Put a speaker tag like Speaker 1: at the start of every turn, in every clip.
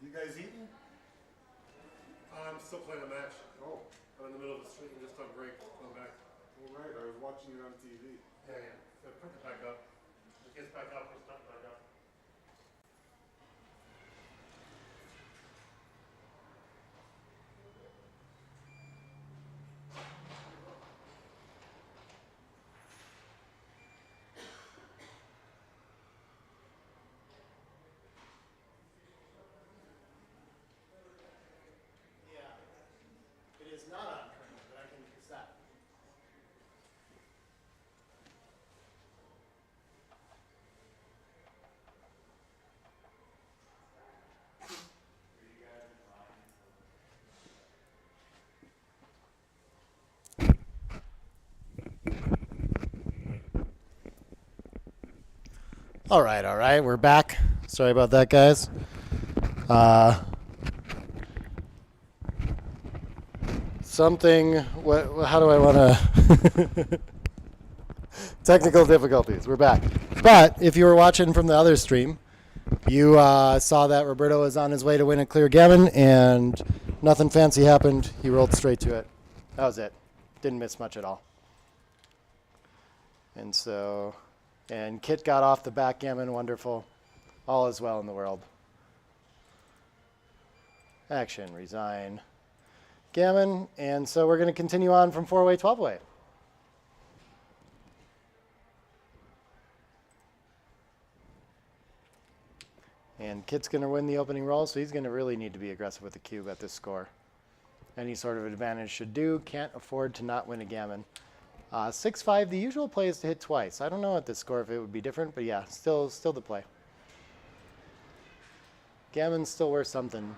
Speaker 1: You guys eating? I'm still playing a match.
Speaker 2: Oh,
Speaker 1: I'm in the middle of a stream, just on break. Going back.
Speaker 2: all right. I was watching it on TV.
Speaker 1: Yeah. So put it back up. It gets back up, it's not back up.
Speaker 3: Yeah, it is not on tournament, but I can use that. All right, we're back. Sorry about that, guys. How do I want to? Technical difficulties, we're back. But if you were watching from the other stream, you saw that Roberto was on his way to win a clear gammon, and nothing fancy happened. He rolled straight to it. That was it. Didn't miss much at all. And Kit got off the backgammon, wonderful. All is well in the world. Action, resign, gammon, and so we're going to continue on from 4-way, 12-way. And Kit's going to win the opening roll, so he's going to really need to be aggressive with the cube at this score. Any sort of advantage should do. Can't afford to not win a gammon. 6-5, the usual play is to hit twice. I don't know at this score if it would be different, but yeah, still the play. Gammon's still worth something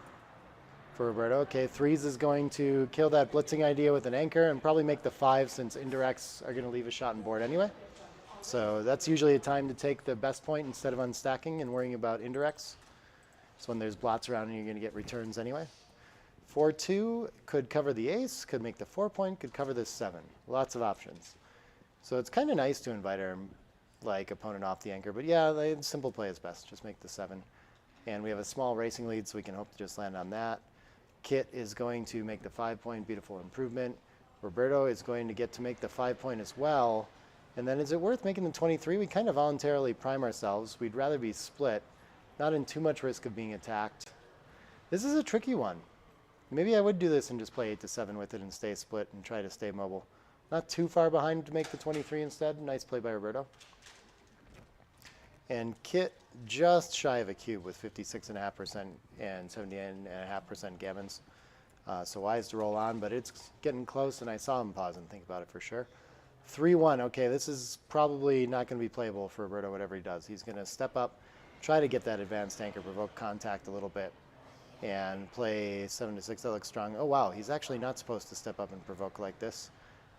Speaker 3: for Roberto. Okay, threes is going to kill that blitzing idea with an anchor and probably make the 5 since indirects are going to leave a shot on board anyway. So that's usually a time to take the best point instead of unstacking and worrying about indirects. It's when there's blots around and you're going to get returns anyway. 4-2 could cover the ace, could make the 4-point, could cover this 7. Lots of options. So it's kind of nice to invite our opponent off the anchor. But yeah, the simple play is best. Just make the 7. And we have a small racing lead, so we can hope to just land on that. Kit is going to make the 5-point, beautiful improvement. Roberto is going to get to make the 5-point as well. And then is it worth making the 23? We kind of voluntarily prime ourselves. We'd rather be split, not in too much risk of being attacked. This is a tricky one. Maybe I would do this and just play 8-7 with it and stay split and try to stay mobile. Not too far behind to make the 23 instead. Nice play by Roberto. And Kit just shy of a cube with 56.5% and 78.5% gammons. So wise to roll on, but it's getting close, and I saw him pause and think about it for sure. 3-1, okay, this is probably not going to be playable for Roberto, whatever he does. He's going to step up, try to get that advanced anchor, provoke contact a little bit, and play 7-6. That looks strong. Oh, wow, he's actually not supposed to step up and provoke like this.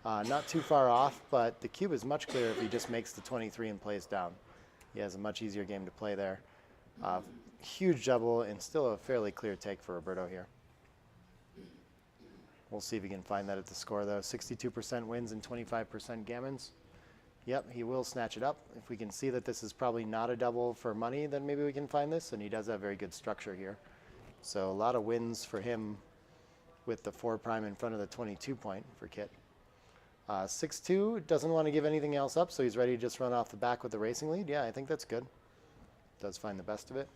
Speaker 3: Not too far off, but the cube is much clearer if he just makes the 23 and plays down. He has a much easier game to play there. Huge double and still a fairly clear take for Roberto here. We'll see if he can find that at the score, though. 62% wins and 25% gammons. Yep, he will snatch it up. If we can see that this is probably not a double for money, then maybe we can find this, and he does have very good structure here. So a lot of wins for him with the 4' in front of the 22-point for Kit. 6-2, doesn't want to give anything else up, so he's ready to just run off the back with the racing lead. Yeah, I think that's good. Does find the best of it.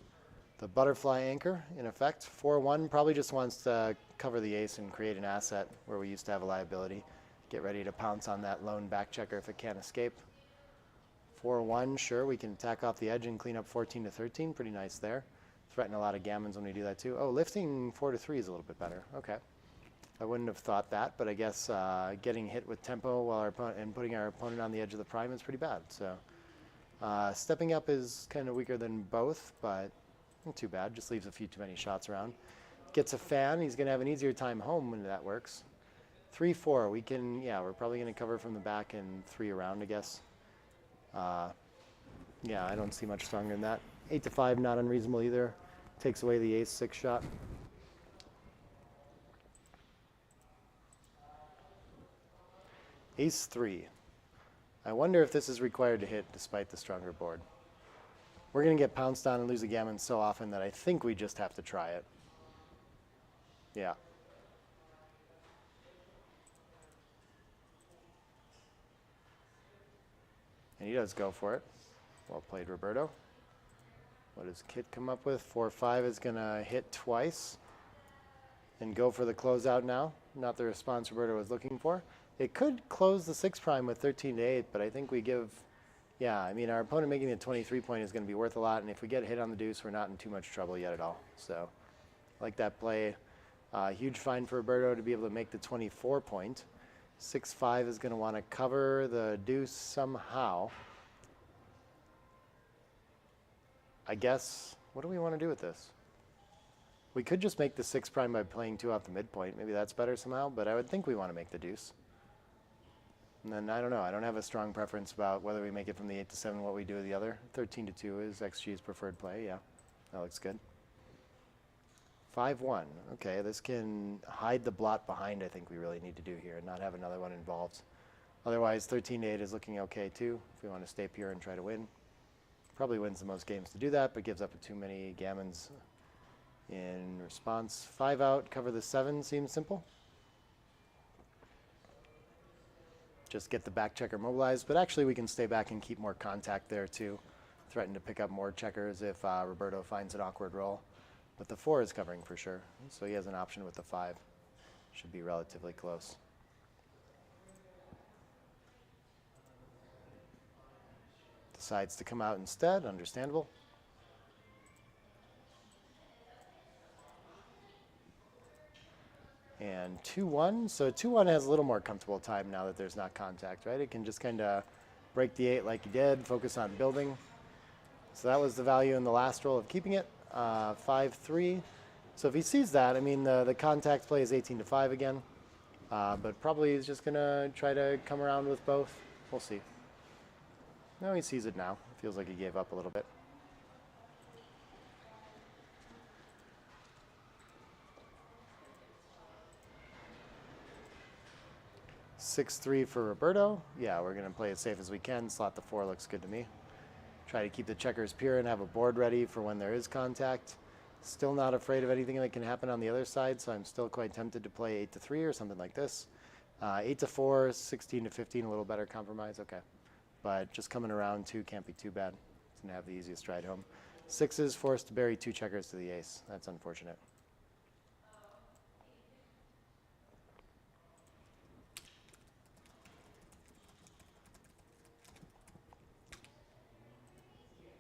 Speaker 3: The butterfly anchor, in effect. 4-1 probably just wants to cover the ace and create an asset where we used to have a liability. Get ready to pounce on that lone back checker if it can't escape. 4-1, sure, we can attack off the edge and clean up 14-13. Pretty nice there. Threaten a lot of gammons when we do that too. Oh, lifting 4-3 is a little bit better. Okay. I wouldn't have thought that, but I guess getting hit with tempo while and putting our opponent on the edge of the prime is pretty bad. So stepping up is kind of weaker than both, but not too bad. Just leaves a few too many shots around. Gets a fan. He's going to have an easier time home when that works. 3-4. We can, yeah, we're probably going to cover from the back and 3 around, I guess. Yeah, I don't see much stronger than that. 8-5, not unreasonable either. Takes away the ace-6 shot. Ace-3. I wonder if this is required to hit despite the stronger board. We're going to get pounced on and lose a gammon so often that I think we just have to try it. Yeah. And he does go for it. Well played, Roberto. What does Kit come up with? 4-5 is going to hit twice and go for the closeout now. Not the response Roberto was looking for. It could close the 6 prime with 13-8, but I think we give... Yeah, I mean, our opponent making the 23 point is going to be worth a lot, and if we get hit on the deuce, we're not in too much trouble yet at all. So, I like that play. Huge find for Roberto to be able to make the 24 point. 6-5 is going to want to cover the deuce somehow. I guess, what do we want to do with this? We could just make the 6 prime by playing 2 off the midpoint. Maybe that's better somehow, but I would think we want to make the deuce. And then, I don't know, I don't have a strong preference about whether we make it from the 8 to 7, what we do with the other. 13 to 2 is XG's preferred play, yeah. That looks good. 5-1, okay, this can hide the blot behind, I think we really need to do here, and not have another one involved. Otherwise, 13 to 8 is looking okay too, if we want to stay pure and try to win. Probably wins the most games to do that, but gives up too many gammons in response. 5 out, cover the 7 seems simple. Just get the back checker mobilized, but actually we can stay back and keep more contact there too. Threaten to pick up more checkers if Roberto finds an awkward roll. But the 4 is covering for sure, so he has an option with the 5. Should be relatively close. Decides to come out instead, understandable. And 2-1, so 2-1 has a little more comfortable time now that there's not contact, right? It can just kind of break the 8 like he did, focus on building. So that was the value in the last roll of keeping it, 5-3. So if he sees that, I mean, the contact play is 18 to 5 again, but probably he's just gonna try to come around with both. We'll see. No, he sees it now. Feels like he gave up a little bit. Six-3 for Roberto. Yeah, we're going to play it safe as we can. Slot the 4 looks good to me. Try to keep the checkers pure and have a board ready for when there is contact. Still not afraid of anything that can happen on the other side, so I'm still quite tempted to play 8-3 or something like this. 8-4, 16-15, a little better compromise. Okay. But just coming around 2 can't be too bad. It's going to have the easiest ride home. 6 is forced to bury 2 checkers to the ace. That's unfortunate.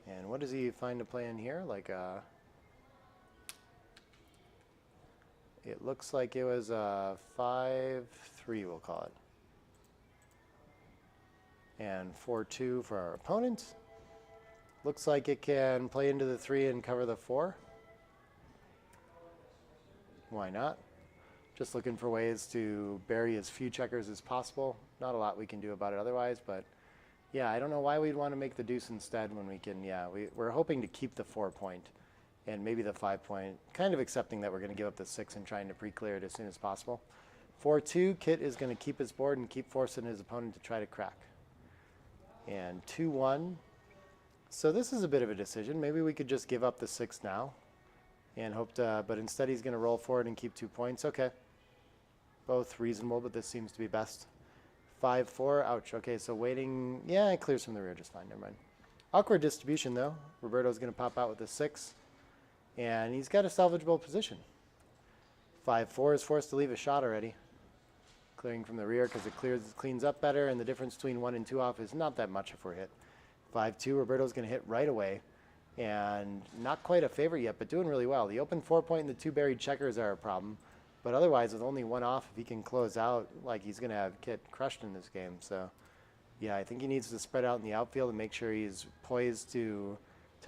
Speaker 3: And what does he find to play in here? Like it looks like it was a 5-3, we'll call it. And 4-2 for our opponent. Looks like it can play into the 3 and cover the 4. Why not? Just looking for ways to bury as few checkers as possible. Not a lot we can do about it otherwise, but yeah, I don't know why we'd want to make the deuce instead when we can, yeah, we're hoping to keep the 4 point and maybe the 5 point, kind of accepting that we're going to give up the 6 and trying to pre-clear it as soon as possible. 4-2, Kit is going to keep his board and keep forcing his opponent to try to crack. And 2-1. So this is a bit of a decision. Maybe we could just give up the 6 now and hope to, but instead he's going to roll forward and keep 2 points. Okay. Both reasonable, but this seems to be best. 5-4, ouch. Okay, so waiting, yeah, it clears from the rear just fine, never mind. Awkward distribution though. Roberto's going to pop out with a 6, and he's got a salvageable position. 5-4 is forced to leave a shot already. Clearing from the rear because it cleans up better, and the difference between 1 and 2 off is not that much if we're hit. 5-2, Roberto's going to hit right away, and not quite a favorite yet, but doing really well. The open 4 point and the 2 buried checkers are a problem. But otherwise, with only 1 off, if he can close out, like he's going to have Kit crushed in this game. So, yeah, I think he needs to spread out in the outfield and make sure he's poised to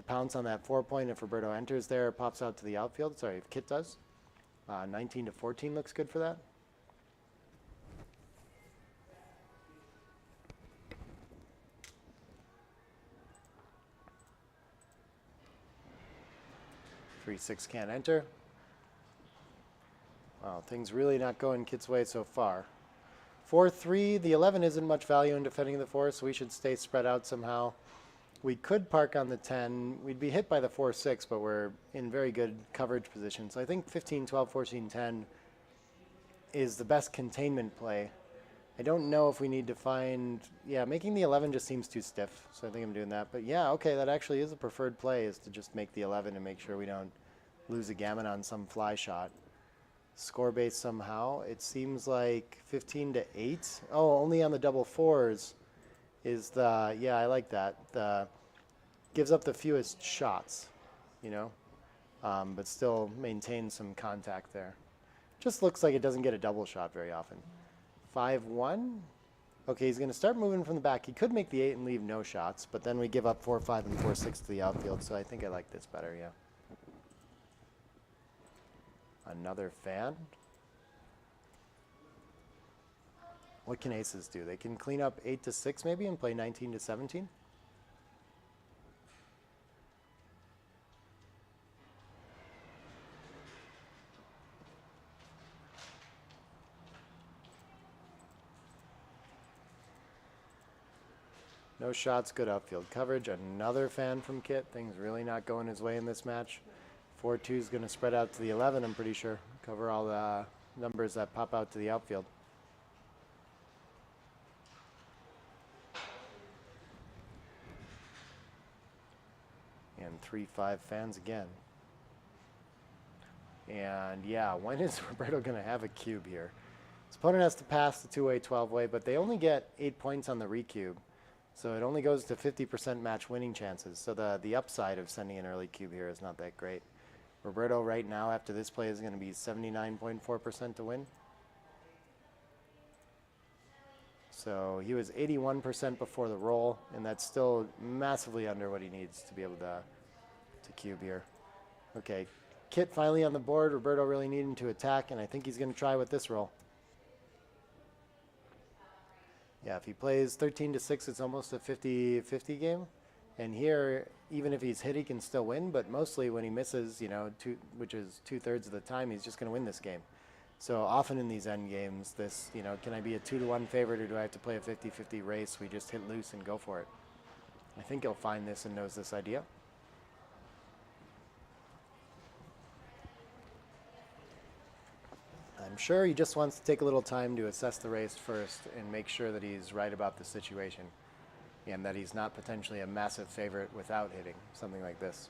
Speaker 3: pounce on that 4 point. If Roberto enters there, pops out to the outfield. Sorry, if Kit does. 19-14 looks good for that. Three, 6 can't enter. Wow, things really not going Kit's way so far. 4-3, the 11 isn't much value in defending the 4, so we should stay spread out somehow. We could park on the 10. We'd be hit by the 4-6, but we're in very good coverage position. So I think 15, 12, 14, 10 is the best containment play. I don't know if we need to find... Yeah, making the 11 just seems too stiff, so I think I'm doing that. But yeah, okay, that actually is a preferred play, is to just make the 11 and make sure we don't lose a gammon on some fly shot. Score base somehow. It seems like 15 to 8. Oh, only on the double fours is the... Yeah, I like that. The gives up the fewest shots, you know, but still maintains some contact there. Just looks like it doesn't get a double shot very often. 5-1. Okay, he's going to start moving from the back. He could make the 8 and leave no shots, but then we give up 4-5 and 4-6 to the outfield, so I think I like this better, yeah. Another fan. What can aces do? They can clean up 8 to 6 maybe and play 19 to 17. No shots, good outfield coverage. Another fan from Kit. Things really not going his way in this match. 4-2 is going to spread out to the 11, I'm pretty sure. Cover all the numbers that pop out to the outfield. And 3-5 fans again. And yeah, when is Roberto going to have a cube here? His opponent has to pass the two-way, 12-way, but they only get 8 points on the recube. So it only goes to 50% match winning chances. So the upside of sending an early cube here is not that great. Roberto right now after this play is going to be 79.4% to win. So he was 81% before the roll, and that's still massively under what he needs to be able to cube here. Okay, Kit finally on the board. Roberto really needing to attack, and I think he's going to try with this roll. Yeah, if he plays 13 to 6, it's almost a 50-50 game. And here, even if he's hit, he can still win. But mostly when he misses, you know, which is 2/3 of the time, he's just going to win this game. So often in these end games, this, you know, can I be a 2-1 favorite or do I have to play a 50-50 race? We just hit loose and go for it. I think he'll find this and knows this idea. I'm sure he just wants to take a little time to assess the race first and make sure that he's right about the situation and that he's not potentially a massive favorite without hitting, something like this.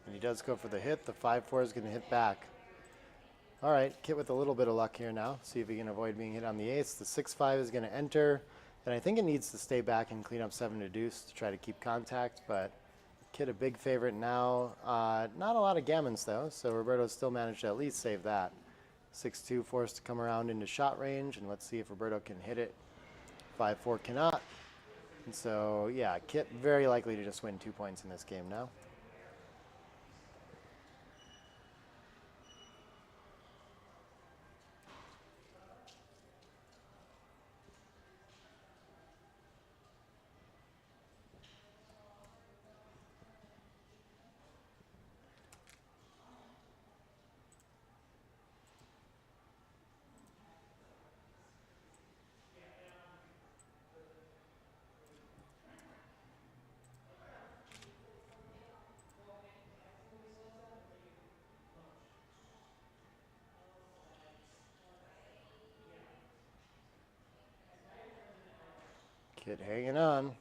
Speaker 3: And he does go for the hit. The 5-4 is going to hit back. All right, Kit with a little bit of luck here now. See if he can avoid being hit on the ace. The 6-5 is going to enter. And I think it needs to stay back and clean up 7 to deuce to try to keep contact. But Kit a big favorite now. Not a lot of gammons though, so Roberto still managed to at least save that. 6-2 forced to come around into shot range, and let's see if Roberto can hit it. 5-4 cannot. And so, yeah, Kit very likely to just win 2 points in this game now. Kit hanging on.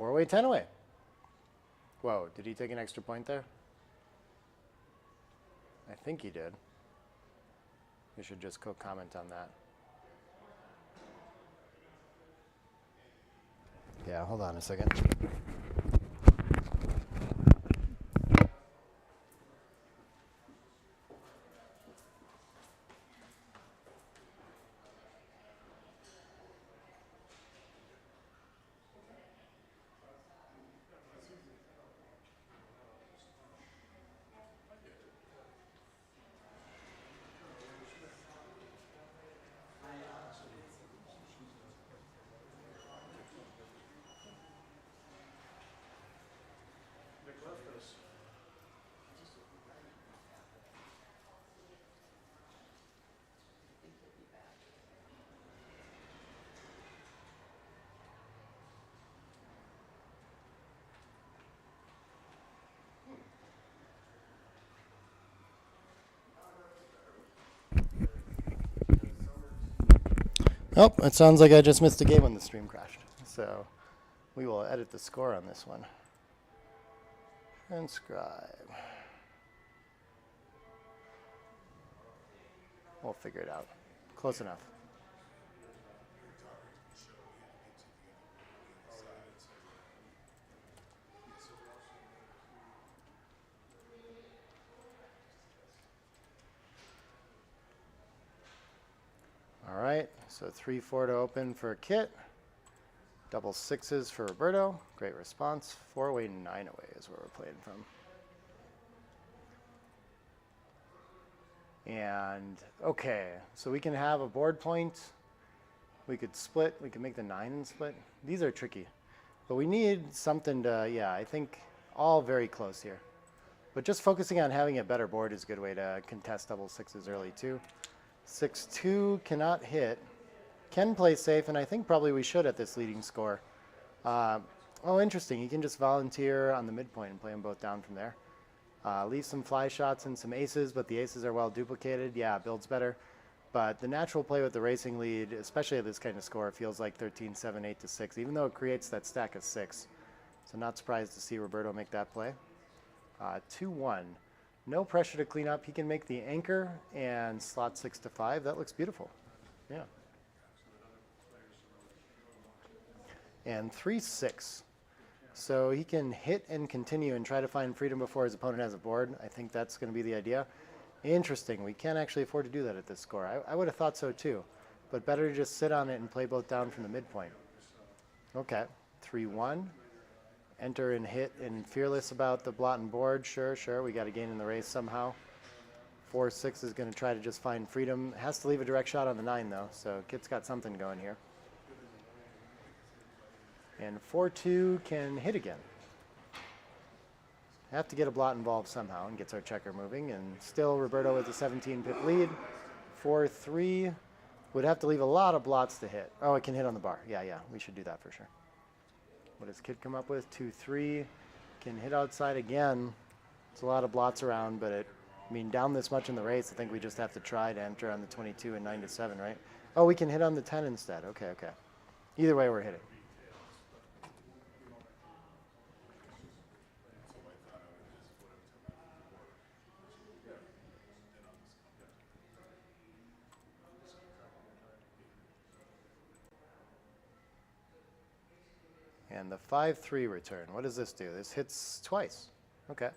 Speaker 3: 4-way, 10-away. Whoa, did he take an extra point there? I think he did. You should just comment on that. Yeah, hold on a second. Oh, it sounds like I just missed a game when the stream crashed. So we will edit the score on this one. Transcribe. We'll figure it out. Close enough. All right, so 3-4 to open for Kit. Double sixes for Roberto. Great response. 4-away, 9-away is where we're playing from. And okay, so we can have a board point. We could split. We can make the 9 and split. These are tricky, but we need something to, yeah, I think all very close here. But just focusing on having a better board is a good way to contest double sixes early too. 6-2 cannot hit. Can play safe, and I think probably we should at this leading score. Oh, interesting. You can just volunteer on the midpoint and play them both down from there. Leave some fly shots and some aces, but the aces are well duplicated. Yeah, builds better. But the natural play with the racing lead, especially at this kind of score, feels like 13, 7, 8 to 6, even though it creates that stack of 6. So not surprised to see Roberto make that play. 2-1. No pressure to clean up. He can make the anchor and slot 6 to 5. That looks beautiful. Yeah. And 3-6. So he can hit and continue and try to find freedom before his opponent has a board. I think that's going to be the idea. Interesting. We can't actually afford to do that at this score. I would have thought so too. But better to just sit on it and play both down from the midpoint. Okay. 3-1. Enter and hit and fearless about the blot and board. Sure, sure. We got to gain in the race somehow. 4-6 is going to try to just find freedom. Has to leave a direct shot on the 9 though. So Kit's got something going here. And 4-2 can hit again. Have to get a blot involved somehow and gets our checker moving. And still Roberto with a 17-pip lead. 4-3 would have to leave a lot of blots to hit. Oh, it can hit on the bar. Yeah, we should do that for sure. What does Kit come up with? 2-3. Can hit outside again. It's a lot of blots around, but I mean, down this much in the race, I think we just have to try to enter on the 22 and 9 to 7, right? Oh, we can hit on the 10 instead. Okay. Either way, we're hitting. And the 5-3 return. What does this do? This hits twice. Okay.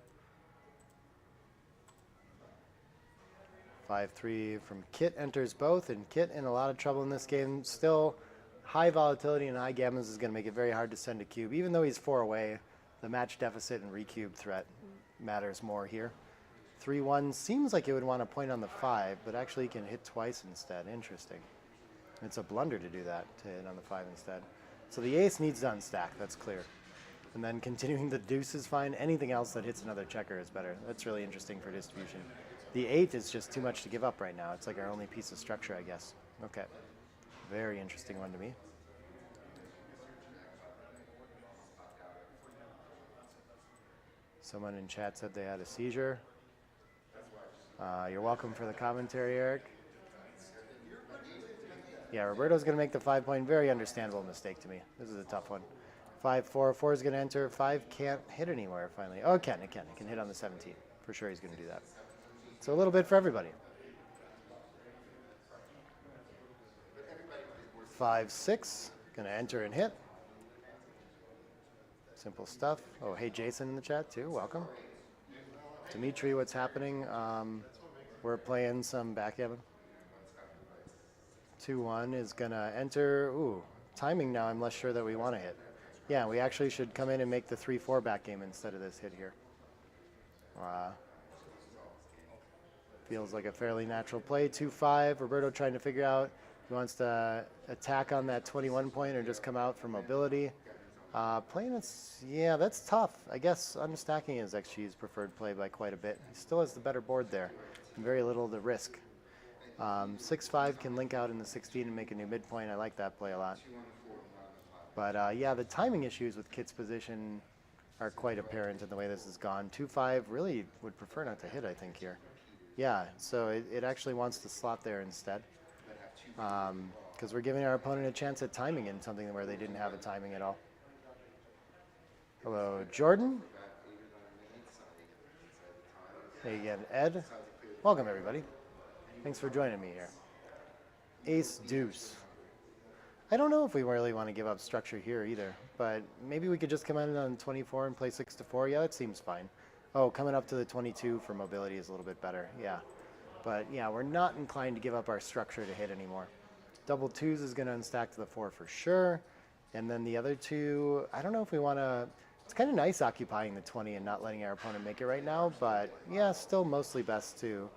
Speaker 3: 5-3 from Kit enters both, and Kit in a lot of trouble in this game. Still, high volatility and high gammons is going to make it very hard to send a cube. Even though he's 4 away, the match deficit and recube threat matters more here. 3-1 seems like it would want to point on the 5, but actually he can hit twice instead. Interesting. It's a blunder to do that, to hit on the 5 instead. So the ace needs to unstack, that's clear. And then continuing the deuce is fine. Anything else that hits another checker is better. That's really interesting for distribution. The 8 is just too much to give up right now. It's like our only piece of structure, I guess. Okay. Very interesting one to me. Someone in chat said they had a seizure. You're welcome for the commentary, Eric. Yeah, Roberto's going to make the 5-point. Very understandable mistake to me. This is a tough one. 5, 4. 4 is going to enter. 5 can't hit anywhere finally. Oh, it can. It can. It can hit on the 17. For sure he's going to do that. So a little bit for everybody. 5, 6. Going to enter and hit. Simple stuff. Oh, hey, Jason in the chat too. Welcome. Dimitri, what's happening? We're playing some backgammon. 2-1 is going to enter. Ooh, timing now I'm less sure that we want to hit. Yeah, we actually should come in and make the 3-4 backgame instead of this hit here. Feels like a fairly natural play. 2-5. Roberto trying to figure out if he wants to attack on that 21 point or just come out for mobility. Playing it's, yeah, that's tough. I guess unstacking is XG's preferred play by quite a bit. He still has the better board there and very little to risk. 6-5 can link out in the 16 and make a new midpoint. I like that play a lot. But yeah, the timing issues with Kit's position are quite apparent in the way this has gone. 2-5 really would prefer not to hit, I think, here. Yeah, so it actually wants to slot there instead. Because we're giving our opponent a chance at timing in something where they didn't have a timing at all. Hello, Jordan. Hey again, Ed. Welcome, everybody. Thanks for joining me here. Ace deuce. I don't know if we really want to give up structure here either, but maybe we could just come in on 24 and play 6-4. Yeah, that seems fine. Oh, coming up to the 22 for mobility is a little bit better. Yeah. But yeah, we're not inclined to give up our structure to hit anymore. Double twos is going to unstack to the 4 for sure. And then the other two, I don't know if we want to... It's kind of nice occupying the 20 and not letting our opponent make it right now, but yeah, still mostly best to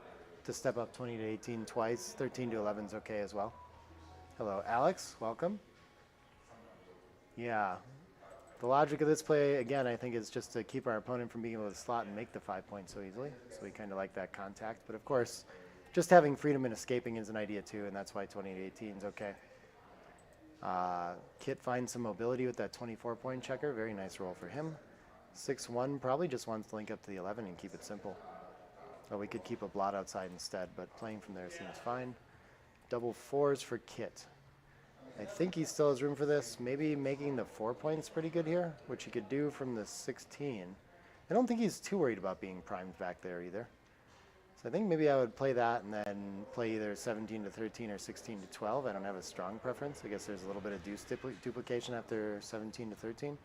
Speaker 3: step up 20 to 18 twice. 13 to 11 is okay as well. Hello, Alex. Welcome. Yeah. The logic of this play, again, I think is just to keep our opponent from being able to slot and make the 5 points so easily. So we kind of like that contact. But of course, just having freedom and escaping is an idea too, and that's why 20 to 18 is okay. Kit finds some mobility with that 24-point checker. Very nice roll for him. 6-1 probably just wants to link up to the 11 and keep it simple. Or we could keep a blot outside instead, but playing from there seems fine. Double 4s for Kit. I think he still has room for this. Maybe making the 4 points pretty good here, which he could do from the 16. I don't think he's too worried about being primed back there either. So I think maybe I would play that and then play either 17 to 13 or 16 to 12. I don't have a strong preference. I guess there's a little bit of deuce duplication after 17 to 13.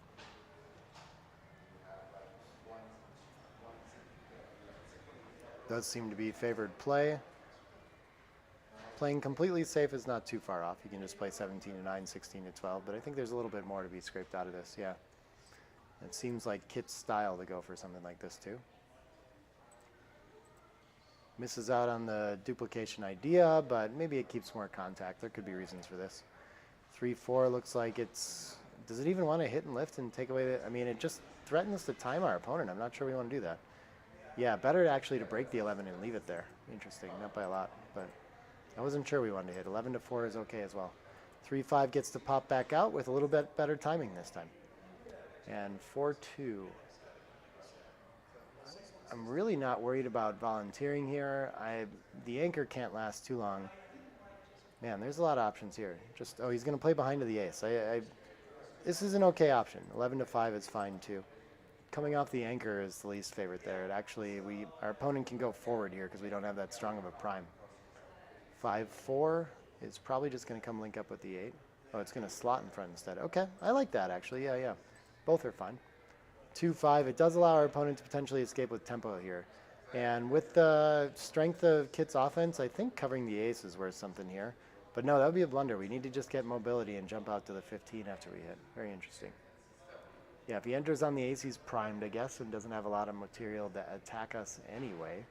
Speaker 3: Does seem to be favored play. Playing completely safe is not too far off. You can just play 17 to 9, 16 to 12, but I think there's a little bit more to be scraped out of this, yeah. It seems like Kit's style to go for something like this too. Misses out on the duplication idea, but maybe it keeps more contact. There could be reasons for this. 3-4 looks like it's... Does it even want to hit and lift and take away the... I mean, it just threatens to time our opponent. I'm not sure we want to do that. Yeah, better actually to break the 11 and leave it there. Interesting, not by a lot, but I wasn't sure we wanted to hit. 11 to 4 is okay as well. 3-5 gets to pop back out with a little bit better timing this time. And 4-2. I'm really not worried about volunteering here. The anchor can't last too long. Man, there's a lot of options here. Just, oh, he's going to play behind to the ace. This is an okay option. 11 to 5 is fine too. Coming off the anchor is the least favorite there. It actually, our opponent can go forward here because we don't have that strong of a prime. 5-4 is probably just going to come link up with the 8. Oh, it's going to slot in front instead. Okay, I like that actually. Yeah, yeah. Both are fine. 2-5, it does allow our opponent to potentially escape with tempo here. And with the strength of Kit's offense, I think covering the ace is worth something here. But no, that would be a blunder. We need to just get mobility and jump out to the 15 after we hit. Very interesting. Yeah, if he enters on the ace, he's primed, I guess, and doesn't have a lot of material to attack us anyway.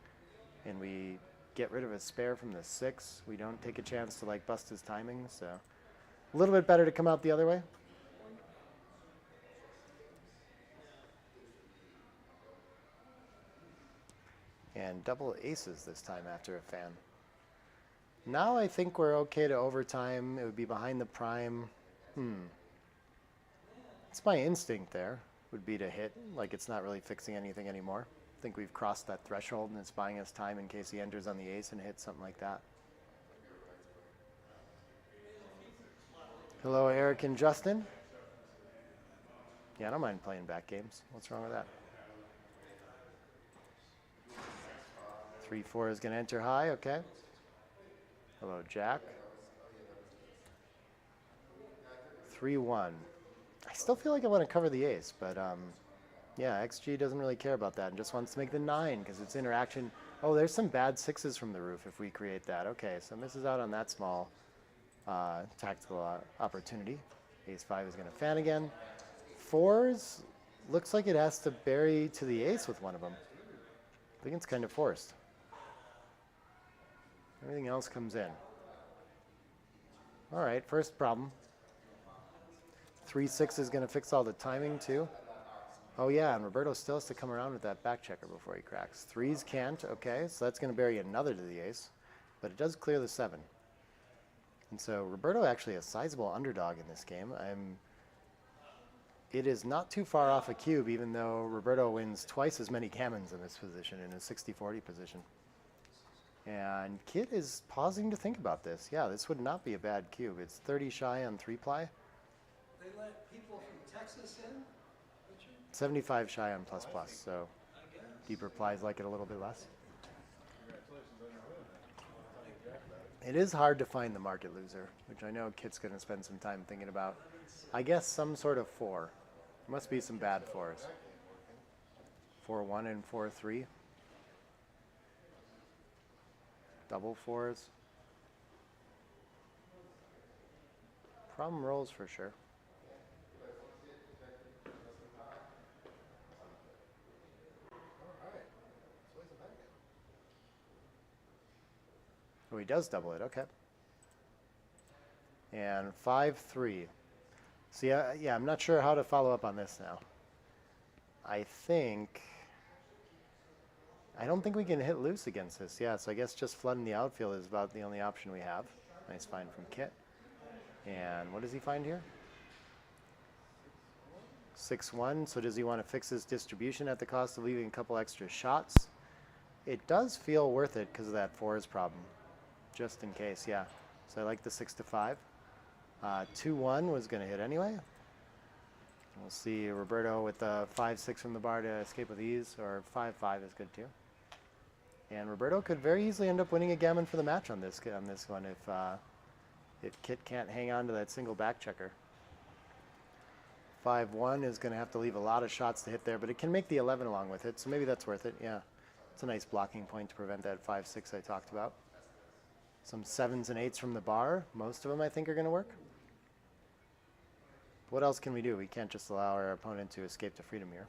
Speaker 3: And we get rid of a spare from the 6. We don't take a chance to, like, bust his timing, so... A little bit better to come out the other way. And double aces this time after a fan. Now I think we're okay to overtime. It would be behind the prime. It's my instinct there, would be to hit, like it's not really fixing anything anymore. I think we've crossed that threshold and it's buying us time in case he enters on the ace and hits something like that. Hello, Eric and Justin. Yeah, I don't mind playing back games. What's wrong with that? 3-4 is going to enter high. Okay. Hello, Jack. 3-1. I still feel like I want to cover the ace, but yeah, XG doesn't really care about that and just wants to make the 9 because it's interaction. Oh, there's some bad 6s from the roof if we create that. Okay, so misses out on that small tactical opportunity. Ace 5 is going to fan again. 4s looks like it has to bury to the ace with one of them. I think it's kind of forced. Everything else comes in. All right, first problem. 3-6 is going to fix all the timing too. Oh yeah, and Roberto still has to come around with that back checker before he cracks. 3s can't, okay, so that's going to bury another to the ace, but it does clear the 7. And so Roberto actually a sizable underdog in this game. It is not too far off a cube, even though Roberto wins twice as many gammons in this position, in a 60-40 position. And Kit is pausing to think about this. Yeah, this would not be a bad cube. It's 30 shy on 3-ply.
Speaker 4: They let people from Texas in, Richard?
Speaker 3: 75 shy on plus plus, so deeper plies like it a little bit less. It is hard to find the market loser, which I know Kit's going to spend some time thinking about. I guess some sort of 4. There must be some bad 4s. 4-1 and 4-3. Double 4s. Problem rolls for sure. Oh, he does double it, okay. And 5-3. See, yeah, I'm not sure how to follow up on this now. I don't think we can hit loose against this. Yeah, so I guess just flooding the outfield is about the only option we have. Nice find from Kit. And what does he find here? 6-1. So does he want to fix his distribution at the cost of leaving a couple extra shots? It does feel worth it because of that 4s problem. Just in case, yeah. So I like the 6-5. 2-1 was going to hit anyway. We'll see Roberto with the 5-6 from the bar to escape with ease, or 5-5 is good too. And Roberto could very easily end up winning a gammon for the match on this one if Kit can't hang on to that single back checker. 5-1 is going to have to leave a lot of shots to hit there, but it can make the 11 along with it, so maybe that's worth it. Yeah, it's a nice blocking point to prevent that 5-6 I talked about. Some 7s and 8s from the bar. Most of them I think are going to work. What else can we do? We can't just allow our opponent to escape to freedom here.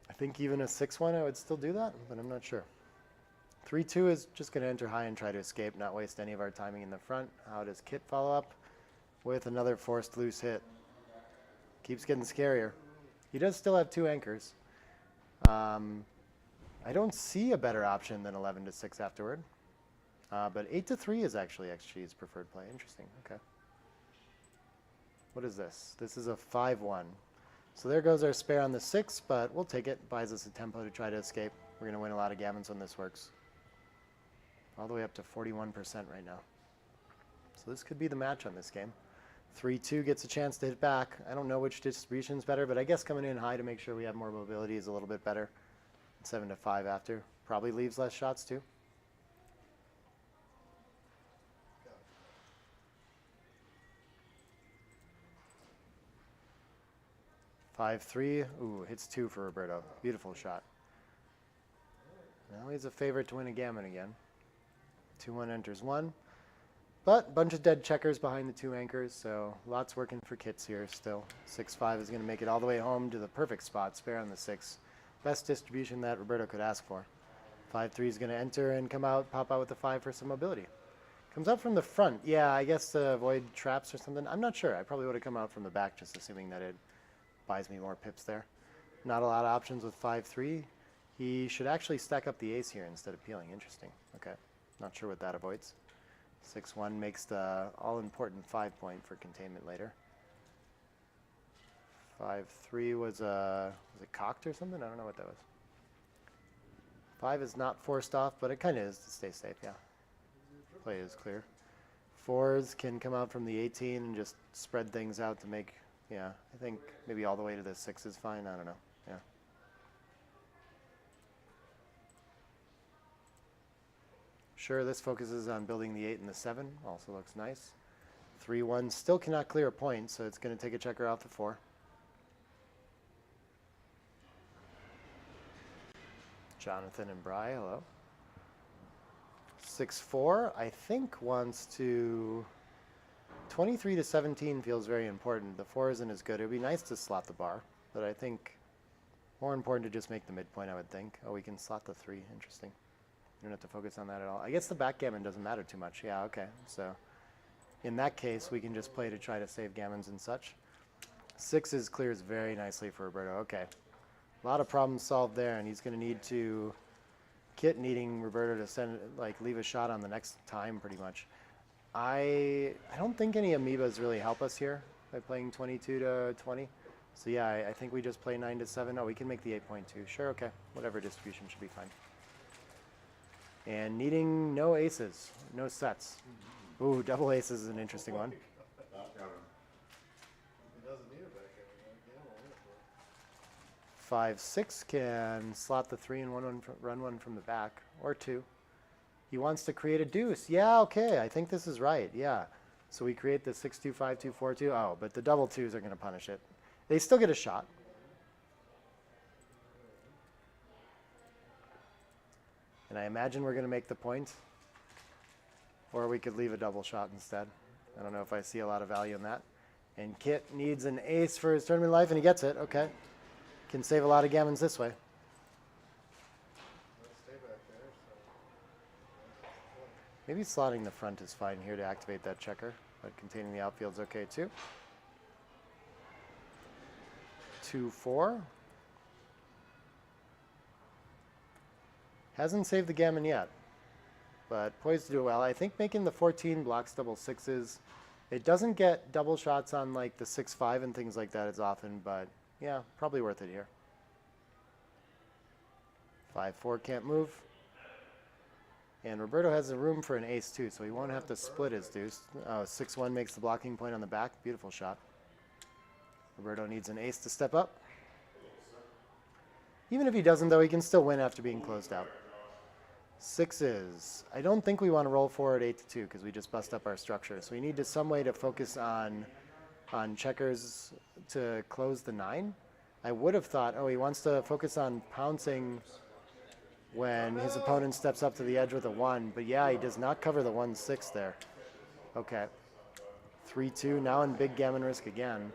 Speaker 3: I think even a 6-1 I would still do that, but I'm not sure. 3-2 is just going to enter high and try to escape, not waste any of our timing in the front. How does Kit follow up? With another forced loose hit. Keeps getting scarier. He does still have 2 anchors. I don't see a better option than 11-6 afterward. But 8-3 is actually XG's preferred play. Interesting. Okay. What is this? This is a 5-1. So there goes our spare on the 6, but we'll take it. Buys us a tempo to try to escape. We're going to win a lot of gammons when this works. All the way up to 41% right now. So this could be the match on this game. 3-2 gets a chance to hit back. I don't know which distribution is better, but I guess coming in high to make sure we have more mobility is a little bit better. 7-5 after. Probably leaves less shots too. Yeah. 5-3. Ooh, hits 2 for Roberto. Beautiful shot. Now he's a favorite to win a gammon again. 2-1 enters 1. But bunch of dead checkers behind the 2 anchors, so lots working for Kits here still. 6-5 is going to make it all the way home to the perfect spot. Spare on the 6. Best distribution that Roberto could ask for. 5-3 is going to enter and come out, pop out with the 5 for some mobility. Comes up from the front. Yeah, I guess to avoid traps or something. I'm not sure. I probably would have come out from the back, just assuming that it buys me more pips there. Not a lot of options with 5-3. He should actually stack up the ace here instead of peeling. Interesting. Okay. Not sure what that avoids. 6-1 makes the all-important 5-point for containment later. 5-3 was it cocked or something? I don't know what that was. 5 is not forced off, but it kind of is to stay safe, yeah. play is clear. Fours can come out from the 18 and just spread things out to make, yeah, I think maybe all the way to the 6 is fine. I don't know. Yeah. Sure, this focuses on building the 8 and the 7. Also looks nice. 3-1 still cannot clear a point, so it's going to take a checker off the 4. Jonathan and Bry, hello. 6-4, I think wants to... 23 to 17 feels very important. The 4 isn't as good. It would be nice to slot the bar, but I think more important to just make the midpoint, I would think. Oh, we can slot the 3. Interesting. You don't have to focus on that at all. I guess the backgammon doesn't matter too much. Yeah, okay. So in that case, we can just play to try to save gammons and such. 6s clears very nicely for Roberto. Okay. A lot of problems solved there, and he's going to need to... Kit needing Roberto to send, like, leave a shot on the next time, pretty much. I don't think any amoebas really help us here by playing 22 to 20. So yeah, I think we just play 9 to 7. Oh, we can make the 8.2. Sure, okay. Whatever distribution should be fine. And needing no aces, no sets. Ooh, double aces is an interesting one.
Speaker 1: He doesn't need it back there.
Speaker 3: 5-6 can slot the 3 and run one from the back, or 2. He wants to create a deuce. Yeah, okay, I think this is right, yeah. So we create the 6-2, 5-2, 4-2. Oh, but the double 2s are going to punish it. They still get a shot. And I imagine we're going to make the point. Or we could leave a double shot instead. I don't know if I see a lot of value in that. And Kit needs an ace for his tournament life, and he gets it. Okay. Can save a lot of gammons this way.
Speaker 1: Stay back there.
Speaker 3: Maybe slotting the front is fine here to activate that checker, but containing the outfield's okay too. 2-4. Hasn't saved the gammon yet, but poised to do well. I think making the 14 blocks double 6s. It doesn't get double shots on like the 6-5 and things like that as often, but yeah, probably worth it here. 5-4 can't move. And Roberto has the room for an ace too, so he won't have to split his deuce. 6-1 makes the blocking point on the back. Beautiful shot. Roberto needs an ace to step up. Even if he doesn't, though, he can still win after being closed out. 6s. I don't think we want to roll forward 8-2 because we just bust up our structure. So we need to some way to focus on checkers to close the 9. I would have thought, oh, he wants to focus on pouncing when his opponent steps up to the edge with a 1. But yeah, he does not cover the 1-6 there. Okay. 3-2, now in big gammon risk again.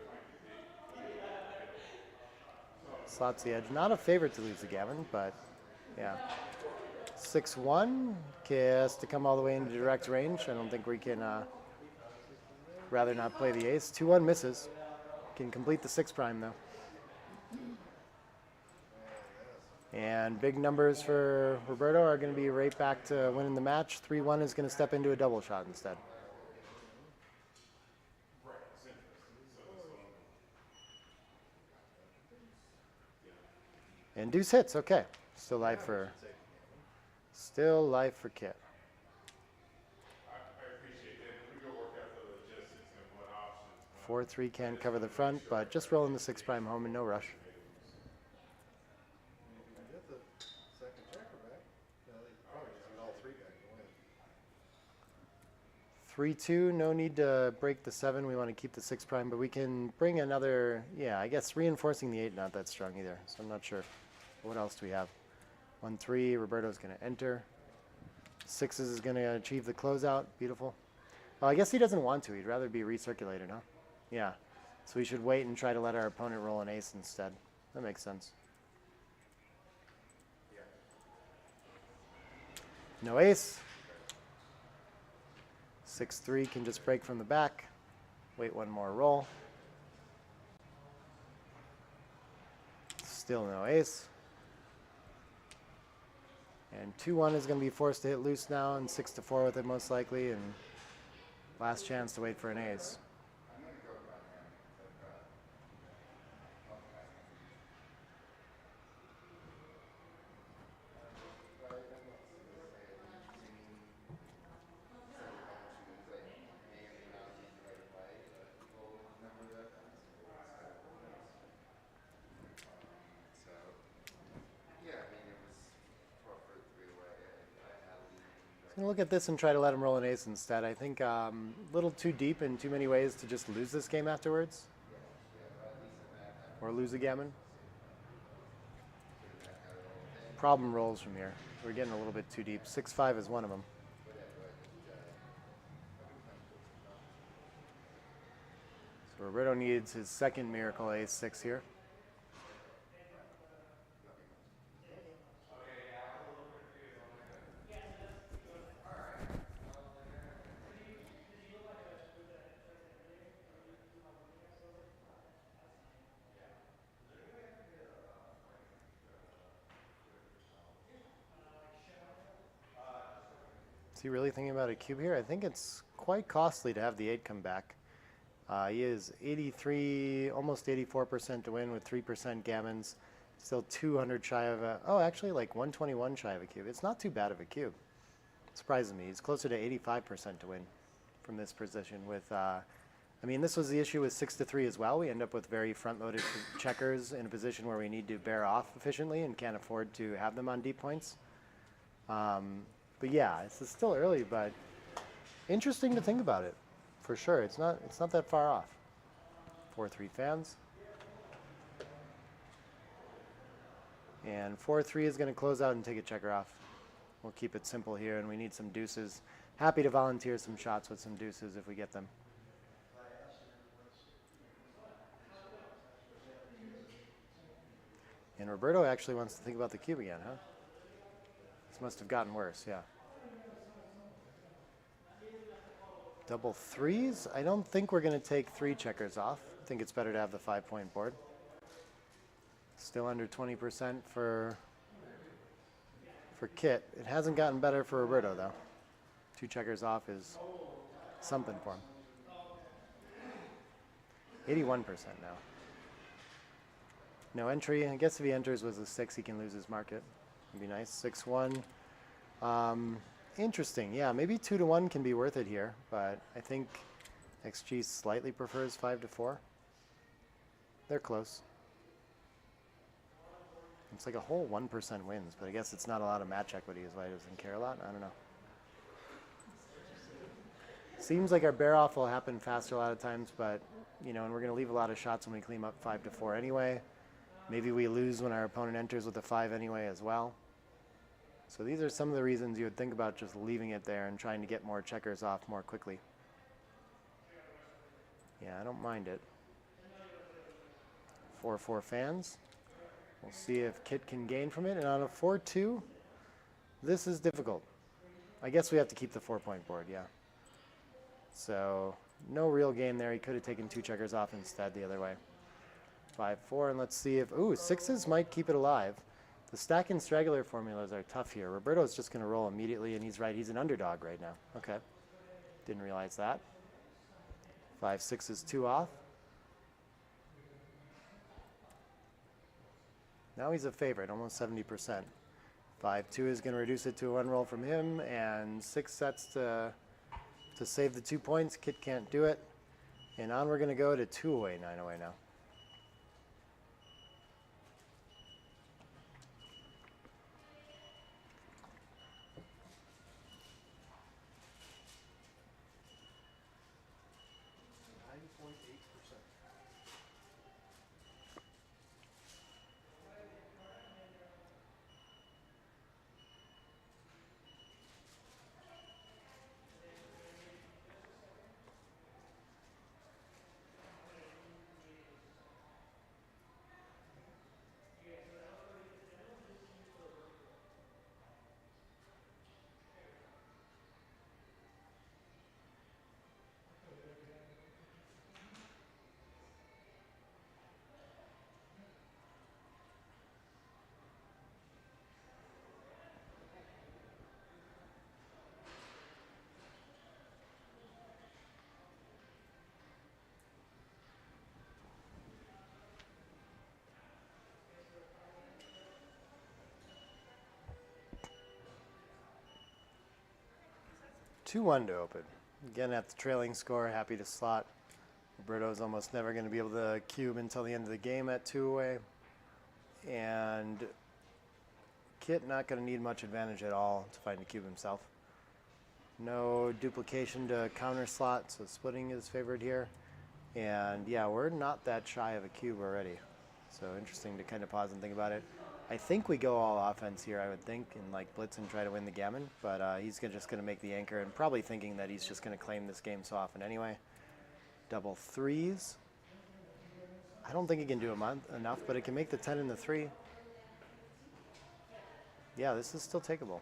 Speaker 3: Slots the edge. Not a favorite to lose the gammon, but yeah. 6-1 has to come all the way into direct range. I don't think we can rather not play the ace. 2-1 misses. Can complete the 6 prime though. And big numbers for Roberto are going to be right back to winning the match. 3-1 is going to step into a double shot instead. And deuce hits, okay. Still life for Kit. 4-3 can't cover the front, but just rolling the 6 prime home and no rush.
Speaker 1: You can get the second checker back. You probably just need all 3 back to win.
Speaker 3: 3-2, no need to break the 7. We want to keep the 6 prime, but we can bring another, yeah, I guess reinforcing the 8 not that strong either, so I'm not sure. What else do we have? 1-3, Roberto's going to enter. 6s is going to achieve the closeout. Beautiful. Oh, I guess he doesn't want to. He'd rather be recirculated, huh? Yeah. So we should wait and try to let our opponent roll an ace instead. That makes sense. No ace. 6-3 can just break from the back. Wait one more roll. Still no ace. And 2-1 is going to be forced to hit loose now, and 6-4 with it most likely, and last chance to wait for an ace. I'm gonna look at this and try to let him roll an ace instead. I think a little too deep in too many ways to just lose this game afterwards. Or lose a gammon. Problem rolls from here. We're getting a little bit too deep. 6-5 is one of them. So Roberto needs his second miracle ace 6 here. Is he really thinking about a cube here? I think it's quite costly to have the 8 come back. He is 83, almost 84% to win with 3% gammons. Still 200 shy of a, oh, actually like 121 shy of a cube. It's not too bad of a cube. It surprises me. He's closer to 85% to win from this position with, I mean, this was the issue with 6-3 as well. We end up with very front-loaded checkers in a position where we need to bear off efficiently and can't afford to have them on deep points. But yeah, it's still early, but interesting to think about it, for sure. It's not that far off. 4-3 fans. And 4-3 is going to close out and take a checker off. We'll keep it simple here, and we need some deuces. Happy to volunteer some shots with some deuces if we get them. And Roberto actually wants to think about the cube again, huh? This must have gotten worse, yeah. Double threes? I don't think we're going to take 3 checkers off. I think it's better to have the 5-point board. Still under 20% for Kit. It hasn't gotten better for Roberto, though. 2 checkers off is something for him. 81% now. No entry. I guess if he enters with a 6, he can lose his market. Would be nice. 6-1. Interesting. Yeah, maybe 2-1 can be worth it here, but I think XG slightly prefers 5-4. They're close. It's like a whole 1% wins, but I guess it's not a lot of match equity is why he doesn't care a lot. I don't know. Seems like our bear off will happen faster a lot of times, but, you know, and we're going to leave a lot of shots when we clean up 5-4 anyway. Maybe we lose when our opponent enters with a 5 anyway as well. So these are some of the reasons you would think about just leaving it there and trying to get more checkers off more quickly. Yeah, I don't mind it. 4-4 fans. We'll see if Kit can gain from it. And on a 4-2, this is difficult. I guess we have to keep the 4-point board, yeah. So no real gain there. He could have taken 2 checkers off instead the other way. 5-4, and let's see if, ooh, 6s might keep it alive. The stack and straggler formulas are tough here. Roberto's just going to roll immediately, and he's right. He's an underdog right now. Okay. Didn't realize that. 5-6 is 2 off. Now he's a favorite, almost 70%. 5-2 is going to reduce it to a 1 roll from him, and 6 sets to save the 2 points. Kit can't do it. And on we're going to go to 2 away, 9 away now. Two 1 to open. Again at the trailing score, happy to slot. Roberto's almost never going to be able to cube until the end of the game at 2 away. And Kit not going to need much advantage at all to find a cube himself. No duplication to counter slot, so splitting is favored here. And yeah, we're not that shy of a cube already. So interesting to kind of pause and think about it. I think we go all offense here, I would think, and like blitz and try to win the gammon. But he's just going to make the anchor and probably thinking that he's just going to claim this game so often anyway. Double threes. I don't think he can do enough, but it can make the 10 and the 3. Yeah, this is still takeable.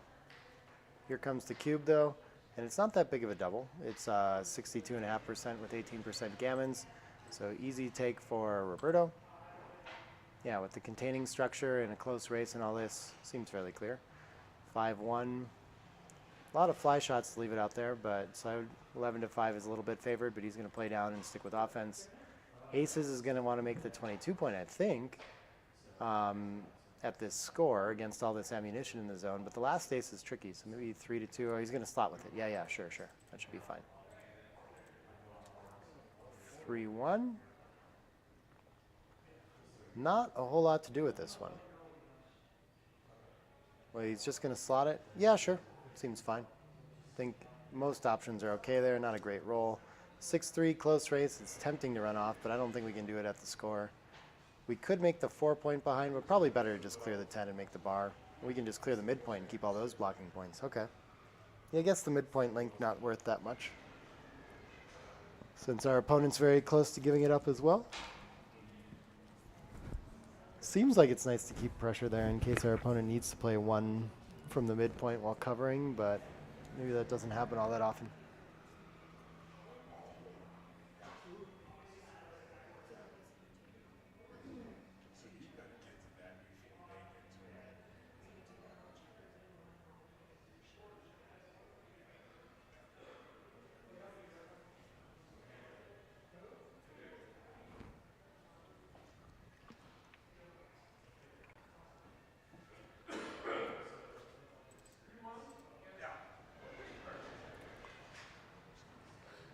Speaker 3: Here comes the cube though, and it's not that big of a double. It's 62.5% with 18% gammons, so easy take for Roberto. Yeah, with the containing structure and a close race and all this, seems fairly clear. 5-1. A lot of fly shots to leave it out there, but so 11 to 5 is a little bit favored, but he's going to play down and stick with offense. Aces is going to want to make the 22 point, I think, at this score against all this ammunition in the zone. But the last ace is tricky, so maybe 3-2. Oh, he's going to slot with it. Yeah, sure. That should be fine. 3-1. Not a whole lot to do with this one. Well, he's just going to slot it. Yeah, sure. Seems fine. I think most options are okay there. Not a great roll. 6-3, close race. It's tempting to run off, but I don't think we can do it at the score. We could make the 4 point behind, but probably better to just clear the 10 and make the bar. We can just clear the midpoint and keep all those blocking points. Okay. Yeah, I guess the midpoint link not worth that much, since our opponent's very close to giving it up as well. Seems like it's nice to keep pressure there in case our opponent needs to play one from the midpoint while covering, but maybe that doesn't happen all that often.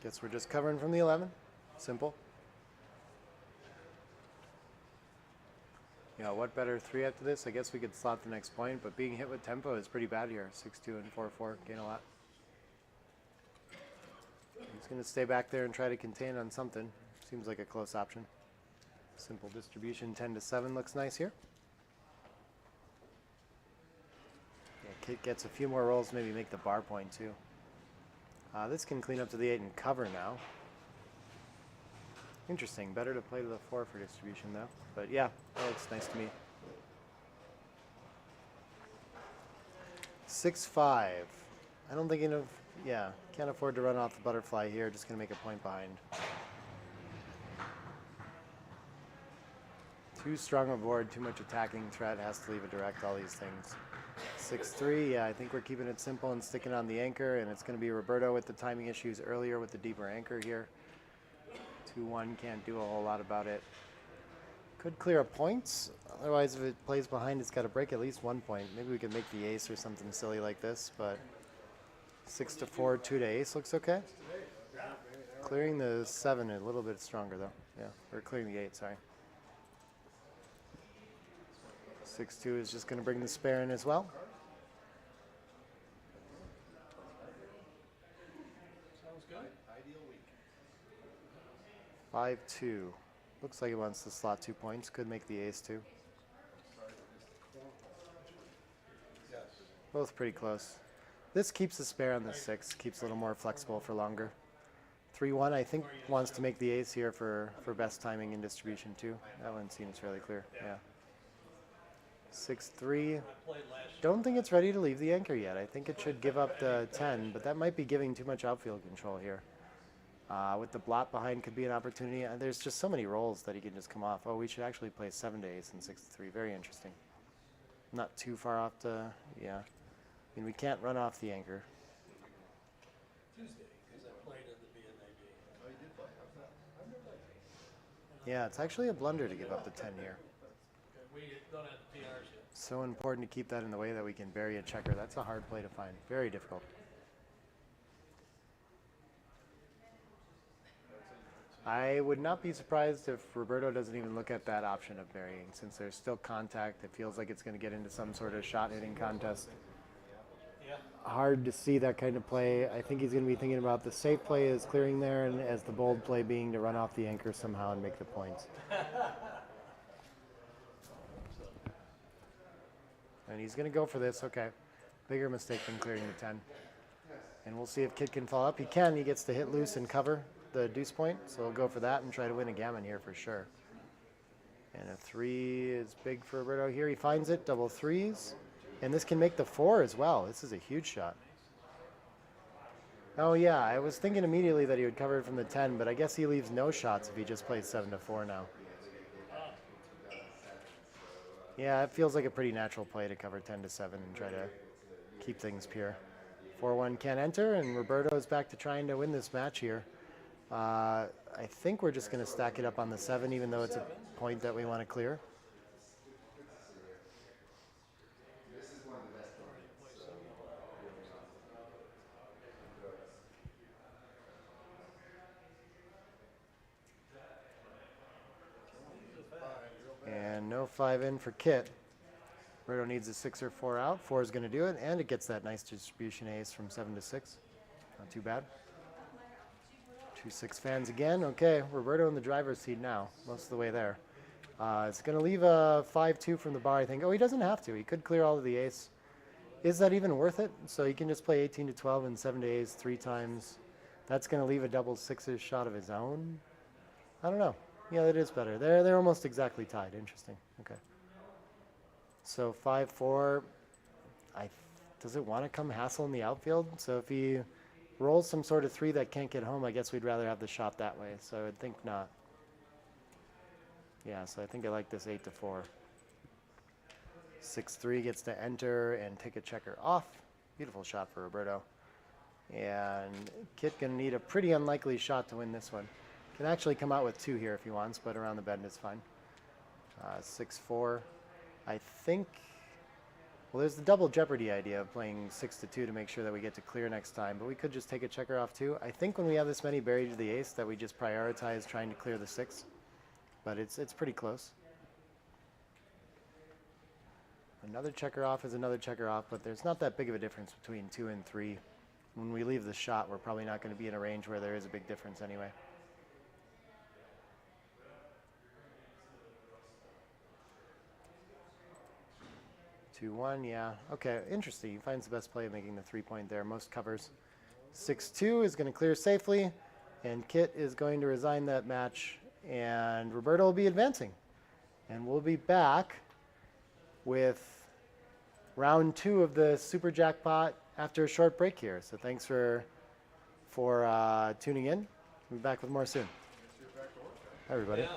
Speaker 3: Guess we're just covering from the 11. Simple. Yeah, what better 3 after this? I guess we could slot the next point, but being hit with tempo is pretty bad here. 6-2 and 4-4, gain a lot. He's going to stay back there and try to contain on something. Seems like a close option. Simple distribution, 10-7 looks nice here. Yeah, Kit gets a few more rolls, maybe make the bar point too. This can clean up to the 8 and cover now. Interesting. Better to play to the 4 for distribution though. But yeah, that looks nice to me. 6-5. I don't think enough. Yeah, can't afford to run off the butterfly here. Just gonna make a point behind. Too strong a board, too much attacking threat. Has to leave a direct. All these things. 6-3, yeah, I think we're keeping it simple and sticking on the anchor, and it's going to be Roberto with the timing issues earlier with the deeper anchor here. 2-1, can't do a whole lot about it. Could clear a point, otherwise if it plays behind, it's got to break at least 1 point. Maybe we could make the ace or something silly like this, but 6-4, 2 to ace looks okay. Clearing the 7 a little bit stronger though. Yeah, or clearing the 8, sorry. 6-2 is just going to bring the spare in as well. 5-2. Looks like he wants to slot 2 points. Could make the ace too. Both pretty close. This keeps the spare on the 6. Keeps a little more flexible for longer. 3-1, I think, wants to make the ace here for best timing and distribution too. That one seems fairly clear. Yeah. 6-3. Don't think it's ready to leave the anchor yet. I think it should give up the 10, but that might be giving too much outfield control here. With the blot behind could be an opportunity. There's just so many rolls that he can just come off. Oh, we should actually play 7 to ace and 6-3. Very interesting. Not too far off to, yeah. I mean, we can't run off the anchor.
Speaker 4: Tuesday, because I played in the BNAB.
Speaker 1: Oh, you did play? How's that? I've never played.
Speaker 3: Yeah, it's actually a blunder to give up the 10 here.
Speaker 4: We don't have the PRs yet.
Speaker 3: So important to keep that in the way that we can bury a checker. That's a hard play to find. Very difficult. I would not be surprised if Roberto doesn't even look at that option of burying. Since there's still contact, it feels like it's going to get into some sort of shot hitting contest.
Speaker 4: Yeah,
Speaker 3: hard to see that kind of play. I think he's going to be thinking about the safe play as clearing there, and as the bold play being to run off the anchor somehow and make the points. And he's going to go for this. Okay. Bigger mistake than clearing the 10. And we'll see if Kid can follow up. He can. He gets to hit loose and cover the deuce point. So he'll go for that and try to win a gammon here for sure. And a 3 is big for Roberto here. He finds it. Double 3s. And this can make the 4 as well. This is a huge shot. Oh, yeah. I was thinking immediately that he would cover it from the 10, but I guess he leaves no shots if he just plays 7-4 now. Yeah, it feels like a pretty natural play to cover 10-7 and try to keep things pure. 4-1 can't enter, and Roberto is back to trying to win this match here. I think we're just going to stack it up on the 7, even though it's a point that we want to clear. And no 5 in for Kit. Roberto needs a 6 or 4 out. 4 is going to do it, and it gets that nice distribution ace from 7-6. Not too bad. 2-6 fans again. Okay, Roberto in the driver's seat now, most of the way there. It's going to leave a 5-2 from the bar, I think. Oh, he doesn't have to. He could clear all of the ace. Is that even worth it? So he can just play 18-12 and 7-ace 3 times. That's going to leave a double 6s shot of his own. I don't know. Yeah, that is better. They're almost exactly tied. Interesting. Okay. So 5-4. Does it want to come hassle in the outfield? So if he rolls some sort of 3 that can't get home, I guess we'd rather have the shot that way. So I would think not. Yeah, so I think I like this 8-4. 6-3 gets to enter and take a checker off. Beautiful shot for Roberto. And Kit gonna need a pretty unlikely shot to win this one. Can actually come out with 2 here if he wants, but around the bend is fine. 6-4. I think, well, there's the double jeopardy idea of playing 6-2 to make sure that we get to clear next time, but we could just take a checker off too. I think when we have this many buried to the ace that we just prioritize trying to clear the 6, but it's pretty close. Another checker off is another checker off, but there's not that big of a difference between 2 and 3. When we leave the shot, we're probably not going to be in a range where there is a big difference anyway. 2-1, yeah. Okay, interesting. He finds the best play of making the 3-point there. Most covers. 6-2 is going to clear safely, and Kit is going to resign that match, and Roberto will be advancing. And we'll be back with round 2 of the Super Jackpot after a short break here. So thanks for tuning in. We'll be back with more soon. Hi, everybody.
Speaker 4: Yeah.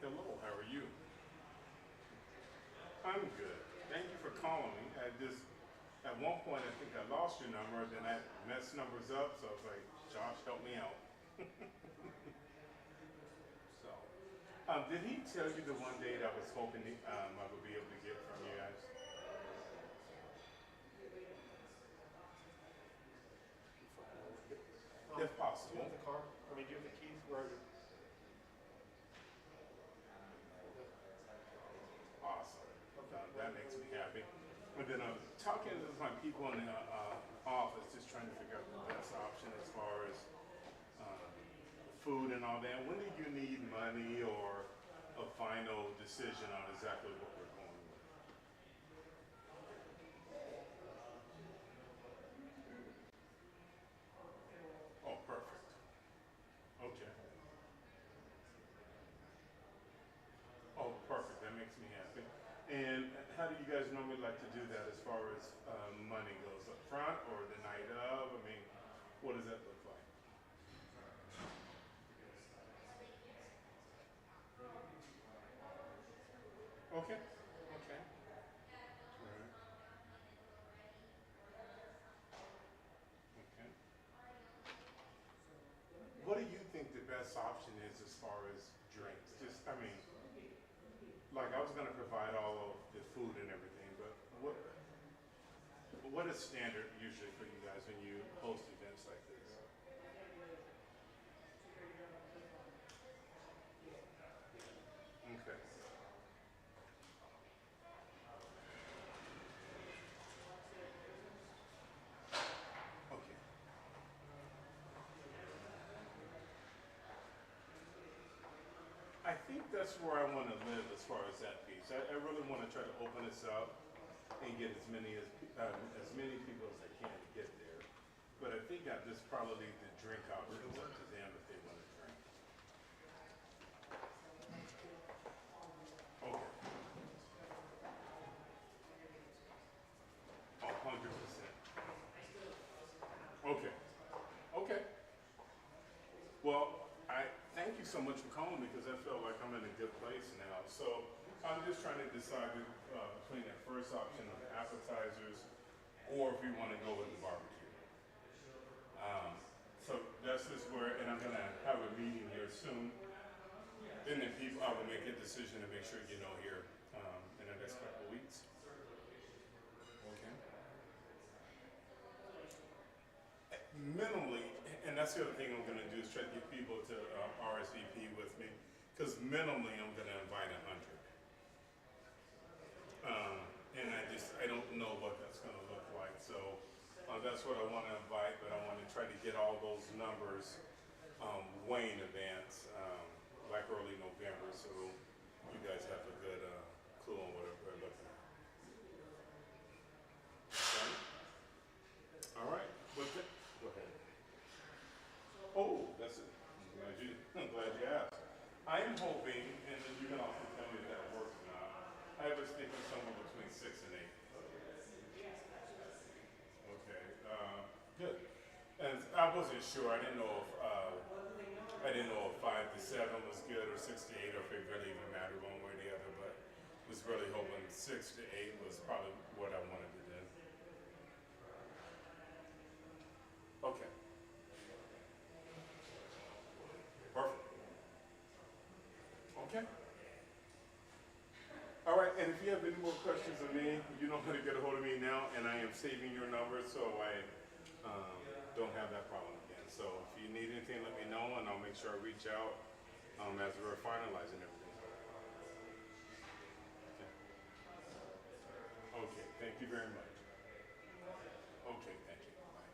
Speaker 2: Hello, how are you? I'm good. Thank you for calling me. At one point, I think I lost your number, then I messed numbers up, so I was like, Josh, help me out. So, did he tell you the one date I was hoping I would be able to get from you guys? If possible.
Speaker 1: Do you have the car? I mean, do you have the keys? Where are you?
Speaker 2: Awesome. That makes me happy. But then talking to my people in the office, just trying to figure out the best option as far as food and all that. When do you need money or a final decision on exactly what we're going with? Oh, perfect. Okay. And how do you guys normally like to do that as far as money goes? Up front or the night of? I mean, what does that look like? Okay. Okay. All right. Okay. What do you think the best option is as far as drinks? Just, I mean, like I was going to provide all of the food and everything, but what is standard usually for you guys when you host events like this? Okay. Okay. I think that's where I want to live as far as that piece. I really want to try to open this up and get as many people as I can to get there. But I think I just probably leave the drink options up to them if they want to drink. Okay. Oh, 100%. Okay. Okay. Well, I thank you so much for calling me because I feel like I'm in a good place now. So I'm just trying to decide between that first option of appetizers or if we want to go with the barbecue. So that's just where, and I'm going to have a meeting here soon. Then the people, I will make a decision to make sure you know here in the next couple of weeks. Okay. Minimally, and that's the other thing I'm going to do is try to get people to RSVP with me, because minimally I'm going to invite 100. And I don't know what that's going to look like. So that's what I want to invite, but I want to try to get all those numbers way in advance, like early November, so you guys have a good clue on what we're looking at. Okay. All right. Go ahead. Oh, that's it. I'm glad you asked. I'm hoping, and then you can also tell me if that works or not. I was thinking somewhere between 6 and 8. Okay, good. And I wasn't sure. I didn't know if 5 to 7 was good or 6 to 8, or if it really even mattered one way or the other. But was really hoping 6 to 8 was probably what I wanted to do. Okay. Perfect. Okay. All right, and if you have any more questions of me, you know how to get a hold of me now, and I am saving your number so I don't have that problem again. So if you need anything, let me know, and I'll make sure I reach out as we're finalizing everything. Okay, thank you very much. Okay, thank you. Bye.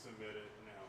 Speaker 2: submit it now.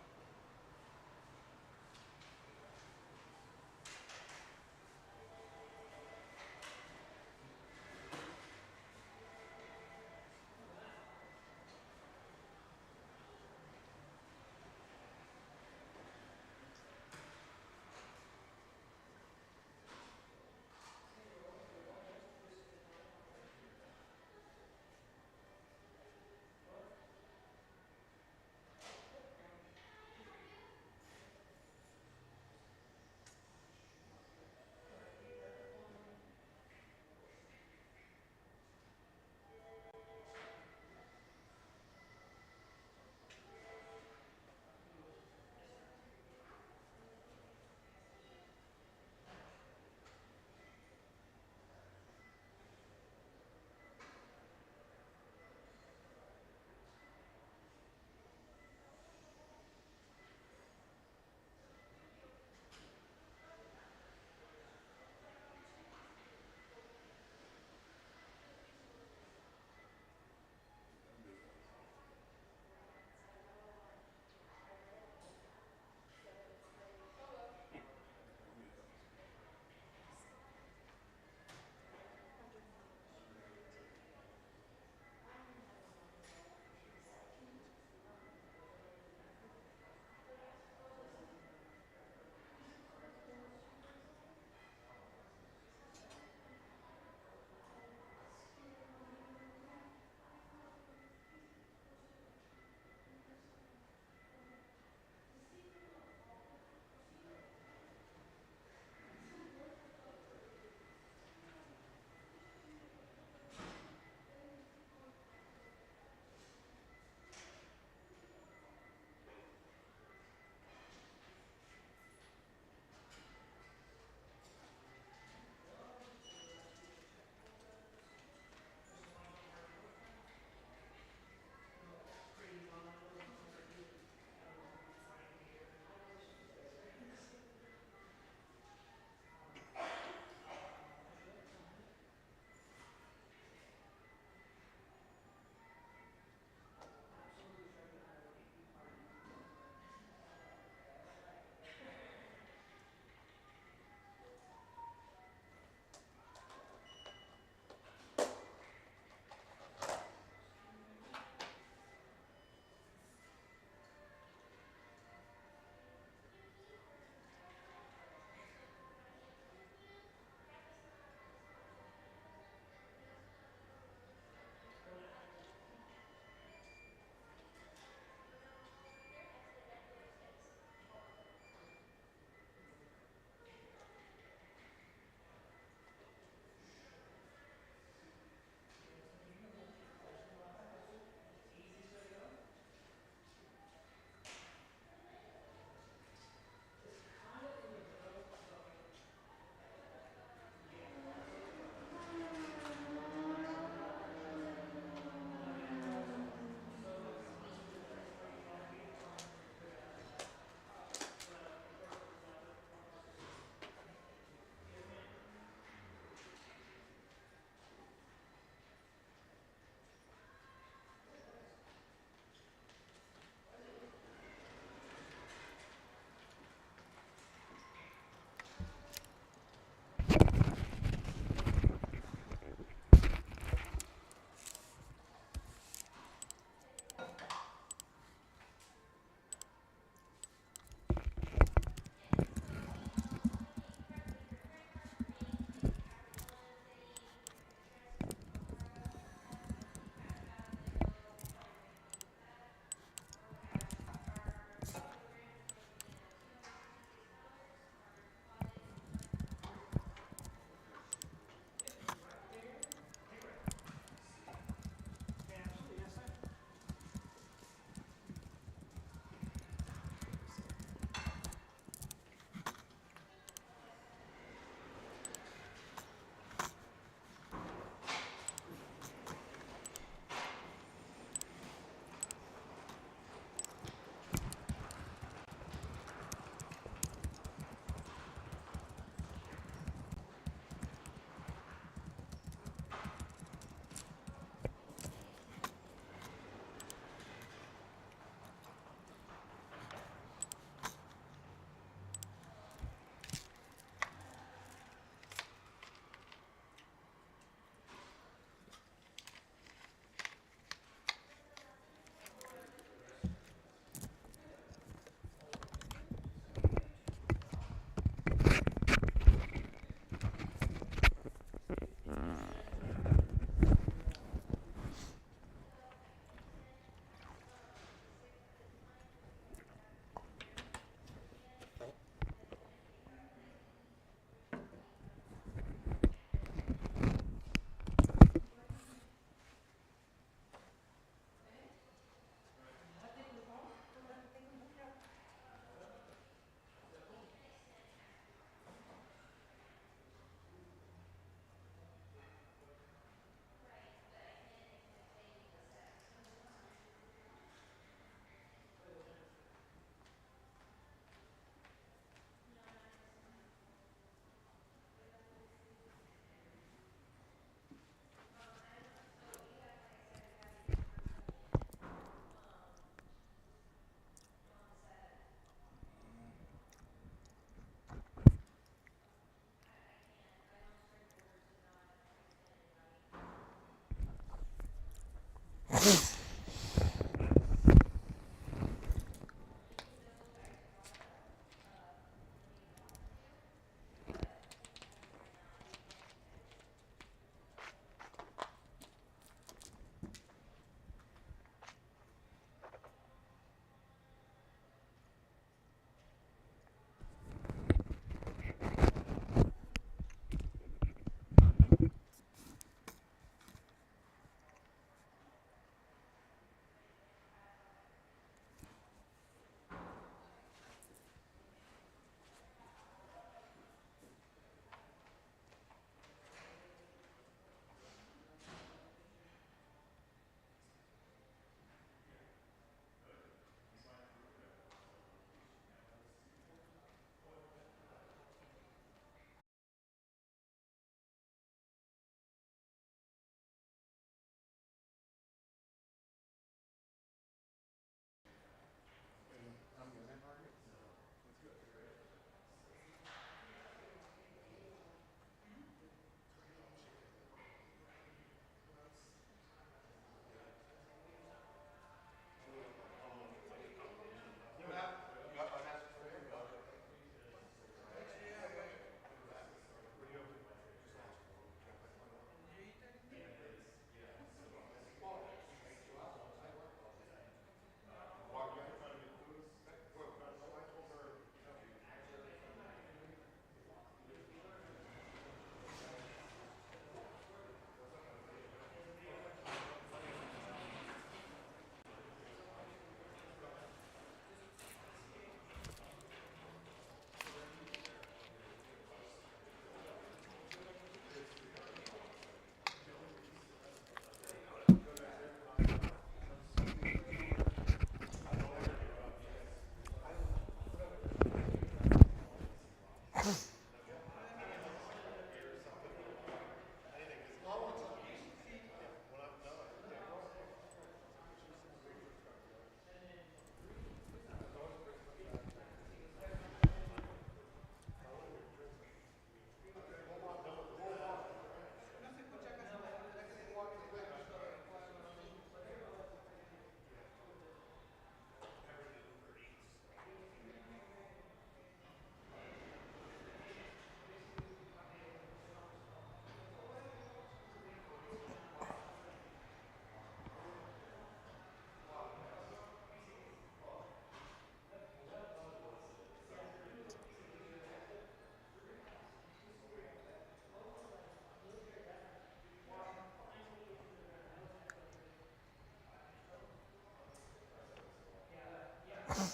Speaker 5: So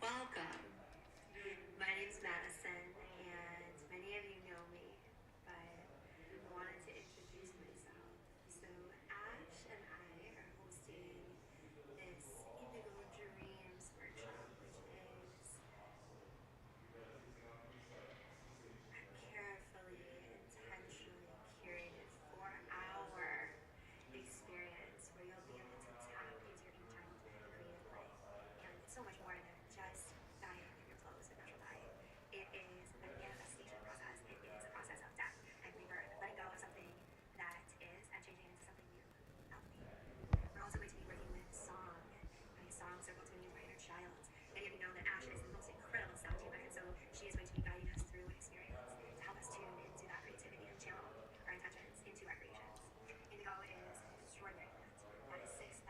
Speaker 5: welcome. My name's Madison, and many of you know me, but I wanted to introduce myself. So Ash and I are hosting this Indigo Dreams workshop, which is a carefully, intentionally curated 4-hour experience where you'll be able to tap into your inner child and creative play. And it's so much more than just dyeing your clothes with natural dye. It is a manifestation process. It is a process of death and rebirth, letting go of something that is and changing into something new. Alchemy. We're also going to be working with song. My song circle tuning is my inner child. Many of you know that Ash is the most incredible sound tuner, and so she is going to be guiding us through an experience to help us tune into that creativity and channel our intentions into our creations. Indigo is an extraordinary plant that is 6,000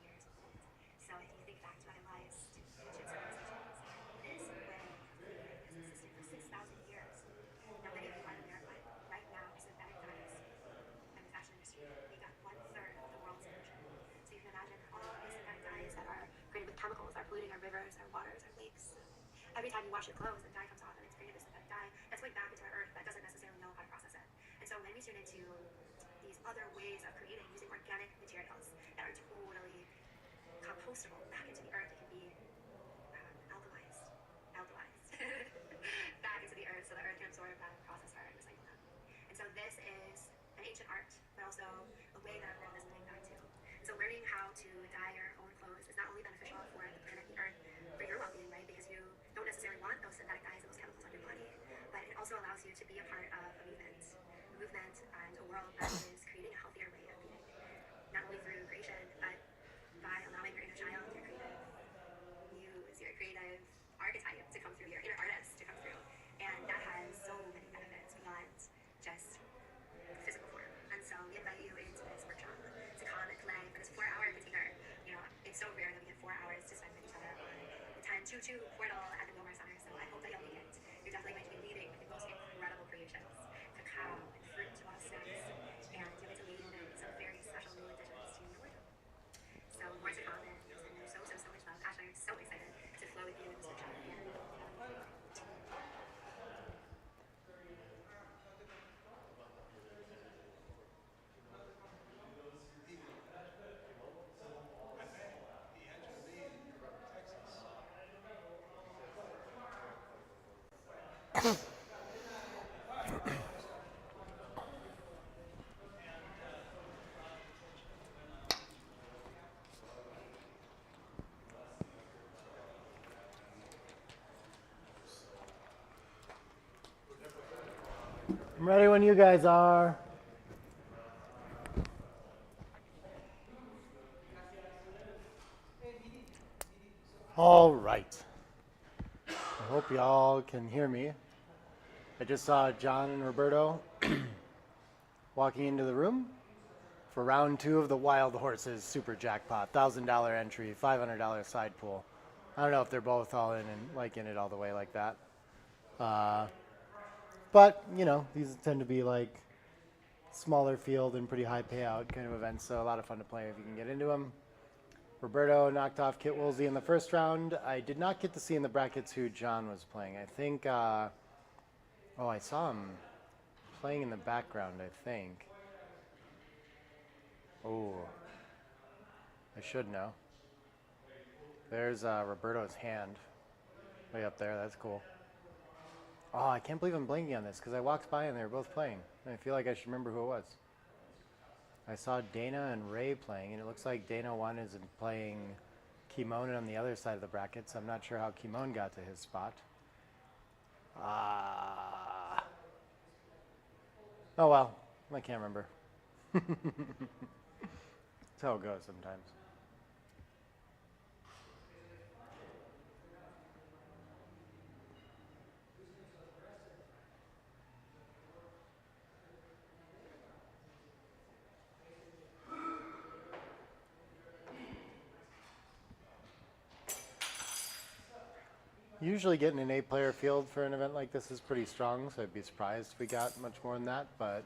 Speaker 5: years old. So if you think back to other lives, to ancient civilizations, this way of living has existed for 6,000 years. Now many of you are aware, but right now synthetic dyes and the fashion industry make up 1/3 of the world's pollution. So you can imagine all of these synthetic dyes that are created with chemicals are polluting our rivers, our waters, our lakes. Every time you wash your clothes, the dye comes off and it's created a synthetic dye that's going back into our earth that doesn't necessarily know how to process it. And so when we tune into these other ways of creating using organic materials that are totally compostable back into the earth, it can be alkalized back into the earth so the earth can absorb that and process her and recycle them. And so this is an ancient art, but also a way that our world is living back to. So learning how to dye your own clothes is not only beneficial for the planet, the earth, for your well-being, right? Because you don't necessarily want those synthetic dyes and those chemicals on your body, but it also allows you to be a part of a movement and a world that is creating a healthier way of being. Not only through creation, but by allowing your inner child, your creative muse, your creative archetype to come through, your inner artist to come through. And that has so many benefits beyond just physical form. And so we invite you into this workshop to come and play for this 4-hour container. You know, it's so rare that we get 4 hours to spend with each other on the 1022 portal at the Wilmar Center. So I hope that you'll make it. You're definitely going to be leaving with the most incredible creations. Cacao and fruit to all snacks. And you'll get to leave in some very special new additions to your wardrobe. So more to come, and just sending you so much love. Ash and I are so excited to flow with you in this workshop.
Speaker 3: I'm ready when you guys are. All right. I hope y'all can hear me. I just saw John and Roberto walking into the room for round 2 of the Wild Horses Super Jackpot. $1,000 entry, $500 side pool. I don't know if they're both all in and like in it all the way like that. But, you know, these tend to be like smaller field and pretty high payout kind of events, so a lot of fun to play if you can get into them. Roberto knocked off Kit Woolsey in the first round. I did not get to see in the brackets who John was playing. I think, I saw him playing in the background, I think. Oh, I should know. There's Roberto's hand way up there. That's cool. Oh, I can't believe I'm blanking on this because I walked by and they were both playing. I feel like I should remember who it was. I saw Dana and Ray playing, and it looks like Dana 1 is playing Kimon on the other side of the bracket, so I'm not sure how Kimon got to his spot. Oh well, I can't remember. That's how it goes sometimes. Usually getting an 8-player field for an event like this is pretty strong, so I'd be surprised if we got much more than that, but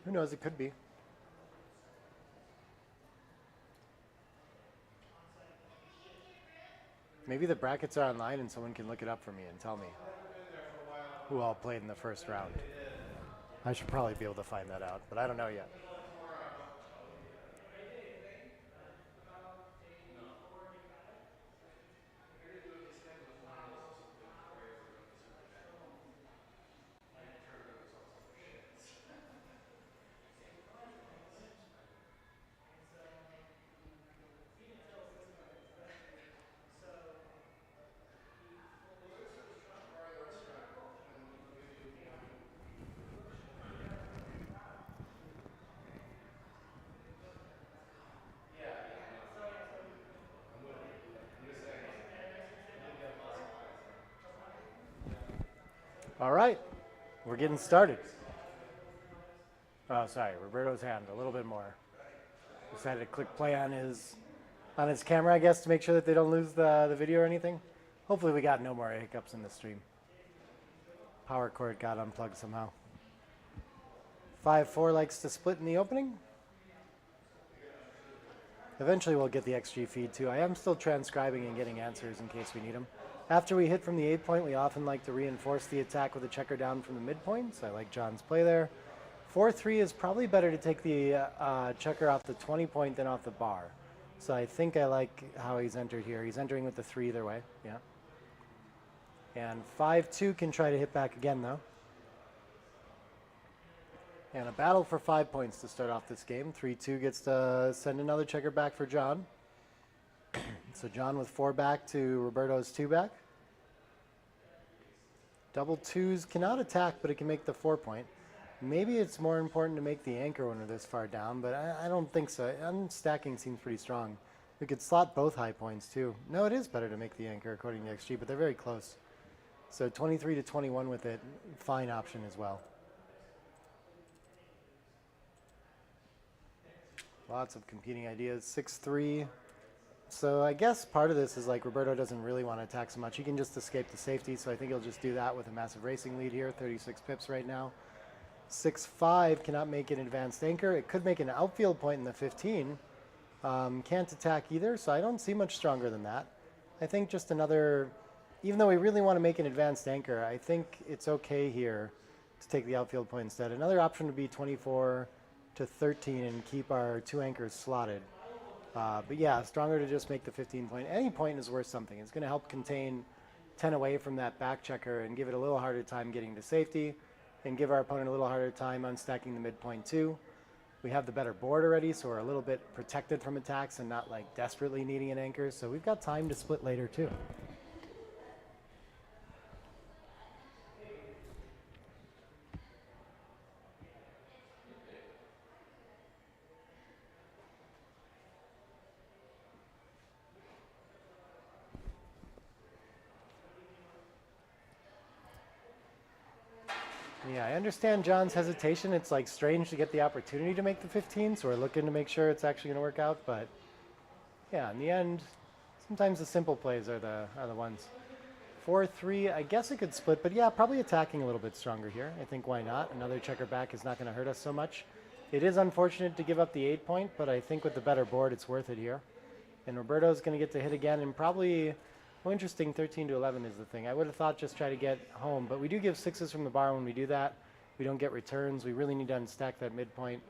Speaker 3: who knows, it could be. Maybe the brackets are online and someone can look it up for me and tell me who all played in the first round. I should probably be able to find that out, but I don't know yet. All right, we're getting started. Oh, sorry, Roberto's hand a little bit more. Decided to click play on his camera, I guess, to make sure that they don't lose the video or anything. Hopefully we got no more hiccups in the stream. Power cord got unplugged somehow. 5-4 likes to split in the opening. Eventually we'll get the XG feed too. I am still transcribing and getting answers in case we need them. After we hit from the 8 point, we often like to reinforce the attack with a checker down from the midpoint. So I like John's play there. 4-3 is probably better to take the checker off the 20 point than off the bar. So I think I like how he's entered here. He's entering with the 3 either way, yeah. And 5-2 can try to hit back again though. And a battle for 5 points to start off this game. 3-2 gets to send another checker back for John. So John with 4 back to Roberto's 2 back. Double 2s cannot attack, but it can make the 4 point. Maybe it's more important to make the anchor when we're this far down, but I don't think so. Unstacking seems pretty strong. We could slot both high points too. No, it is better to make the anchor according to XG, but they're very close. So 23 to 21 with it, fine option as well. Lots of competing ideas. 6-3. So I guess part of this is like Roberto doesn't really want to attack so much. He can just escape the safety, so I think he'll just do that with a massive racing lead here. 36 pips right now. 6-5 cannot make an advanced anchor. It could make an outfield point in the 15. Can't attack either, so I don't see much stronger than that. I think just another, even though we really want to make an advanced anchor, I think it's okay here to take the outfield point instead. Another option would be 24 to 13 and keep our 2 anchors slotted. But yeah, stronger to just make the 15 point. Any point is worth something. It's going to help contain 10 away from that back checker and give it a little harder time getting to safety and give our opponent a little harder time unstacking the midpoint too. We have the better board already, so we're a little bit protected from attacks and not like desperately needing an anchor. So we've got time to split later too. Yeah, I understand John's hesitation. It's like strange to get the opportunity to make the 15, so we're looking to make sure it's actually going to work out. But yeah, in the end, sometimes the simple plays are the ones. 4-3, I guess it could split, but yeah, probably attacking a little bit stronger here. I think why not? Another checker back is not going to hurt us so much. It is unfortunate to give up the 8 point, but I think with the better board, it's worth it here. And Roberto's going to get to hit again, and probably, well, interesting, 13 to 11 is the thing. I would have thought just try to get home, but we do give 6s from the bar when we do that. We don't get returns. We really need to unstack that midpoint.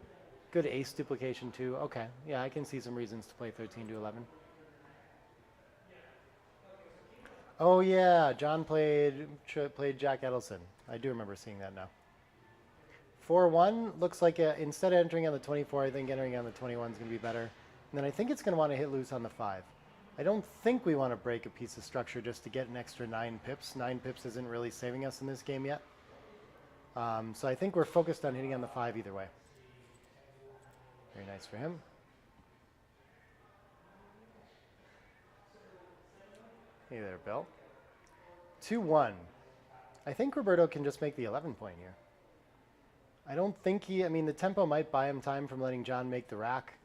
Speaker 3: Good ace duplication too. Okay, yeah, I can see some reasons to play 13 to 11. Oh yeah, John played Jack Edelson. I do remember seeing that now. 4-1 looks like instead of entering on the 24, I think entering on the 21 is going to be better. And then I think it's going to want to hit loose on the 5. I don't think we want to break a piece of structure just to get an extra 9 pips. 9 pips isn't really saving us in this game yet. So I think we're focused on hitting on the 5 either way. Very nice for him. Hey there, Bill. 2-1. I think Roberto can just make the 11 point here. I don't think I mean, the tempo might buy him time from letting John make the rack,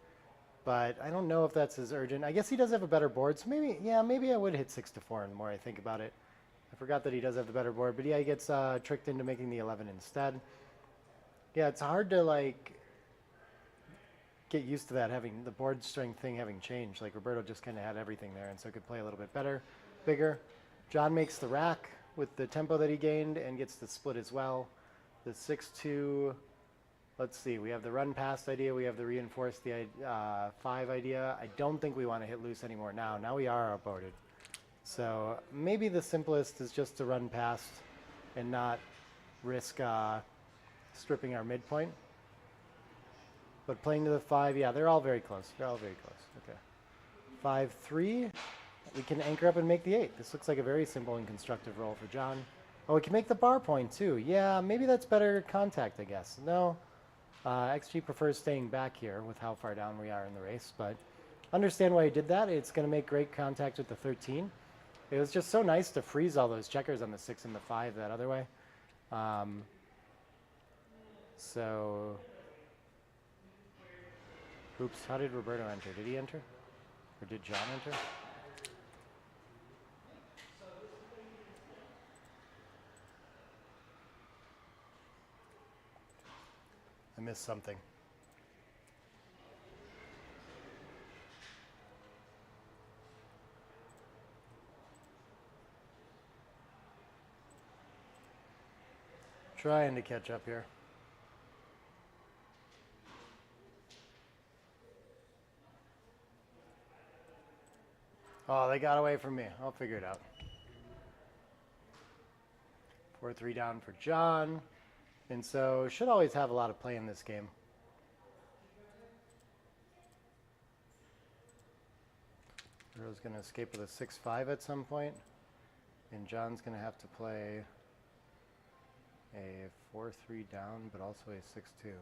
Speaker 3: but I don't know if that's as urgent. I guess he does have a better board, so maybe, yeah, maybe I would hit 6-4 the more I think about it. I forgot that he does have the better board, but yeah, he gets tricked into making the 11 instead. Yeah, it's hard to, like, get used to that, having the board strength thing having changed. Like, Roberto just kind of had everything there, and so could play a little bit better. bigger. John makes the rack with the tempo that he gained and gets the split as well. The 6-2, let's see, we have the run past idea, we have the reinforce the 5 idea. I don't think we want to hit loose anymore now. Now we are outboarded. So maybe the simplest is just to run past and not risk stripping our midpoint. But playing to the 5, yeah, they're all very close. They're all very close. Okay. 5-3. We can anchor up and make the 8. This looks like a very simple and constructive roll for John. Oh, we can make the bar point too. Yeah, maybe that's better contact, I guess. No, XG prefers staying back here with how far down we are in the race, but understand why he did that. It's going to make great contact with the 13. It was just so nice to freeze all those checkers on the 6 and the 5 that other way. So, oops, how did Roberto enter? Did he enter? Or did John enter? I missed something. Trying to catch up here. Oh, they got away from me. I'll figure it out. 4-3 down for John. And so should always have a lot of play in this game. Ro's going to escape with a 6-5 at some point. And John's going to have to play a 4-3 down, but also a 6-2.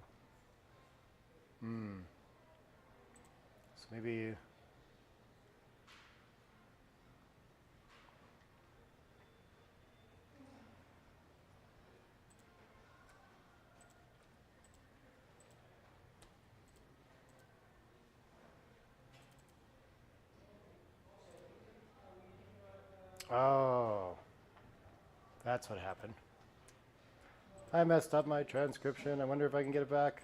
Speaker 3: So maybe... Oh, that's what happened. I messed up my transcription. I wonder if I can get it back.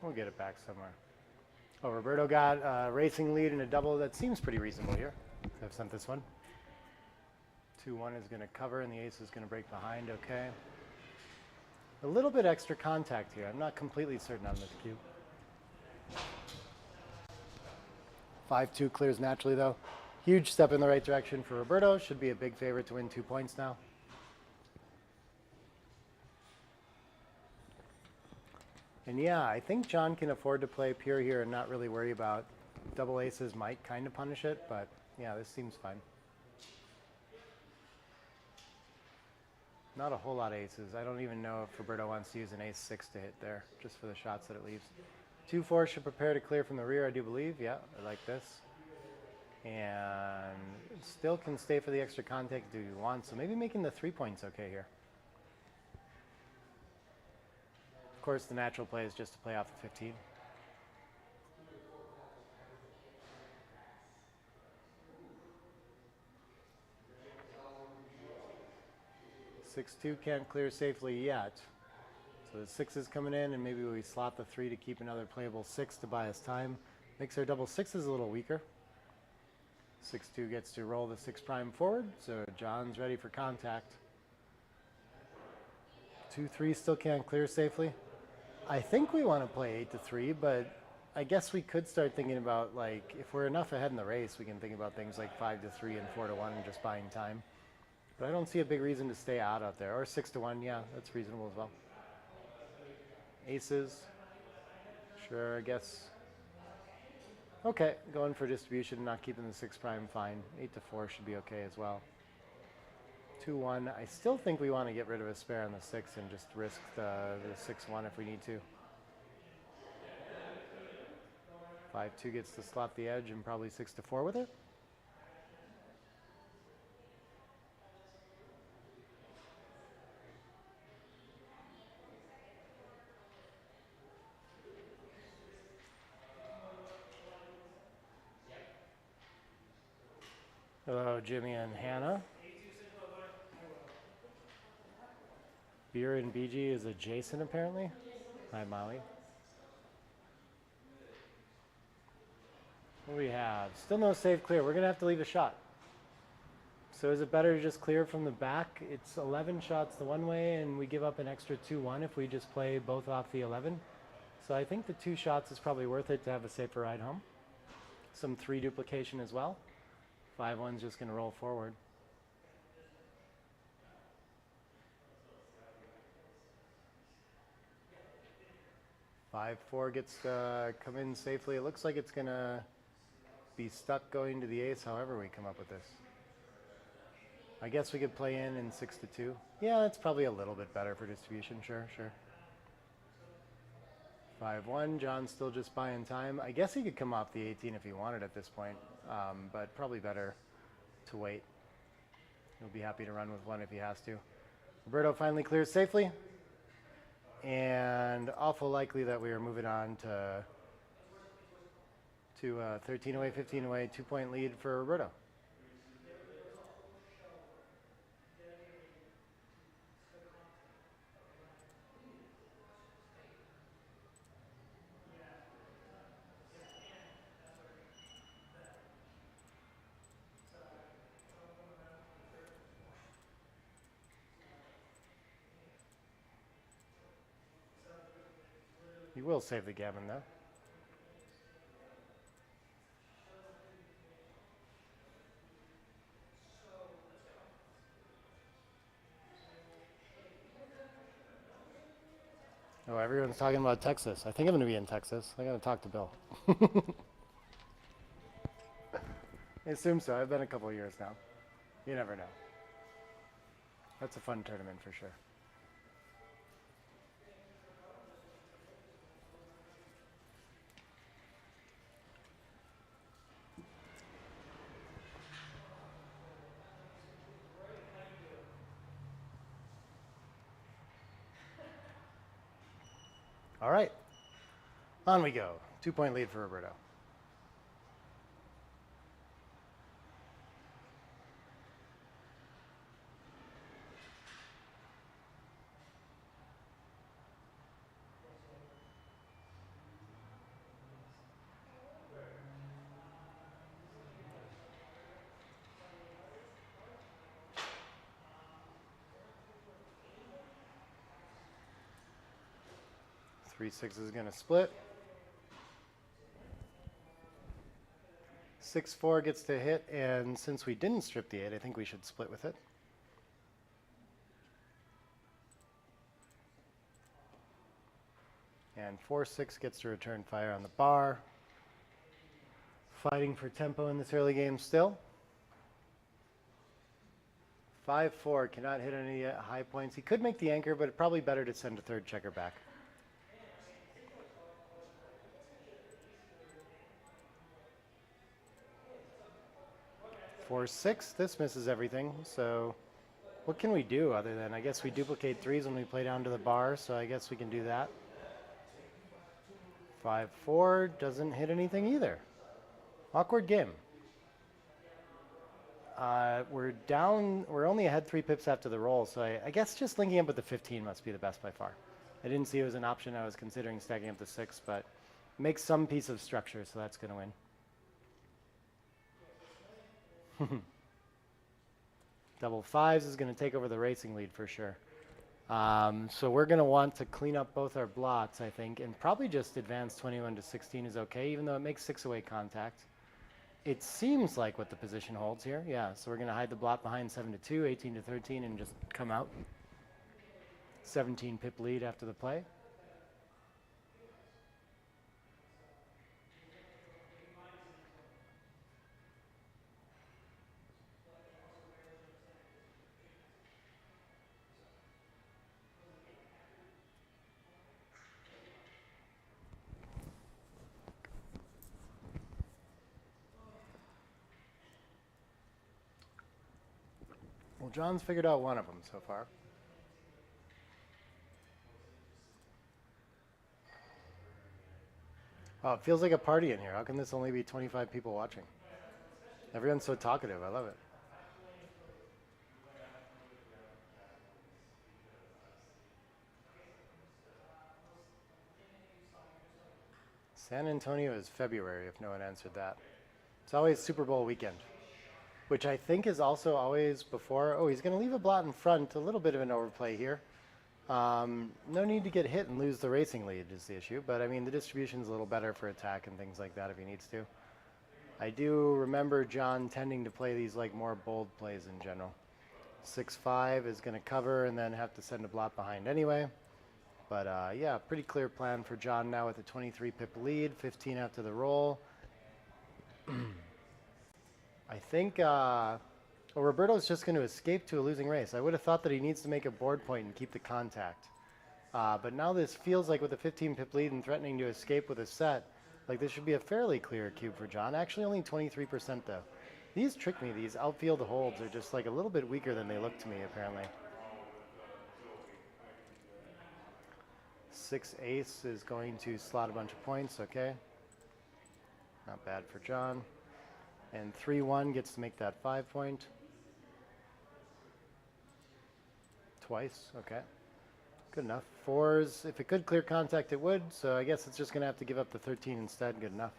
Speaker 3: We'll get it back somewhere. Oh, Roberto got a racing lead and a double. That seems pretty reasonable here. I've sent this one. 2-1 is going to cover, and the ace is going to break behind. Okay. A little bit extra contact here. I'm not completely certain on this cube. 5-2 clears naturally, though. Huge step in the right direction for Roberto. Should be a big favorite to win 2 points now. And yeah, I think John can afford to play pure here and not really worry about double aces might kind of punish it, but yeah, this seems fine. Not a whole lot of aces. I don't even know if Roberto wants to use an ace-6 to hit there, just for the shots that it leaves. 2-4 should prepare to clear from the rear, I do believe. Yeah, I like this. And still can stay for the extra contact if you want, so maybe making the 3 points okay here. Of course, the natural play is just to play off the 15. Six 2 can't clear safely yet. So the 6 is coming in, and maybe we slot the 3 to keep another playable 6 to buy us time. Makes our double 6s a little weaker. 6-2 gets to roll the 6 prime forward, so John's ready for contact. 2-3 still can't clear safely. I think we want to play 8-3, but I guess we could start thinking about, like, if we're enough ahead in the race, we can think about things like 5-3 and 4-1 and just buying time. But I don't see a big reason to stay out there. Or 6-1, yeah, that's reasonable as well. Aces. Sure, I guess. Okay, going for distribution, not keeping the 6 prime, fine. 8-4 should be okay as well. 2-1. I still think we want to get rid of a spare on the 6 and just risk the 6-1 if we need to. 5-2 gets to slot the edge and probably 6-4 with it. Hello, Jimmy and Hannah. Beer and BG is adjacent, apparently. Hi, Maui. What do we have? Still no save clear. We're going to have to leave a shot. So is it better to just clear from the back? It's 11 shots the one way, and we give up an extra 2-1 if we just play both off the 11. So I think the 2 shots is probably worth it to have a safer ride home. Some 3 duplication as well. 5-1's just going to roll forward. 5-4 gets to come in safely. It looks like it's going to be stuck going to the ace however we come up with this. I guess we could play in 6-2. Yeah, that's probably a little bit better for distribution. Sure. 5-1. John's still just buying time. I guess he could come off the 18 if he wanted at this point, but probably better to wait. He'll be happy to run with 1 if he has to. Roberto finally clears safely. And awful likely that we are moving on to 13 away, 15 away, 2-point lead for Roberto. You will save the gammon, though. Oh, everyone's talking about Texas. I think I'm going to be in Texas. I got to talk to Bill. I assume so. I've been a couple of years now. You never know. That's a fun tournament for sure. All right, on we go. 2-point lead for Roberto. Three 6 is going to split. 6-4 gets to hit, and since we didn't strip the 8, I think we should split with it. And 4-6 gets to return fire on the bar. Fighting for tempo in this early game still. 5-4 cannot hit any high points. He could make the anchor, but it's probably better to send a 3rd checker back. 4-6, this misses everything, so what can we do other than, I guess we duplicate 3s when we play down to the bar, so I guess we can do that. 5-4 doesn't hit anything either. Awkward game. We're down, we're only ahead 3 pips after the roll, so I guess just linking up with the 15 must be the best by far. I didn't see it was an option. I was considering stacking up the 6, but makes some piece of structure, so that's going to win. Double 5s is going to take over the racing lead for sure. So we're going to want to clean up both our blots, I think, and probably just advance 21 to 16 is okay, even though it makes 6-away contact. It seems like what the position holds here. Yeah, so we're going to hide the blot behind 7-2, 18 to 13, and just come out. 17 pip lead after the play. Well, John's figured out one of them so far. Oh, it feels like a party in here. How can this only be 25 people watching? Everyone's so talkative. I love it. San Antonio is February, if no one answered that. It's always Super Bowl weekend, which I think is also always before. Oh, he's going to leave a blot in front. A little bit of an overplay here. No need to get hit and lose the racing lead is the issue, but I mean the distribution's a little better for attack and things like that if he needs to. I do remember John tending to play these like more bold plays in general. 6-5 is going to cover and then have to send a blot behind anyway. But yeah, pretty clear plan for John now with a 23 pip lead, 15 after the roll. I think well, Roberto's just going to escape to a losing race. I would have thought that he needs to make a board point and keep the contact. But now this feels like with a 15 pip lead and threatening to escape with a set, like this should be a fairly clear cube for John. Actually only 23% though. These trick me, these outfield holds are just like a little bit weaker than they look to me apparently. 6 ace is going to slot a bunch of points, okay. Not bad for John. And 3-1 gets to make that 5 point. Twice, okay. Good enough. 4s, if it could clear contact, it would. So I guess it's just going to have to give up the 13 instead. Good enough.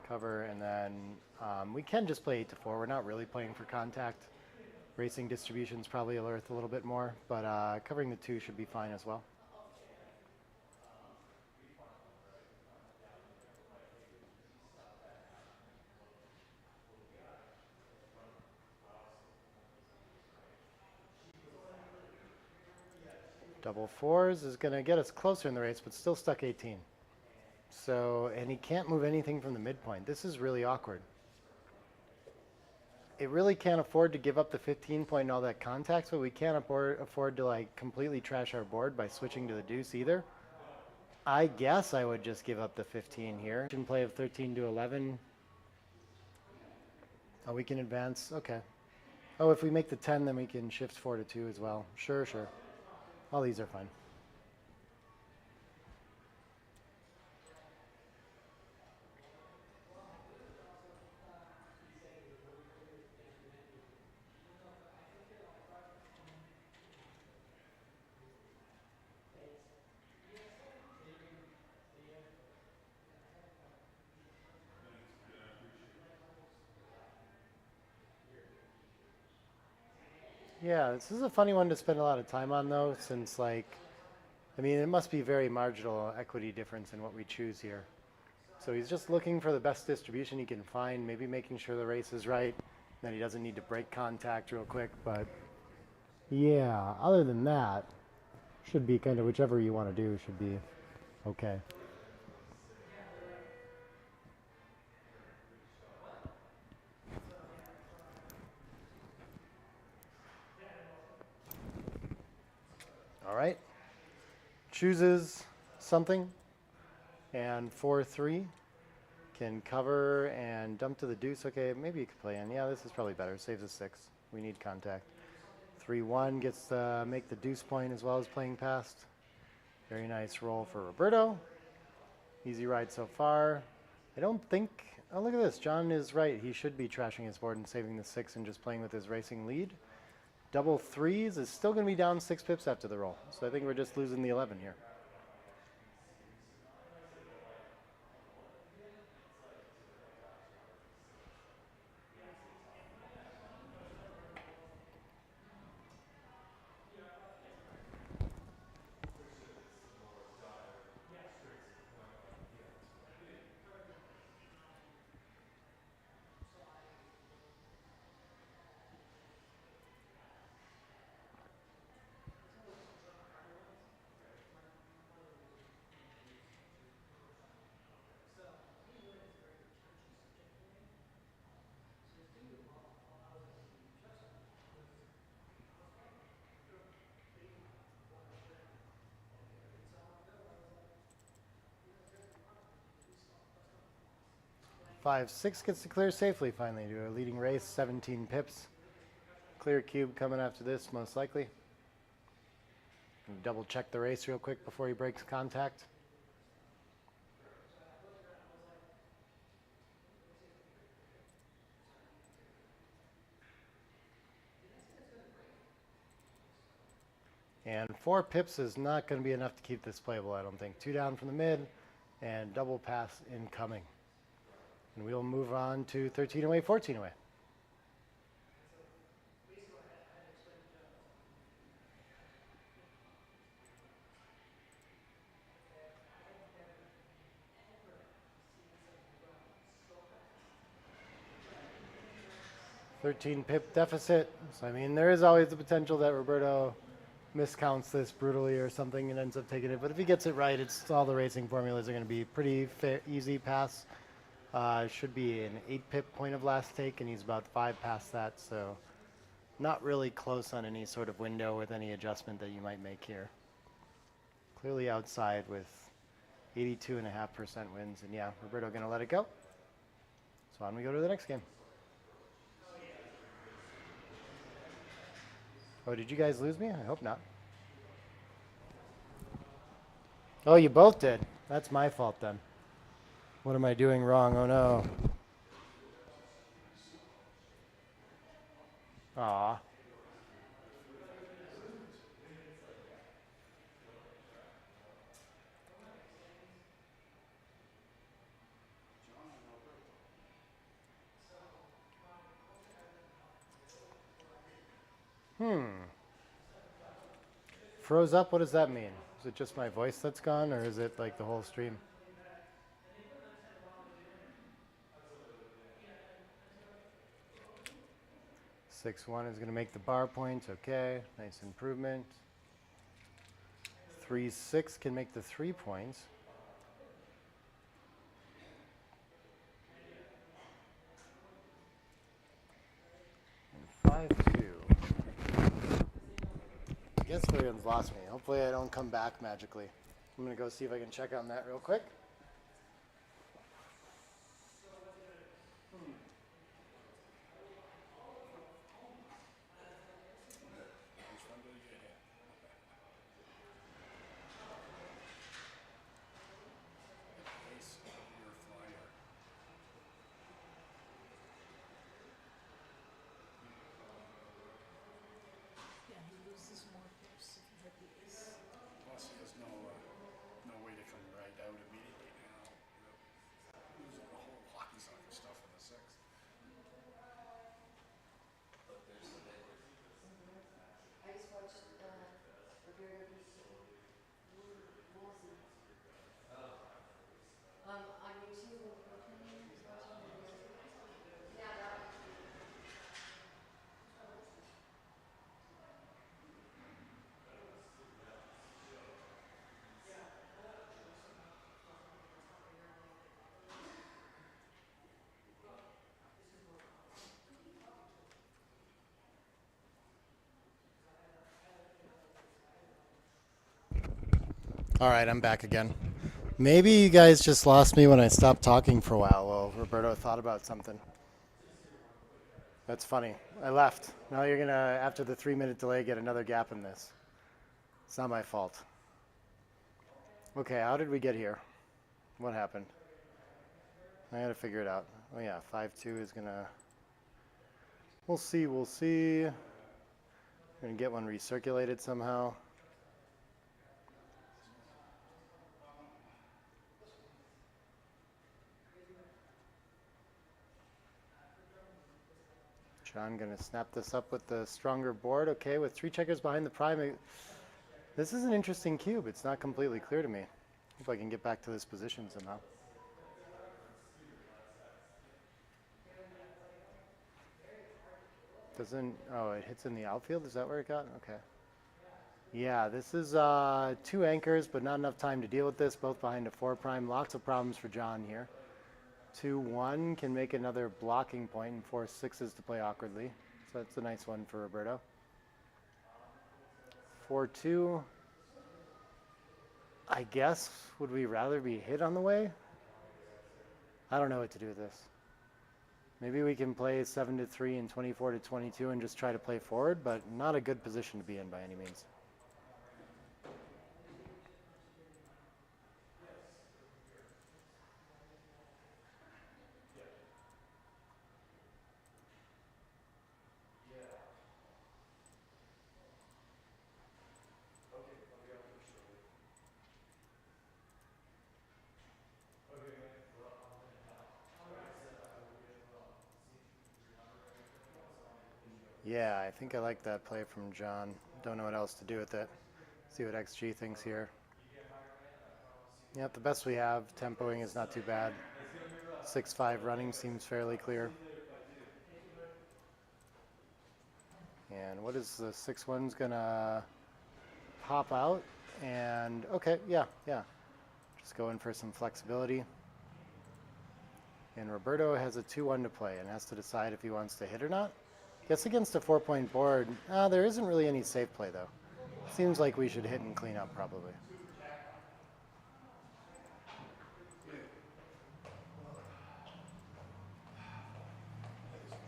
Speaker 3: Cover, and then we can just play 8-4. We're not really playing for contact. Racing distribution's probably worth a little bit more, but covering the 2 should be fine as well. Double 4s is going to get us closer in the race, but still stuck 18. So, and he can't move anything from the midpoint. This is really awkward. It really can't afford to give up the 15 point and all that contact, but we can't afford to like completely trash our board by switching to the deuce either. I guess I would just give up the 15 here. Play of 13 to 11. Oh, we can advance. Okay. Oh, if we make the 10, then we can shift 4 to 2 as well. Sure, sure. All these are fine. Yeah, this is a funny one to spend a lot of time on though, since like, I mean, it must be very marginal equity difference in what we choose here. So he's just looking for the best distribution he can find, maybe making sure the race is right, that he doesn't need to break contact real quick, but yeah, other than that, should be kind of whichever you want to do should be okay. All right, chooses something, and 4-3 can cover and dump to the deuce. Okay, maybe you could play in. Yeah, this is probably better. Saves a 6. We need contact. 3-1 gets to make the deuce point as well as playing past. Very nice roll for Roberto. Easy ride so far. I don't think. Oh, look at this. John is right. He should be trashing his board and saving the 6 and just playing with his racing lead. Double 3s is still going to be down 6 pips after the roll. So I think we're just losing the 11 here. Five, 6 gets to clear safely finally to a leading race, 17 pips. Clear cube coming after this, most likely. Double check the race real quick before he breaks contact. And 4 pips is not going to be enough to keep this playable, I don't think. 2 down from the mid, and double pass incoming. And we'll move on to 13 away, 14 away. $13 pip deficit. So, I mean, there is always the potential that Roberto miscounts this brutally or something and ends up taking it. But if he gets it right, it's all the racing formulas are going to be pretty easy pass. Should be an 8 pip point of last take, and he's about 5 past that. So not really close on any sort of window with any adjustment that you might make here. Clearly outside with 82.5% wins. And yeah, Roberto going to let it go. So on we go to the next game. Oh, did you guys lose me? I hope not. Oh, you both did. That's my fault then. What am I doing wrong? Oh no. Aw. Froze up? What does that mean? Is it just my voice that's gone, or is it like the whole stream? Six one is going to make the bar point. Okay, nice improvement. 3-6 can make the 3 points. And 5-2. I guess Williams lost me. Hopefully I don't come back magically. I'm going to go see if I can check on that real quick.
Speaker 4: Yeah, he loses more pips if he had the ace.
Speaker 1: Plus, he has no way to come right out immediately now. Losing the whole hockey soccer stuff in the sixth.
Speaker 6: I just watched Roberto BC Woolsey on YouTube when we were playing. I was watching Roberto. Yeah, that one.
Speaker 3: All right, I'm back again. Maybe you guys just lost me when I stopped talking for a while while Roberto thought about something. That's funny. I left. Now you're going to, after the 3-minute delay, get another gap in this. It's not my fault. Okay, how did we get here? What happened? I got to figure it out. Oh yeah, 5-2 is going to... We'll see, we'll see. Going to get one recirculated somehow. John going to snap this up with the stronger board. Okay, with 3 checkers behind the prime. This is an interesting cube. It's not completely clear to me. Hope I can get back to this position somehow. Doesn't, oh, it hits in the outfield? Is that where it got? Okay. Yeah, this is 2 anchors, but not enough time to deal with this. Both behind a 4 prime. Lots of problems for John here. 2-1 can make another blocking point and force 6s to play awkwardly. So that's a nice one for Roberto. 4-2. I guess, would we rather be hit on the way? I don't know what to do with this. Maybe we can play 7-3 and 24-22 and just try to play forward, but not a good position to be in by any means. Yeah, I think I like that play from John. Don't know what else to do with it. See what XG thinks here. Yep, the best we have. Tempoing is not too bad. 6-5 running seems fairly clear. And what is the 6-1's gonna pop out? And okay, yeah. Just go in for some flexibility. And Roberto has a 2-1 to play and has to decide if he wants to hit or not. Guess against a 4-point board, there isn't really any safe play though. Seems like we should hit and clean up probably.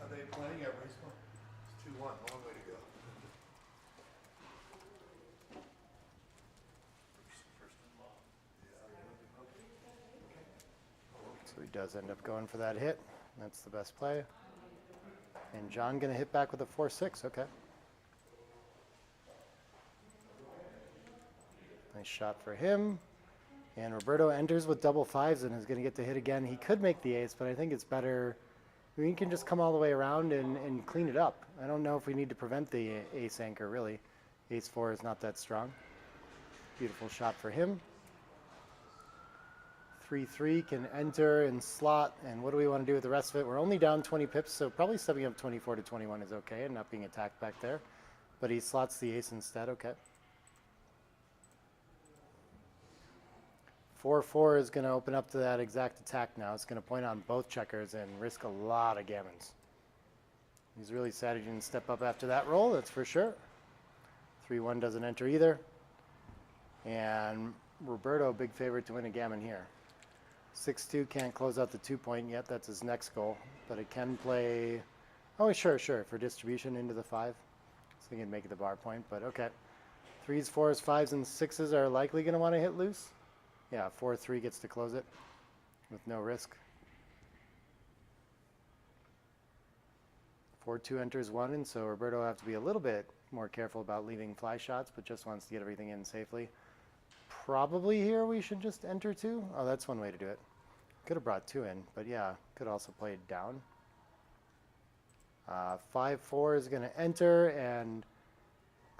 Speaker 1: Are they playing at Racepoint? It's 2-1, long way to go.
Speaker 3: So he does end up going for that hit. That's the best play. And John gonna hit back with a 4-6, okay. Nice shot for him. And Roberto enters with double fives and is gonna get to hit again. He could make the ace, but I think it's better. We can just come all the way around and clean it up. I don't know if we need to prevent the ace anchor, really. Ace-4 is not that strong. Beautiful shot for him. 3-3 can enter and slot, and what do we want to do with the rest of it? We're only down 20 pips, so probably stepping up 24 to 21 is okay and not being attacked back there. But he slots the ace instead, okay. 4-4 is going to open up to that exact attack now. It's going to point on both checkers and risk a lot of gammons. He's really sad he didn't step up after that roll, that's for sure. 3-1 doesn't enter either. And Roberto, big favorite to win a gammon here. 6-2 can't close out the 2-point yet. That's his next goal. But it can play... Oh, sure. For distribution into the 5. So he can make it the bar point, but okay. 3s, 4s, 5s, and 6s are likely going to want to hit loose. Yeah, 4-3 gets to close it with no risk. 4-2 enters 1, and so Roberto will have to be a little bit more careful about leaving fly shots, but just wants to get everything in safely. Probably here we should just enter 2. Oh, that's one way to do it. Could have brought 2 in, but yeah, could also play it down. 5-4 is going to enter, and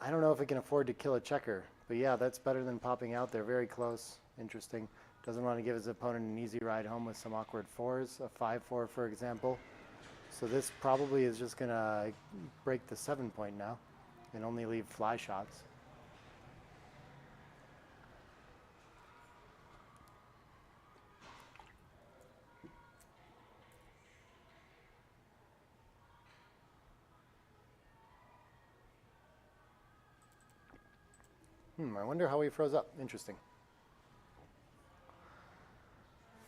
Speaker 3: I don't know if it can afford to kill a checker, but yeah, that's better than popping out. They're very close. Interesting. Doesn't want to give his opponent an easy ride home with some awkward 4s, a 5-4 for example. So this probably is just going to break the 7-point now and only leave fly shots. I wonder how he froze up. Interesting.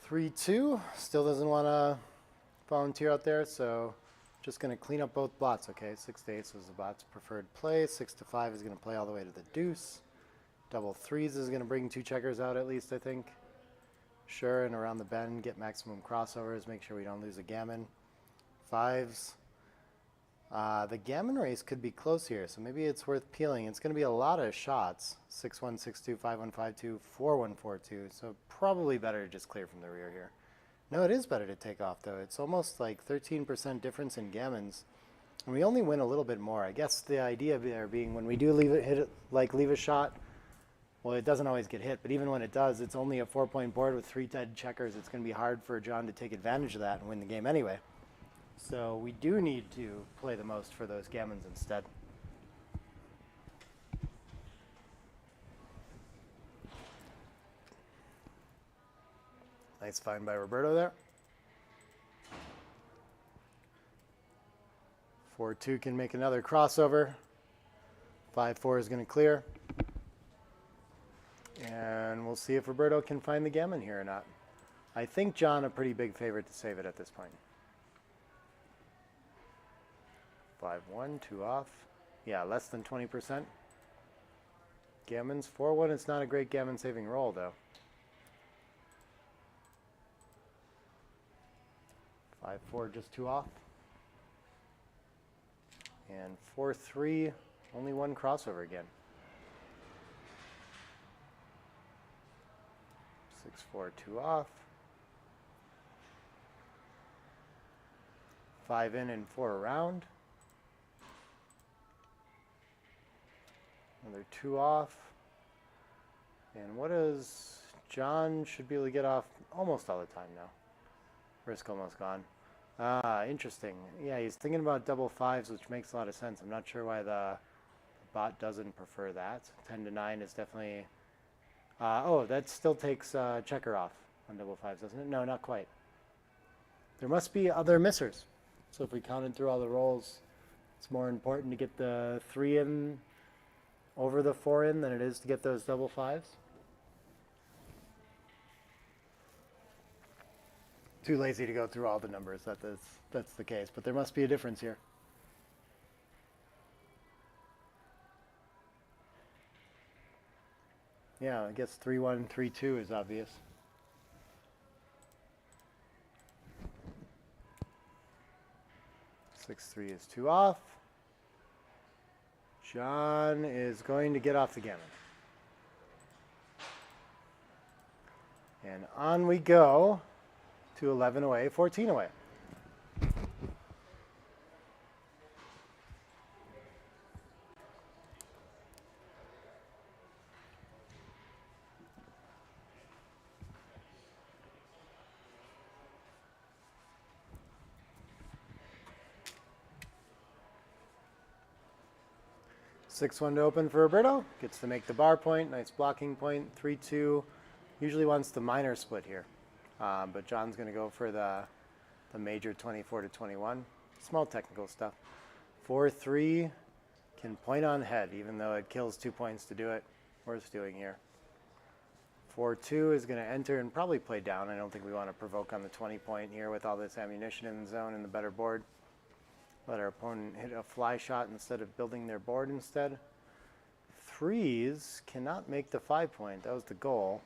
Speaker 3: 3-2. Still doesn't want to volunteer out there, so just going to clean up both blots, okay? 6-8 was the bot's preferred play. 6-5 is going to play all the way to the deuce. Double 3s is going to bring 2 checkers out at least, I think. Sure, and around the bend, get maximum crossovers, make sure we don't lose a gammon. 5s. The gammon race could be close here, so maybe it's worth peeling. It's going to be a lot of shots. 6-1, 6-2, 5-1, 5-2, 4-1, 4-2. So probably better to just clear from the rear here. No, it is better to take off, though. It's almost like 13% difference in gammons. And we only win a little bit more. I guess the idea there being when we do leave a shot, well, it doesn't always get hit. But even when it does, it's only a 4-point board with 3 dead checkers. It's going to be hard for John to take advantage of that and win the game anyway. So we do need to play the most for those gammons instead. Nice find by Roberto there. 4-2 can make another crossover. 5-4 is going to clear. And we'll see if Roberto can find the gammon here or not. I think John a pretty big favorite to save it at this point. 5-1, 2 off. Yeah, less than 20%. Gammons, 4-1, it's not a great gammon saving roll though. 5-4, just 2 off. And 4-3, only 1 crossover again. 6-4, 2 off. 5 in and 4 around. Another 2 off. And what is... John should be able to get off almost all the time now. Risk almost gone. Ah, interesting. Yeah, he's thinking about double 5s, which makes a lot of sense. I'm not sure why the bot doesn't prefer that. 10 to 9 is definitely... oh, that still takes checker off on double 5s, doesn't it? No, not quite. There must be other missers. So if we counted through all the rolls, it's more important to get the 3 in over the 4 in than it is to get those double 5s. Too lazy to go through all the numbers. That's the case, but there must be a difference here. Yeah, I guess 3-1, 3-2 is obvious. Six three is 2 off. John is going to get off the gammon. And on we go to 11 away, 14 away. Six one to open for Roberto. Gets to make the bar point. Nice blocking point. 3-2. Usually wants the minor split here. But John's going to go for the major 24 to 21. Small technical stuff. 4-3 can point on head, even though it kills 2 points to do it. Worth doing here. 4-2 is going to enter and probably play down. I don't think we want to provoke on the 20 point here with all this ammunition in the zone and the better board. Let our opponent hit a fly shot instead of building their board instead. 3s cannot make the 5 point. That was the goal.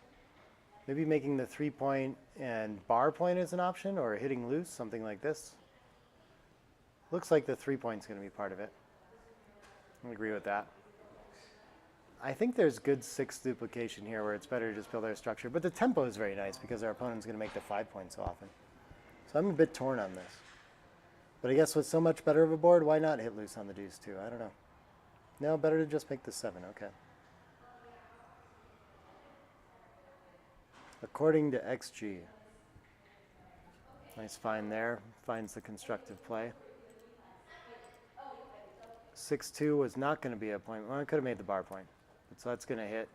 Speaker 3: Maybe making the 3 point and bar point is an option, or hitting loose, something like this. Looks like the 3 point's going to be part of it. I agree with that. I think there's good 6 duplication here where it's better to just build our structure, but the tempo is very nice because our opponent's going to make the 5 point so often. So I'm a bit torn on this. But I guess with so much better of a board, why not hit loose on the deuce too? I don't know. No, better to just make the 7, okay. According to XG. Nice find there. Finds the constructive play. 6-2 was not going to be a point. Well, I could have made the bar point. So that's going to hit.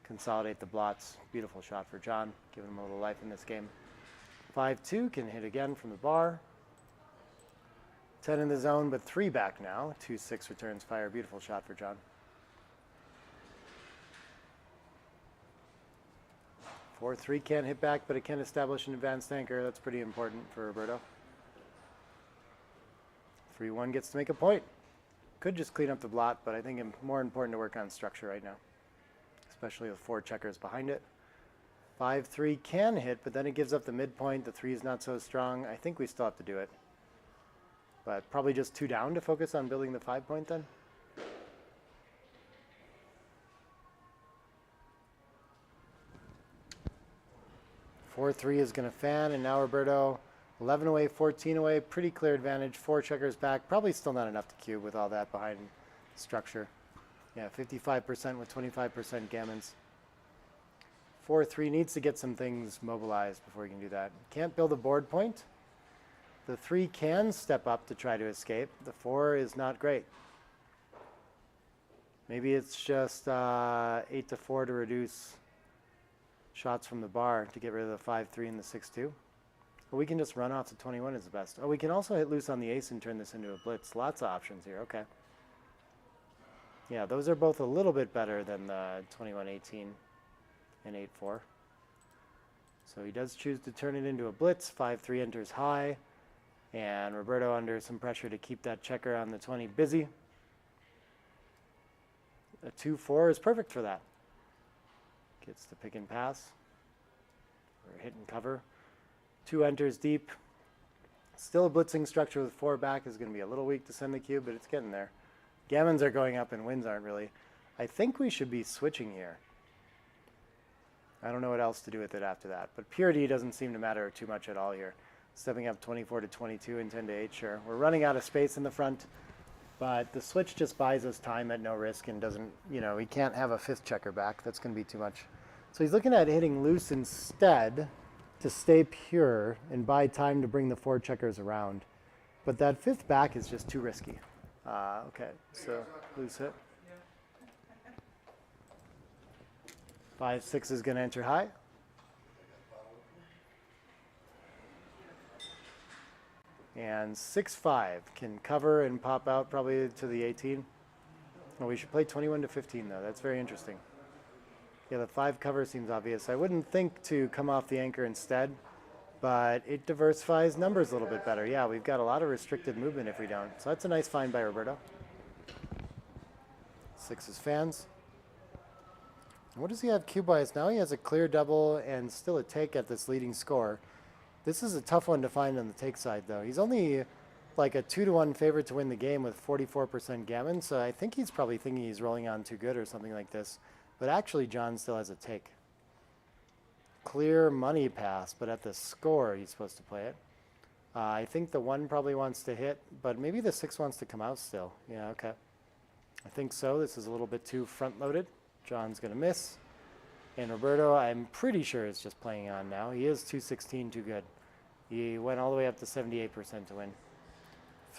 Speaker 3: Consolidate the blots. Beautiful shot for John. Giving him a little life in this game. 5-2 can hit again from the bar. 10 in the zone, but 3 back now. 2-6 returns fire. Beautiful shot for John. 4-3 can't hit back, but it can establish an advanced anchor. That's pretty important for Roberto. 3-1 gets to make a point. Could just clean up the blot, but I think it's more important to work on structure right now, especially with 4 checkers behind it. 5-3 can hit, but then it gives up the midpoint. The 3 is not so strong. I think we still have to do it. But probably just 2 down to focus on building the 5 point then. Four 3 is going to fan, and now Roberto 11 away, 14 away. Pretty clear advantage. 4 checkers back. Probably still not enough to cube with all that behind structure. Yeah, 55% with 25% gammons. 4-3 needs to get some things mobilized before he can do that. Can't build a board point. The 3 can step up to try to escape. The 4 is not great. Maybe it's just 8-4 to reduce shots from the bar to get rid of the 5-3 and the 6-2. But we can just run off to 21 is the best. Oh, we can also hit loose on the ace and turn this into a blitz. Lots of options here. Okay. Yeah, those are both a little bit better than the 21-18 and 8-4. So he does choose to turn it into a blitz. 5-3 enters high. And Roberto under some pressure to keep that checker on the 20 busy. A 2-4 is perfect for that. Gets the pick and pass. Or hit and cover. 2 enters deep. Still a blitzing structure with 4 back is going to be a little weak to send the cube, but it's getting there. Gammons are going up and wins aren't really. I think we should be switching here. I don't know what else to do with it after that. But purity doesn't seem to matter too much at all here. Stepping up 24 to 22 and 10 to 8, sure. We're running out of space in the front. But the switch just buys us time at no risk and doesn't, you know, he can't have a fifth checker back. That's going to be too much. So he's looking at hitting loose instead to stay pure and buy time to bring the 4 checkers around. But that fifth back is just too risky. Okay, so loose hit. 5-6 is going to enter high. And 6-5 can cover and pop out probably to the 18. Oh, we should play 21 to 15 though. That's very interesting. Yeah, the 5 cover seems obvious. I wouldn't think to come off the anchor instead, but it diversifies numbers a little bit better. Yeah, we've got a lot of restricted movement if we don't. So that's a nice find by Roberto. 6 is fans. What does he have cube-wise now? He has a clear double and still a take at this leading score. This is a tough one to find on the take side, though. He's only like a 2-1 favorite to win the game with 44% gammon, so I think he's probably thinking he's rolling on too good or something like this. But actually, John still has a take. Clear money pass, but at the score, he's supposed to play it. I think the 1 probably wants to hit, but maybe the 6 wants to come out still. Yeah, okay. I think so. This is a little bit too front-loaded. John's going to miss. And Roberto, I'm pretty sure, is just playing on now. He is 216 too good. He went all the way up to 78% to win.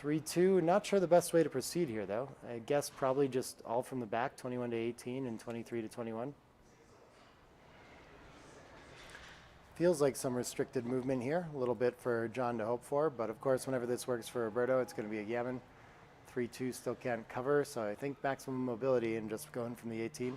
Speaker 3: 3-2, not sure the best way to proceed here, though. I guess probably just all from the back, 21 to 18 and 23 to 21. Feels like some restricted movement here, a little bit for John to hope for, but of course, whenever this works for Roberto, it's going to be a gammon. 3-2 still can't cover, so I think maximum mobility and just going from the 18.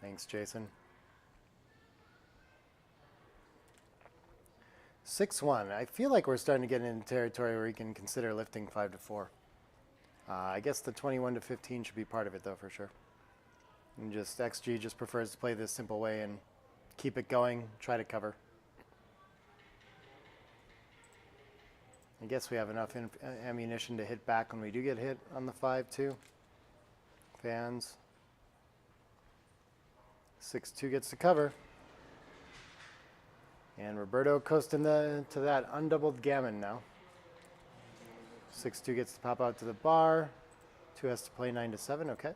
Speaker 3: Thanks, Jason. 6-1. I feel like we're starting to get into territory where we can consider lifting 5-4. I guess the 21 to 15 should be part of it, though, for sure. And just XG just prefers to play this simple way and keep it going, try to cover. I guess we have enough ammunition to hit back when we do get hit on the 5, too. Fans. 6-2 gets to cover. And Roberto coasting to that undoubled gammon now. 6-2 gets to pop out to the bar. 2 has to play 9-7, okay.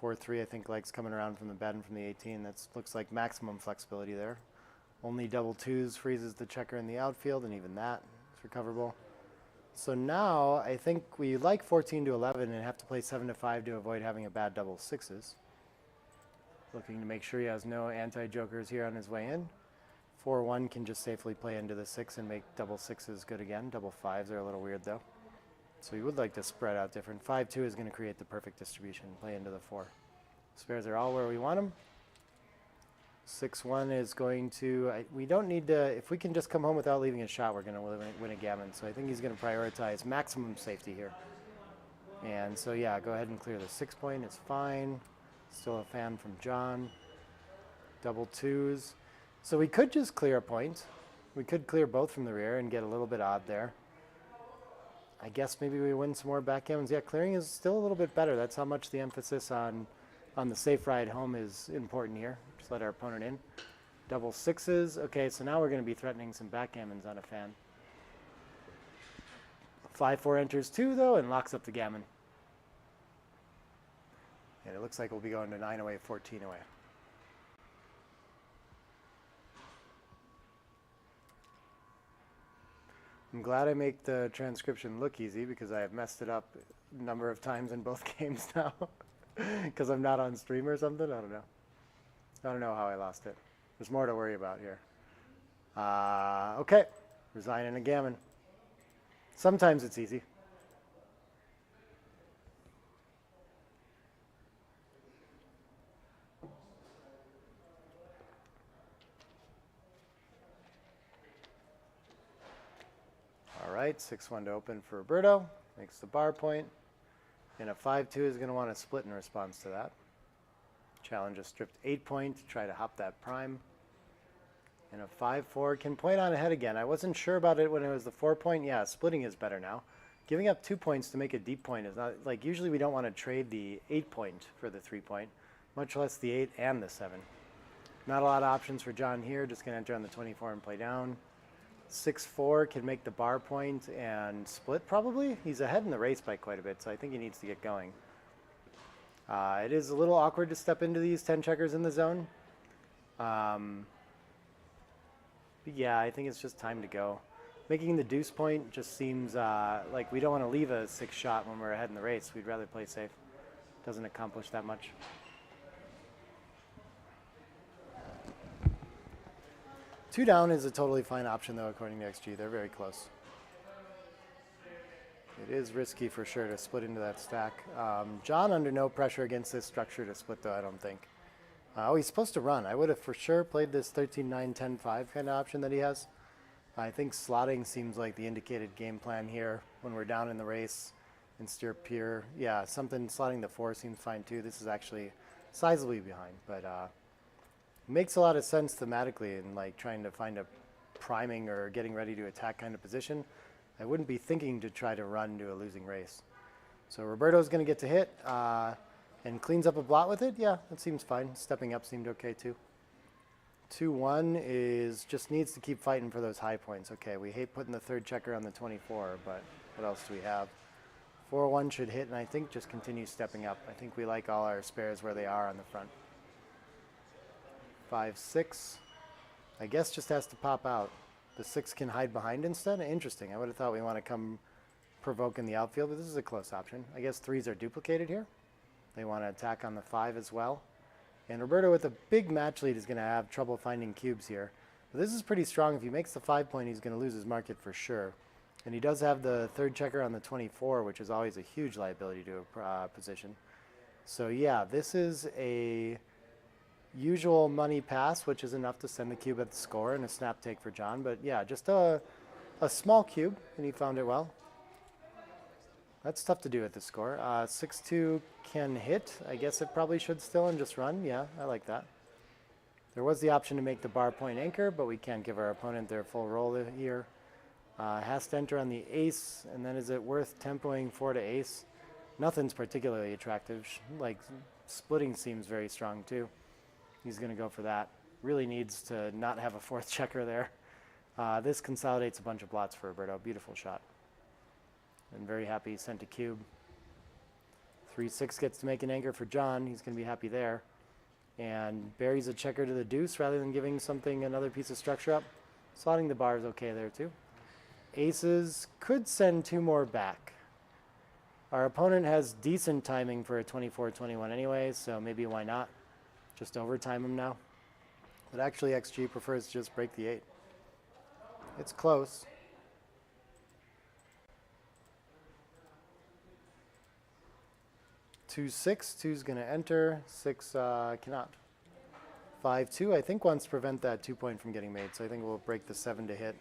Speaker 3: 4-3 I think likes coming around from the bed and from the 18. That looks like maximum flexibility there. Only double 2s freezes the checker in the outfield, and even that is recoverable. So now I think we like 14 to 11 and have to play 7-5 to avoid having a bad double 6s. Looking to make sure he has no anti-jokers here on his way in. 4-1 can just safely play into the 6 and make double 6s good again. Double 5s are a little weird though. So we would like to spread out different. 5-2 is going to create the perfect distribution. Play into the 4. Spares are all where we want them. 6-1 is going to, we don't need to, if we can just come home without leaving a shot, we're going to win a gammon. So I think he's going to prioritize maximum safety here. And so yeah, go ahead and clear the 6 point. It's fine. Still a fan from John. Double 2s. So we could just clear a point. We could clear both from the rear and get a little bit odd there. I guess maybe we win some more backgammons. Yeah, clearing is still a little bit better. That's how much the emphasis on the safe ride home is important here. Just let our opponent in. Double 6s. Okay, so now we're going to be threatening some backgammons on a fan. 5-4 enters 2 though and locks up the gammon. And it looks like we'll be going to 9 away, 14 away. I'm glad I make the transcription look easy because I have messed it up a number of times in both games now. Because I'm not on stream or something. I don't know. I don't know how I lost it. There's more to worry about here. Okay. Resigning a gammon. Sometimes it's easy. All right, 6-1 to open for Roberto. Makes the bar point. And a 5-2 is going to want to split in response to that. Challenge a stripped 8 point to try to hop that prime. And a 5-4 can point on ahead again. I wasn't sure about it when it was the 4 point. Yeah, splitting is better now. Giving up 2 points to make a deep point is not, like, usually we don't want to trade the 8 point for the 3 point, much less the 8 and the 7. Not a lot of options for John here, just going to enter on the 24 and play down. 6-4 can make the bar point and split probably. He's ahead in the race by quite a bit, so I think he needs to get going. It is a little awkward to step into these 10 checkers in the zone. But yeah, I think it's just time to go. Making the deuce point just seems like we don't want to leave a 6 shot when we're ahead in the race. We'd rather play safe. Doesn't accomplish that much. Two down is a totally fine option though, according to XG. They're very close. It is risky for sure to split into that stack. John under no pressure against this structure to split though, I don't think. Oh, he's supposed to run. I would have for sure played this 13-9-10-5 kind of option that he has. I think slotting seems like the indicated game plan here when we're down in the race and steer pure. Yeah, something slotting the 4 seems fine too. This is actually sizably behind, but makes a lot of sense thematically in like trying to find a priming or getting ready to attack kind of position. I wouldn't be thinking to try to run to a losing race. So Roberto's going to get to hit and cleans up a blot with it. Yeah, that seems fine. Stepping up seemed okay too. 2-1 is just needs to keep fighting for those high points. Okay, we hate putting the 3rd checker on the 24, but what else do we have? 4-1 should hit, and I think just continue stepping up. I think we like all our spares where they are on the front. 5-6, I guess just has to pop out. The 6 can hide behind instead? Interesting. I would have thought we want to come provoke in the outfield, but this is a close option. I guess 3s are duplicated here. They want to attack on the 5 as well. And Roberto with a big match lead is going to have trouble finding cubes here. But this is pretty strong. If he makes the 5 point, he's going to lose his market for sure. And he does have the 3rd checker on the 24, which is always a huge liability to a position. So yeah, this is a usual money pass, which is enough to send the cube at the score and a snap take for John. But yeah, just a small cube, and he found it well. That's tough to do at the score. 6-2 can hit. I guess it probably should still and just run. Yeah, I like that. There was the option to make the bar point anchor, but we can't give our opponent their full roll here. Has to enter on the ace, and then is it worth tempoing 4 to ace? Nothing's particularly attractive. Like, splitting seems very strong too. He's going to go for that. Really needs to not have a 4th checker there. This consolidates a bunch of blots for Roberto. Beautiful shot. And very happy he sent a cube. 3-6 gets to make an anchor for John. He's going to be happy there. And buries a checker to the deuce rather than giving something another piece of structure up. Slotting the bar is okay there too. Aces could send 2 more back. Our opponent has decent timing for a 24-21 anyway, so maybe why not? Just overtime him now. But actually XG prefers to just break the 8. It's close. Two 6, 2's going to enter, 6 cannot. 5-2 I think wants to prevent that 2 point from getting made, so I think we'll break the 7 to hit.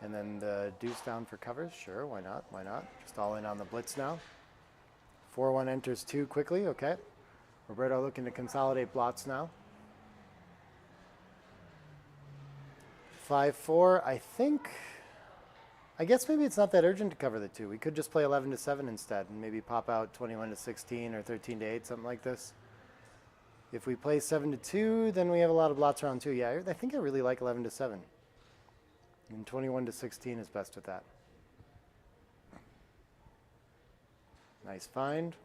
Speaker 3: And then the deuce down for covers, sure, why not, why not? Just all in on the blitz now. 4-1 enters 2 quickly, okay. Roberto looking to consolidate blots now. 5-4, I guess maybe it's not that urgent to cover the 2. We could just play 11 to 7 instead and maybe pop out 21 to 16 or 13 to 8, something like this. If we play 7 to 2, then we have a lot of blots around 2. Yeah, I think I really like 11 to 7. And 21 to 16 is best with that. Nice find.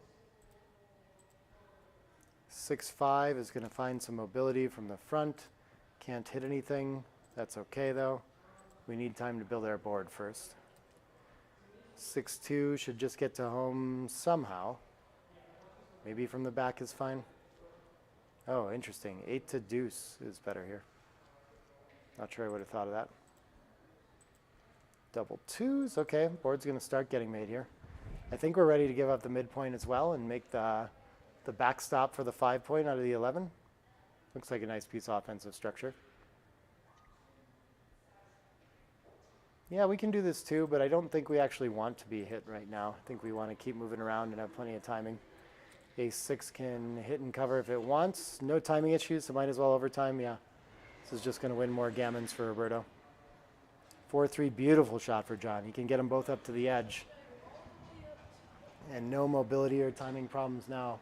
Speaker 3: 6-5 is going to find some mobility from the front. Can't hit anything. That's okay though. We need time to build our board first. 6-2 should just get to home somehow. Maybe from the back is fine. Oh, interesting. 8 to deuce is better here. Not sure I would have thought of that. Double 2s. Okay, board's going to start getting made here. I think we're ready to give up the midpoint as well and make the backstop for the 5 point out of the 11. Looks like a nice piece of offensive structure. Yeah, we can do this too, but I don't think we actually want to be hit right now. I think we want to keep moving around and have plenty of timing. Ace-6 can hit and cover if it wants. No timing issues, so might as well overtime. Yeah, this is just going to win more gammons for Roberto. 4-3, beautiful shot for John. He can get them both up to the edge. And no mobility or timing problems now.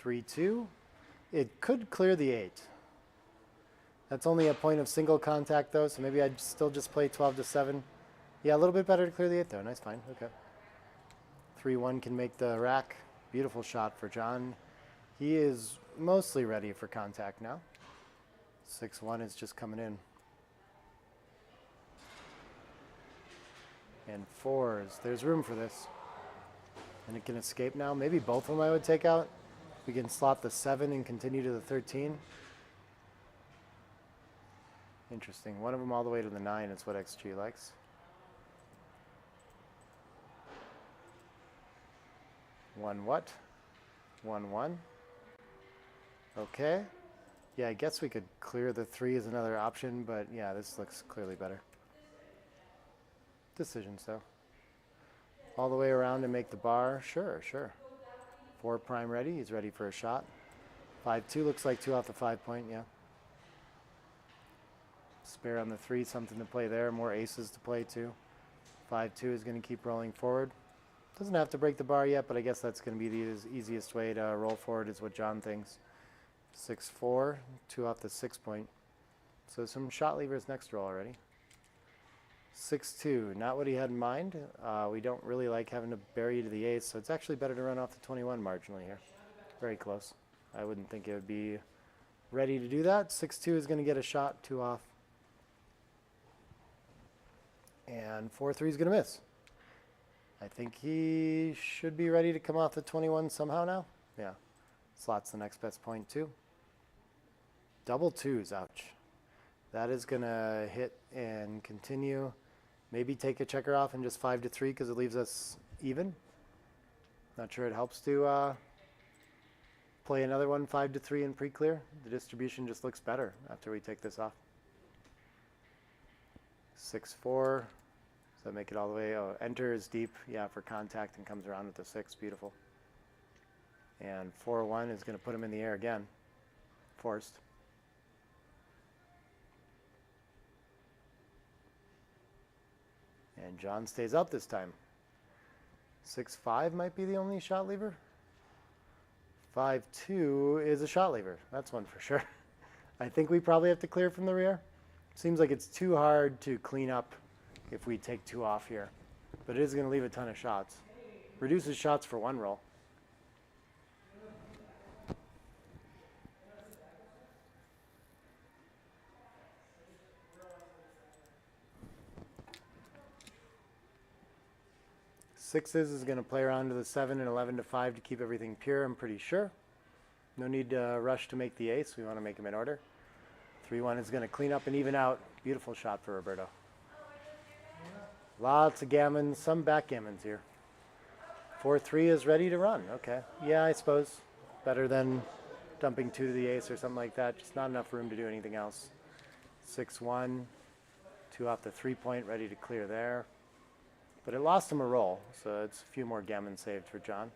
Speaker 3: 3-2. It could clear the 8. That's only a point of single contact though, so maybe I'd still just play 12-7. Yeah, a little bit better to clear the 8 though. Nice, fine. Okay. 3-1 can make the rack. Beautiful shot for John. He is mostly ready for contact now. 6-1 is just coming in. And 4s. There's room for this. And it can escape now. Maybe both of them I would take out. We can slot the 7 and continue to the 13. Interesting. One of them all the way to the 9 is what XG likes. 1 what? 1-1. Okay. Yeah, I guess we could clear the 3 as another option, but yeah, this looks clearly better. Decisions though. All the way around and make the bar. Sure, sure. 4 prime ready. He's ready for a shot. 5-2 looks like 2 off the 5 point, yeah. Spare on the 3, something to play there. More aces to play too. 5-2 is going to keep rolling forward. Doesn't have to break the bar yet, but I guess that's going to be the easiest way to roll forward is what John thinks. 6-4, 2 off the 6 point. So some shot levers next roll already. 6-2, not what he had in mind. We don't really like having to bury you to the ace, so it's actually better to run off the 21 marginally here. Very close. I wouldn't think it would be ready to do that. 6-2 is going to get a shot, 2 off. And 4-3 is going to miss. I think he should be ready to come off the 21 somehow now. Yeah. Slots the next best point too. Double 2s, ouch. That is going to hit and continue. Maybe take a checker off and just 5-3 because it leaves us even. Not sure it helps to play another one 5-3 in pre-clear. The distribution just looks better after we take this off. 6-4. So make it all the way. Oh, enter is deep, yeah, for contact and comes around with the 6. Beautiful. And 4-1 is going to put him in the air again. Forced. And John stays up this time. 6-5 might be the only shot lever. 5-2 is a shot lever. That's one for sure. I think we probably have to clear from the rear. Seems like it's too hard to clean up if we take 2 off here. But it is going to leave a ton of shots. Reduces shots for 1 roll. Sixes is going to play around to the 7 and 11-5 to keep everything pure, I'm pretty sure. No need to rush to make the ace. We want to make them in order. 3-1 is going to clean up and even out. Beautiful shot for Roberto. Lots of gammons, some backgammons here. 4-3 is ready to run. Okay. Yeah, I suppose. Better than dumping 2 to the ace or something like that. Just not enough room to do anything else. 6-1. 2 off the 3 point, ready to clear there. But it lost him a roll, so it's a few more gammon saved for John.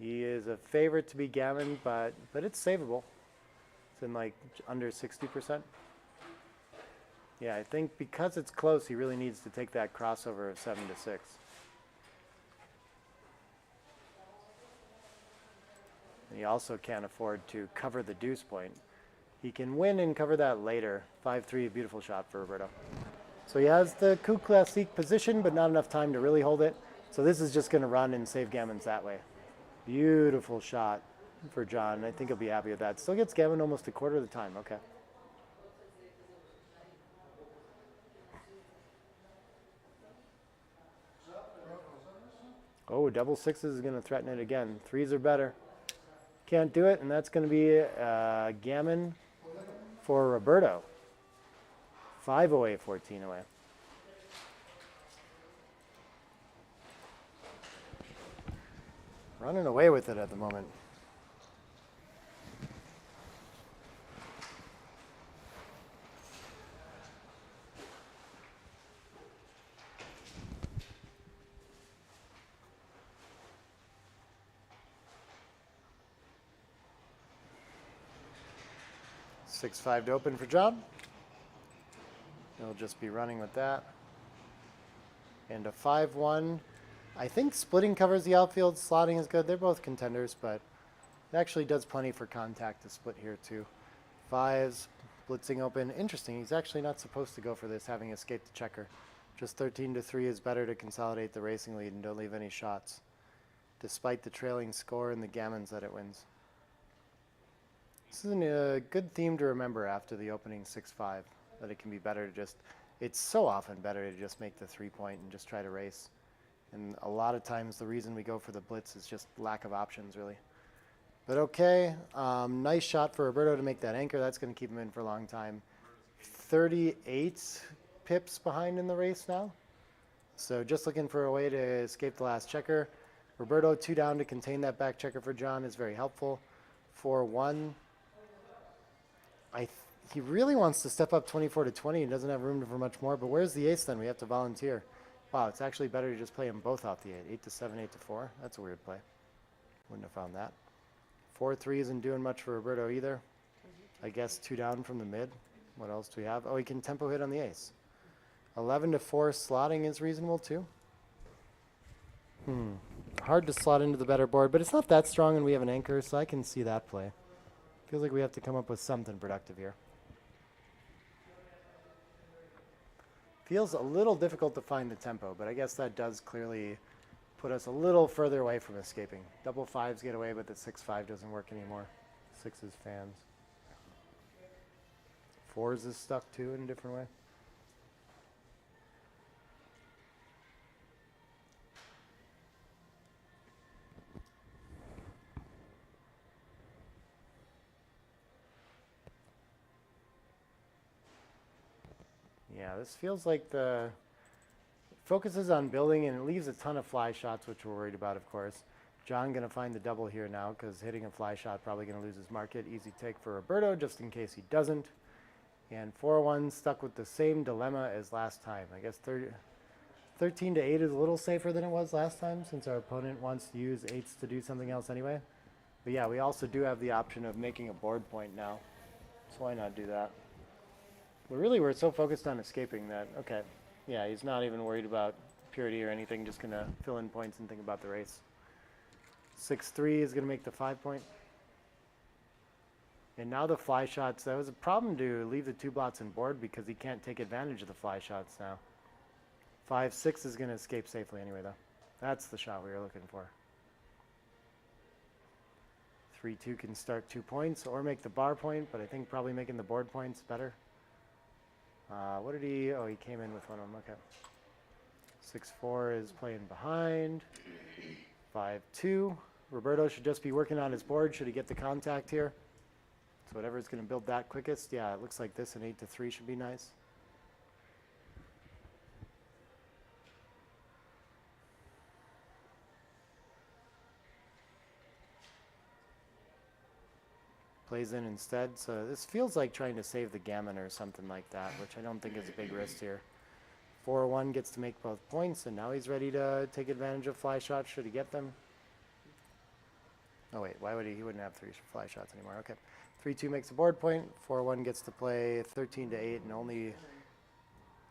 Speaker 3: He is a favorite to be gammon, but it's savable. It's in like under 60%. Yeah, I think because it's close, he really needs to take that crossover of 7-6. And he also can't afford to cover the deuce point. He can win and cover that later. 5-3, beautiful shot for Roberto. So he has the coup classique position, but not enough time to really hold it. So this is just going to run and save gammons that way. Beautiful shot for John. I think he'll be happy with that. Still gets gammon almost a quarter of the time. Okay. Oh, double 6s is going to threaten it again. 3s are better. Can't do it, and that's going to be gammon for Roberto. 5 away, 14 away. Running away with it at the moment. Six, 5 to open for John. He'll just be running with that. And a 5-1 I think splitting covers the outfield, slotting is good. They're both contenders, but it actually does plenty for contact to split here too. Fives, blitzing open. Interesting, he's actually not supposed to go for this, having escaped the checker. Just 13-3 is better to consolidate the racing lead and don't leave any shots, despite the trailing score and the gammons that it wins. This is a good theme to remember after the opening 6-5, that it can be better to just, it's so often better to just make the 3-point and just try to race. And a lot of times the reason we go for the blitz is just lack of options, really. But okay, nice shot for Roberto to make that anchor. That's going to keep him in for a long time. 38 pips behind in the race now. So just looking for a way to escape the last checker. Roberto 2 down to contain that back checker for John is very helpful. 4-1. He really wants to step up 24-20 and doesn't have room for much more. But where's the ace then? We have to volunteer. Wow, it's actually better to just play them both off the 8. 8-7, 8-4. That's a weird play. Wouldn't have found that. 4-3 isn't doing much for Roberto either. I guess 2 down from the mid. What else do we have? Oh, he can tempo hit on the ace. 11-4 slotting is reasonable too. Hard to slot into the better board, but it's not that strong and we have an anchor, so I can see that play. Feels like we have to come up with something productive here. Feels a little difficult to find the tempo, but I guess that does clearly put us a little further away from escaping. Double fives get away, but the 6-5 doesn't work anymore. 6s fans. 4s is stuck too in a different way. Yeah, this feels like the focuses on building and it leaves a ton of fly shots, which we're worried about, of course. John going to find the double here now because hitting a fly shot probably going to lose his market. Easy take for Roberto just in case he doesn't. And 4-1 stuck with the same dilemma as last time. I guess 13-8 is a little safer than it was last time since our opponent wants to use 8s to do something else anyway. But yeah, we also do have the option of making a board point now. So why not do that? But really we're so focused on escaping that, okay, yeah, he's not even worried about purity or anything, just going to fill in points and think about the race. 6-3 is going to make the 5-point. And now the fly shots, that was a problem to leave the 2 blots in board because he can't take advantage of the fly shots now. 5-6 is going to escape safely anyway, though. That's the shot we were looking for. 3-2 can start 2 points or make the bar point, but I think probably making the board point's better. What did he, oh, he came in with one of them, okay. 6-4 is playing behind. 5-2. Roberto should just be working on his board. Should he get the contact here? So whatever's going to build that quickest. Yeah, it looks like this, an 8-3 should be nice. Plays in instead. So this feels like trying to save the gammon or something like that, which I don't think is a big risk here. 4-1 gets to make both points, and now he's ready to take advantage of fly shots should he get them. Oh wait, why would he wouldn't have 3 fly shots anymore. Okay. 3-2 makes a board point. 4-1 gets to play 13-8 and only,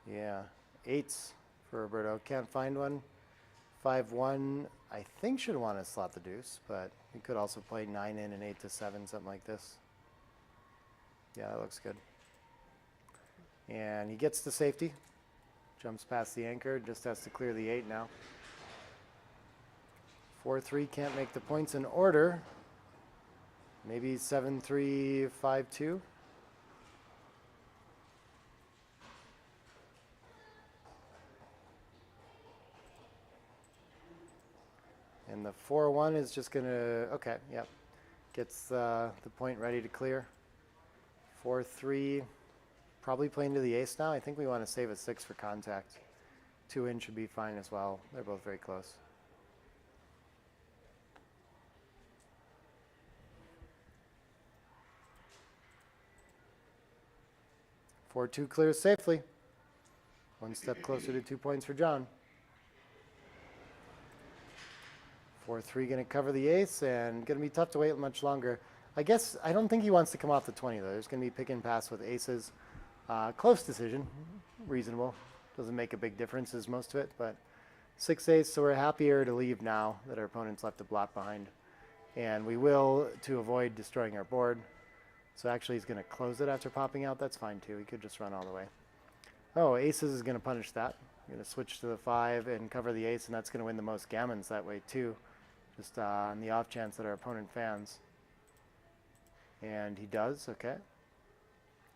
Speaker 3: yeah, 8s for Roberto. Can't find one. 5-1, I think should want to slot the deuce, but he could also play 9 in and 8-7, something like this. Yeah, that looks good. And he gets the safety. Jumps past the anchor, just has to clear the 8 now. 4-3 can't make the points in order. Maybe 7-3, 5-2. And the 4-1 is just going to, okay, yep. Gets the point ready to clear. 4-3, probably playing to the ace now. I think we want to save a 6 for contact. 2 in should be fine as well. They're both very close. 4-2 clears safely. 1 step closer to 2 points for John. 4-3 going to cover the ace and going to be tough to wait much longer. I guess I don't think he wants to come off the 20 though. There's going to be pick and pass with aces. Close decision, reasonable. Doesn't make a big difference as most of it, but 6 ace, so we're happier to leave now that our opponent's left a blot behind. And we will to avoid destroying our board. So actually he's going to close it after popping out. That's fine too. He could just run all the way. Oh, aces is going to punish that. I'm going to switch to the 5 and cover the ace, and that's going to win the most gammons that way too. Just on the off chance that our opponent fans. And he does, okay.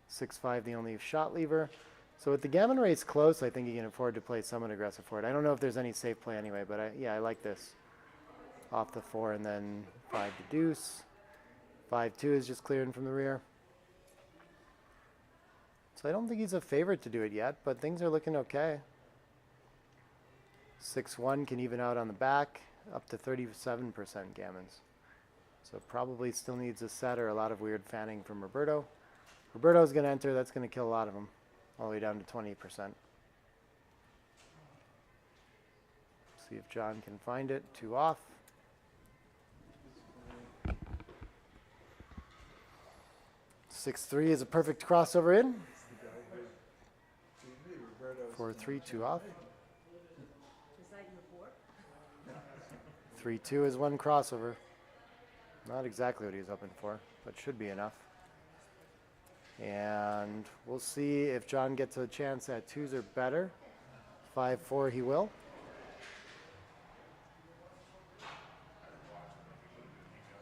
Speaker 3: 6-5, the only shot lever. So with the gammon race close, I think he can afford to play somewhat aggressive for it. I don't know if there's any safe play anyway, but yeah, I like this. Off the 4 and then 5 to deuce. 5-2 is just clearing from the rear. So I don't think he's a favorite to do it yet, but things are looking okay. 6-1 can even out on the back, up to 37% gammons. So probably still needs a set or a lot of weird fanning from Roberto. Roberto's going to enter. That's going to kill a lot of them, all the way down to 20%. See if John can find it. 2 off. Six 3 is a perfect crossover in. 4-3, 2 off. 3-2 is 1 crossover. Not exactly what he was hoping for, but should be enough. And we'll see if John gets a chance at 2s or better. 5-4 he will.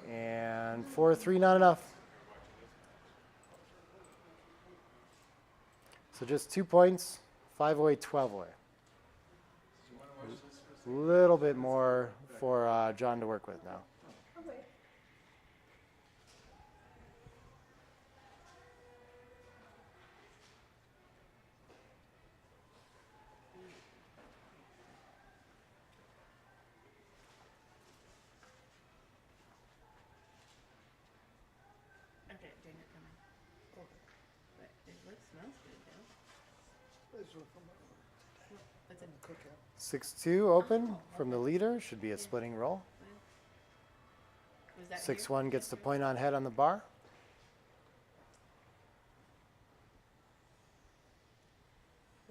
Speaker 3: And 4-3 not enough. So just 2 points, 5 away, 12 away. A little bit more for John to work with now.
Speaker 7: Okay, dinner coming. Oh, but it looks, smells good though. It's in the cooker.
Speaker 3: 6-2 open from the leader. Should be a splitting roll.
Speaker 7: Was that here?
Speaker 3: 6-1 gets the point on head on the bar.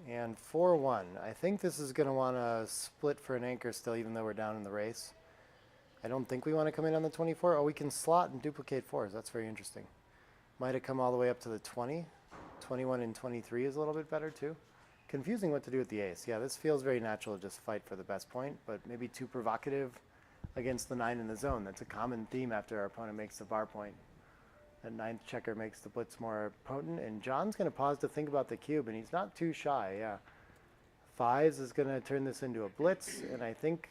Speaker 3: And 4-1. I think this is going to want to split for an anchor still, even though we're down in the race. I don't think we want to come in on the 24. Oh, we can slot and duplicate 4s. That's very interesting. Might have come all the way up to the 20. 21 and 23 is a little bit better too. Confusing what to do with the ace. Yeah, this feels very natural to just fight for the best point, but maybe too provocative against the 9 in the zone. That's a common theme after our opponent makes the bar point. That 9th checker makes the blitz more potent, and John's going to pause to think about the cube, and he's not too shy, yeah. 5s is going to turn this into a blitz, and I think,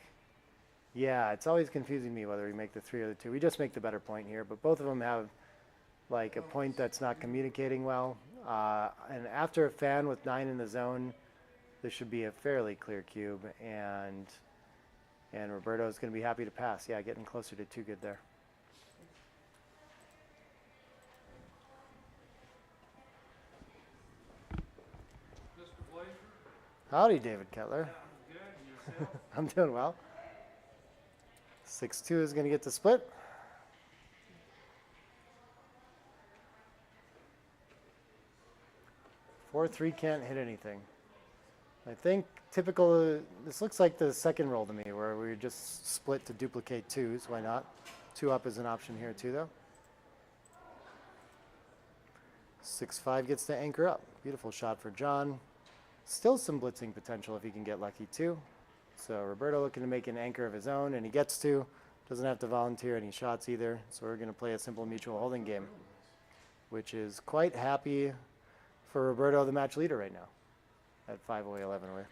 Speaker 3: yeah, it's always confusing me whether we make the 3 or the 2. We just make the better point here, but both of them have like a point that's not communicating well. And after a fan with 9 in the zone, this should be a fairly clear cube, and Roberto's going to be happy to pass. Yeah, getting closer to 2 good there. Howdy, David Kettler. I'm doing well. 6-2 is going to get the split. 4-3 can't hit anything. I think typical, this looks like the second roll to me, where we just split to duplicate 2s. Why not? 2 up is an option here too, though. 6-5 gets to anchor up. Beautiful shot for John. Still some blitzing potential if he can get lucky too. So Roberto looking to make an anchor of his own, and he gets to. Doesn't have to volunteer any shots either. So we're going to play a simple mutual holding game, which is quite happy for Roberto, the match leader right now, at 5 away, 11 away.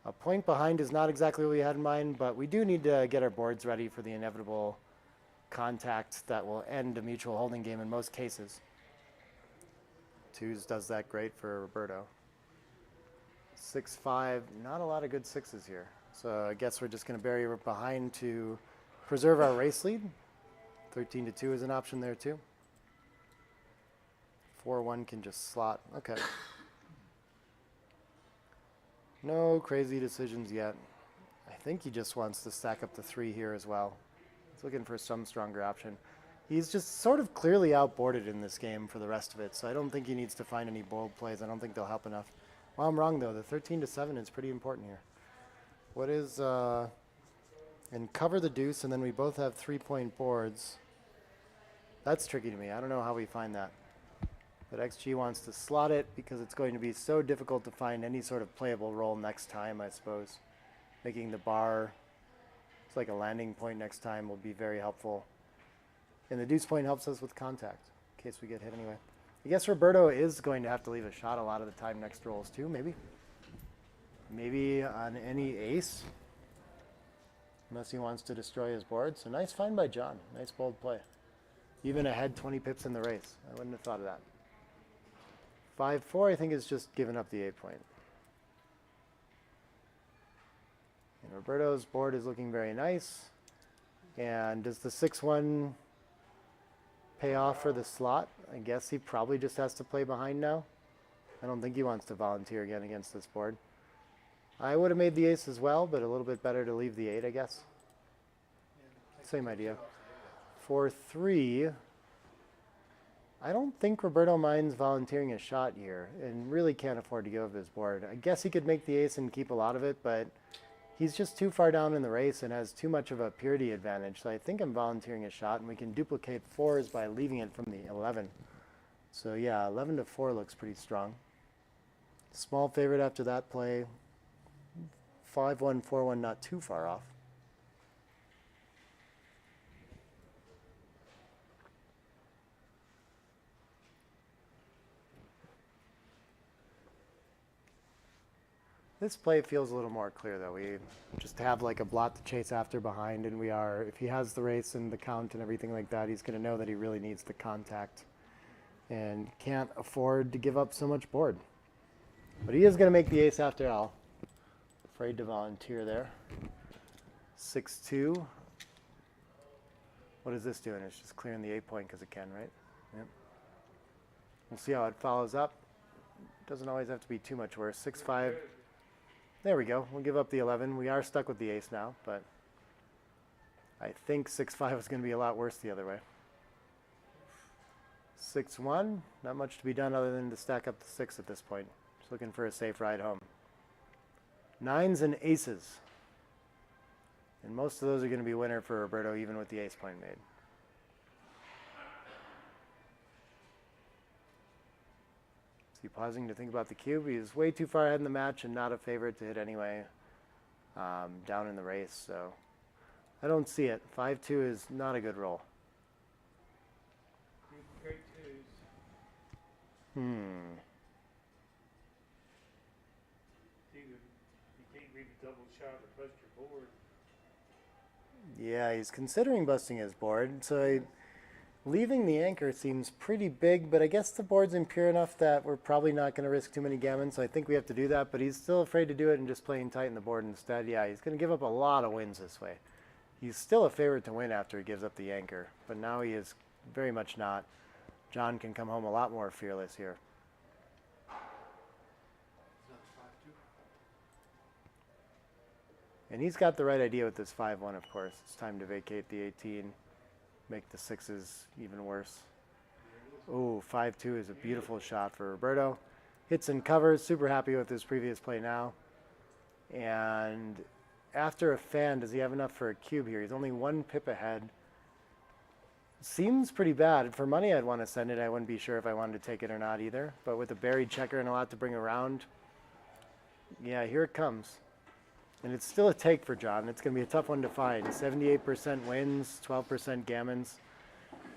Speaker 3: A point behind is not exactly what we had in mind, but we do need to get our boards ready for the inevitable contact that will end a mutual holding game in most cases. 2s does that great for Roberto. 6-5, not a lot of good 6s here. So I guess we're just going to bury behind to preserve our race lead. 13-2 is an option there too. 4-1 can just slot. Okay. No crazy decisions yet. I think he just wants to stack up the 3 here as well. He's looking for some stronger option. He's just sort of clearly outboarded in this game for the rest of it, so I don't think he needs to find any bold plays. I don't think they'll help enough. Well, I'm wrong though. The 13 to 7 is pretty important here. What is and cover the deuce, and then we both have 3-point boards. That's tricky to me. I don't know how we find that. But XG wants to slot it because it's going to be so difficult to find any sort of playable roll next time, I suppose. Making the bar, it's like a landing point next time, will be very helpful. And the deuce point helps us with contact, in case we get hit anyway. I guess Roberto is going to have to leave a shot a lot of the time next rolls too, maybe. Maybe on any ace. Unless he wants to destroy his board. So nice find by John. Nice bold play. Even ahead 20 pips in the race. I wouldn't have thought of that. 5-4 I think is just giving up the 8-point. And Roberto's board is looking very nice. And does the 6-1 pay off for the slot? I guess he probably just has to play behind now. I don't think he wants to volunteer again against this board. I would have made the ace as well, but a little bit better to leave the 8, I guess. Same idea. 4-3. I don't think Roberto minds volunteering a shot here and really can't afford to give up his board. I guess he could make the ace and keep a lot of it, but he's just too far down in the race and has too much of a purity advantage. So I think I'm volunteering a shot, and we can duplicate 4s by leaving it from the 11. So yeah, 11 to 4 looks pretty strong. Small favorite after that play. 5-1, 4-1, not too far off. This play feels a little more clear though. We just have like a blot to chase after behind, and we are, if he has the race and the count and everything like that, he's going to know that he really needs the contact and can't afford to give up so much board. But he is going to make the ace after all. Afraid to volunteer there. 6-2. What is this doing? It's just clearing the 8-point because it can, right? Yep. We'll see how it follows up. Doesn't always have to be too much worse. 6-5. There we go. We'll give up the 11. We are stuck with the ace now, but I think 6-5 is going to be a lot worse the other way. 6-1. Not much to be done other than to stack up the 6 at this point. Just looking for a safe ride home. 9s and aces. And most of those are going to be winner for Roberto, even with the ace point made. Is he pausing to think about the cube? He's way too far ahead in the match and not a favorite to hit anyway, down in the race. So I don't see it. 5-2 is not a good roll.
Speaker 4: Great twos. You can't read the double shot or bust your board.
Speaker 3: Yeah, he's considering busting his board. So leaving the anchor seems pretty big, but I guess the board's impure enough that we're probably not going to risk too many gammons, so I think we have to do that, but he's still afraid to do it and just playing tight in the board instead. Yeah, he's going to give up a lot of wins this way. He's still a favorite to win after he gives up the anchor, but now he is very much not. John can come home a lot more fearless here. And he's got the right idea with this 5-1, of course. It's time to vacate the 18, make the 6s even worse. Ooh, 5-2 is a beautiful shot for Roberto. Hits and covers, super happy with his previous play now. And after a fan, does he have enough for a cube here? He's only 1 pip ahead. Seems pretty bad. For money, I'd want to send it. I wouldn't be sure if I wanted to take it or not either. But with a buried checker and a lot to bring around, yeah, here it comes. And it's still a take for John. It's going to be a tough one to find. 78% wins, 12% gammons.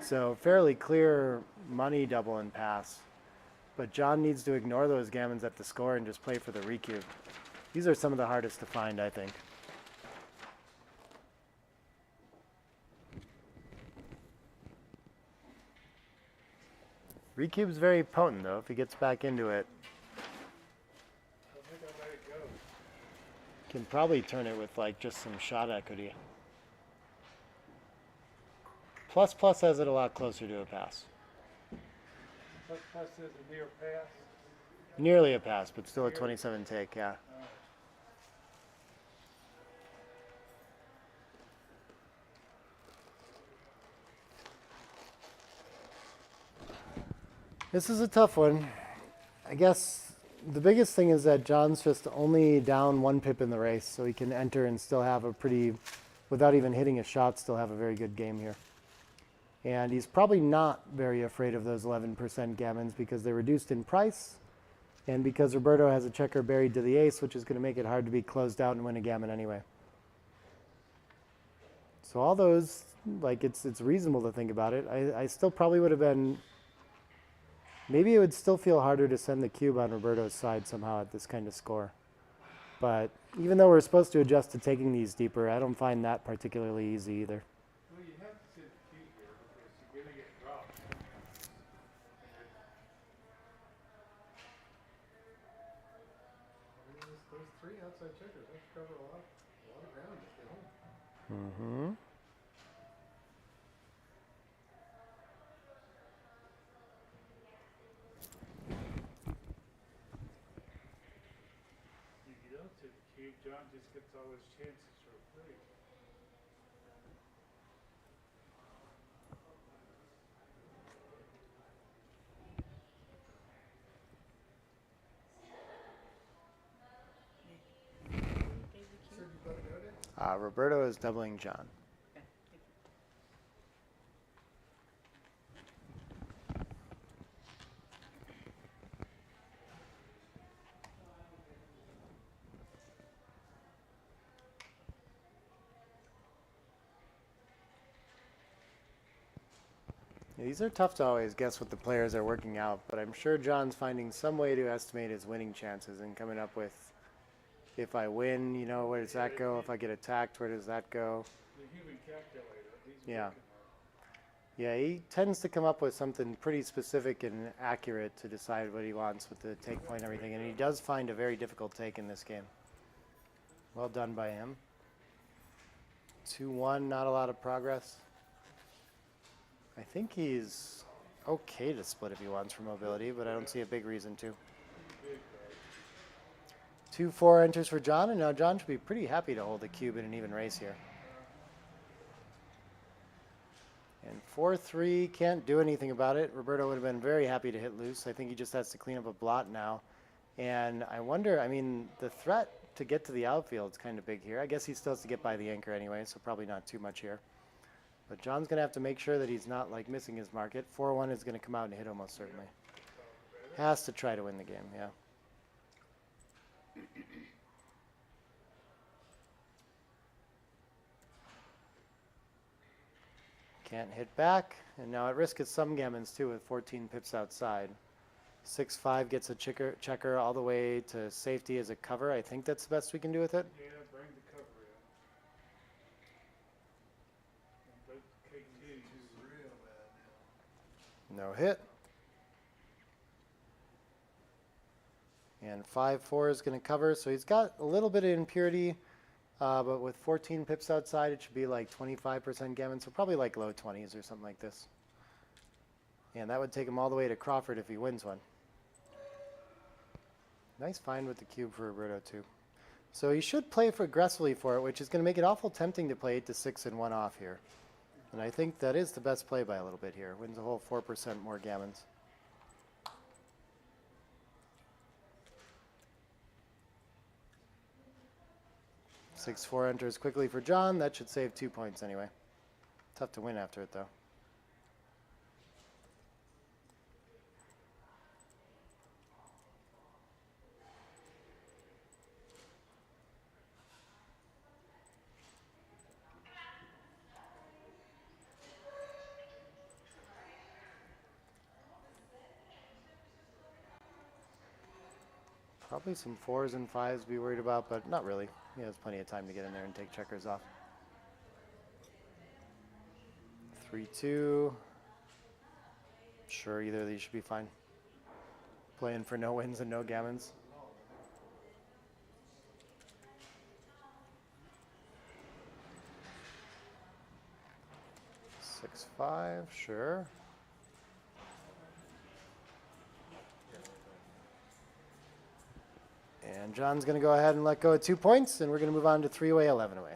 Speaker 3: So fairly clear money double and pass. But John needs to ignore those gammons at the score and just play for the recube. These are some of the hardest to find, I think. Recube's very potent, though, if he gets back into it.
Speaker 4: I think I let it go.
Speaker 3: Can probably turn it with, like, just some shot equity. Plus has it a lot closer to a pass.
Speaker 4: Plus is a near pass.
Speaker 3: Nearly a pass, but still a 27 take, yeah. This is a tough one. I guess the biggest thing is that John's just only down 1 pip in the race, so he can enter and still have a pretty, without even hitting a shot, still have a very good game here. And he's probably not very afraid of those 11% gammons because they're reduced in price, and because Roberto has a checker buried to the ace, which is going to make it hard to be closed out and win a gammon anyway. So all those, like, it's reasonable to think about it. I still probably would have been, maybe it would still feel harder to send the cube on Roberto's side somehow at this kind of score. But even though we're supposed to adjust to taking these deeper, I don't find that particularly easy either.
Speaker 8: Well, you have to send the cube here because you're going to get dropped. Those 3 outside checkers, that cover a lot of ground if they're home.
Speaker 3: Mm-hmm.
Speaker 8: You get up to the cube, John just gets all his chances for free.
Speaker 7: Gave the
Speaker 8: So
Speaker 7: cube.
Speaker 8: you both noted?
Speaker 3: Roberto is doubling John.
Speaker 7: Okay, thank you.
Speaker 3: These are tough to always guess what the players are working out, but I'm sure John's finding some way to estimate his winning chances and coming up with, if I win, you know, where does that go? If I get attacked, where does that go?
Speaker 8: The human calculator. He's
Speaker 3: Yeah.
Speaker 8: working hard.
Speaker 3: Yeah, he tends to come up with something pretty specific and accurate to decide what he wants with the take point and everything, and he does find a very difficult take in this game. Well done by him. 2-1, not a lot of progress. I think he's okay to split if he wants for mobility, but I don't see a big reason to. 2-4 enters for John, and now John should be pretty happy to hold the cube in an even race here. And 4-3, can't do anything about it. Roberto would have been very happy to hit loose. I think he just has to clean up a blot now. And I wonder, I mean, the threat to get to the outfield is kind of big here. I guess he still has to get by the anchor anyway, so probably not too much here. But John's going to have to make sure that he's not, like, missing his market. 4-1 is going to come out and hit almost certainly. Has to try to win the game, yeah. Can't hit back, and now at risk is some gammons too with 14 pips outside. 6-5 gets a checker all the way to safety as a cover. I think that's the best we can do with it.
Speaker 8: Yeah, bring the cover in. And let KT real bad now.
Speaker 3: No hit. And 5-4 is going to cover, so he's got a little bit of impurity, but with 14 pips outside, it should be like 25% gammon, so probably like low 20s or something like this. And that would take him all the way to Crawford if he wins one. Nice find with the cube for Roberto too. So he should play for aggressively for it, which is going to make it awful tempting to play 8-6 and 1 off here. And I think that is the best play by a little bit here. Wins a whole 4% more gammons. Six 4 enters quickly for John. That should save 2 points anyway. Tough to win after it though. Probably some 4s and 5s to be worried about, but not really. He has plenty of time to get in there and take checkers off. 3-2. Sure, either of these should be fine. Playing for no wins and no gammons. 6-5, sure. And John's going to go ahead and let go of 2 points, and we're going to move on to 3-way, 11 away.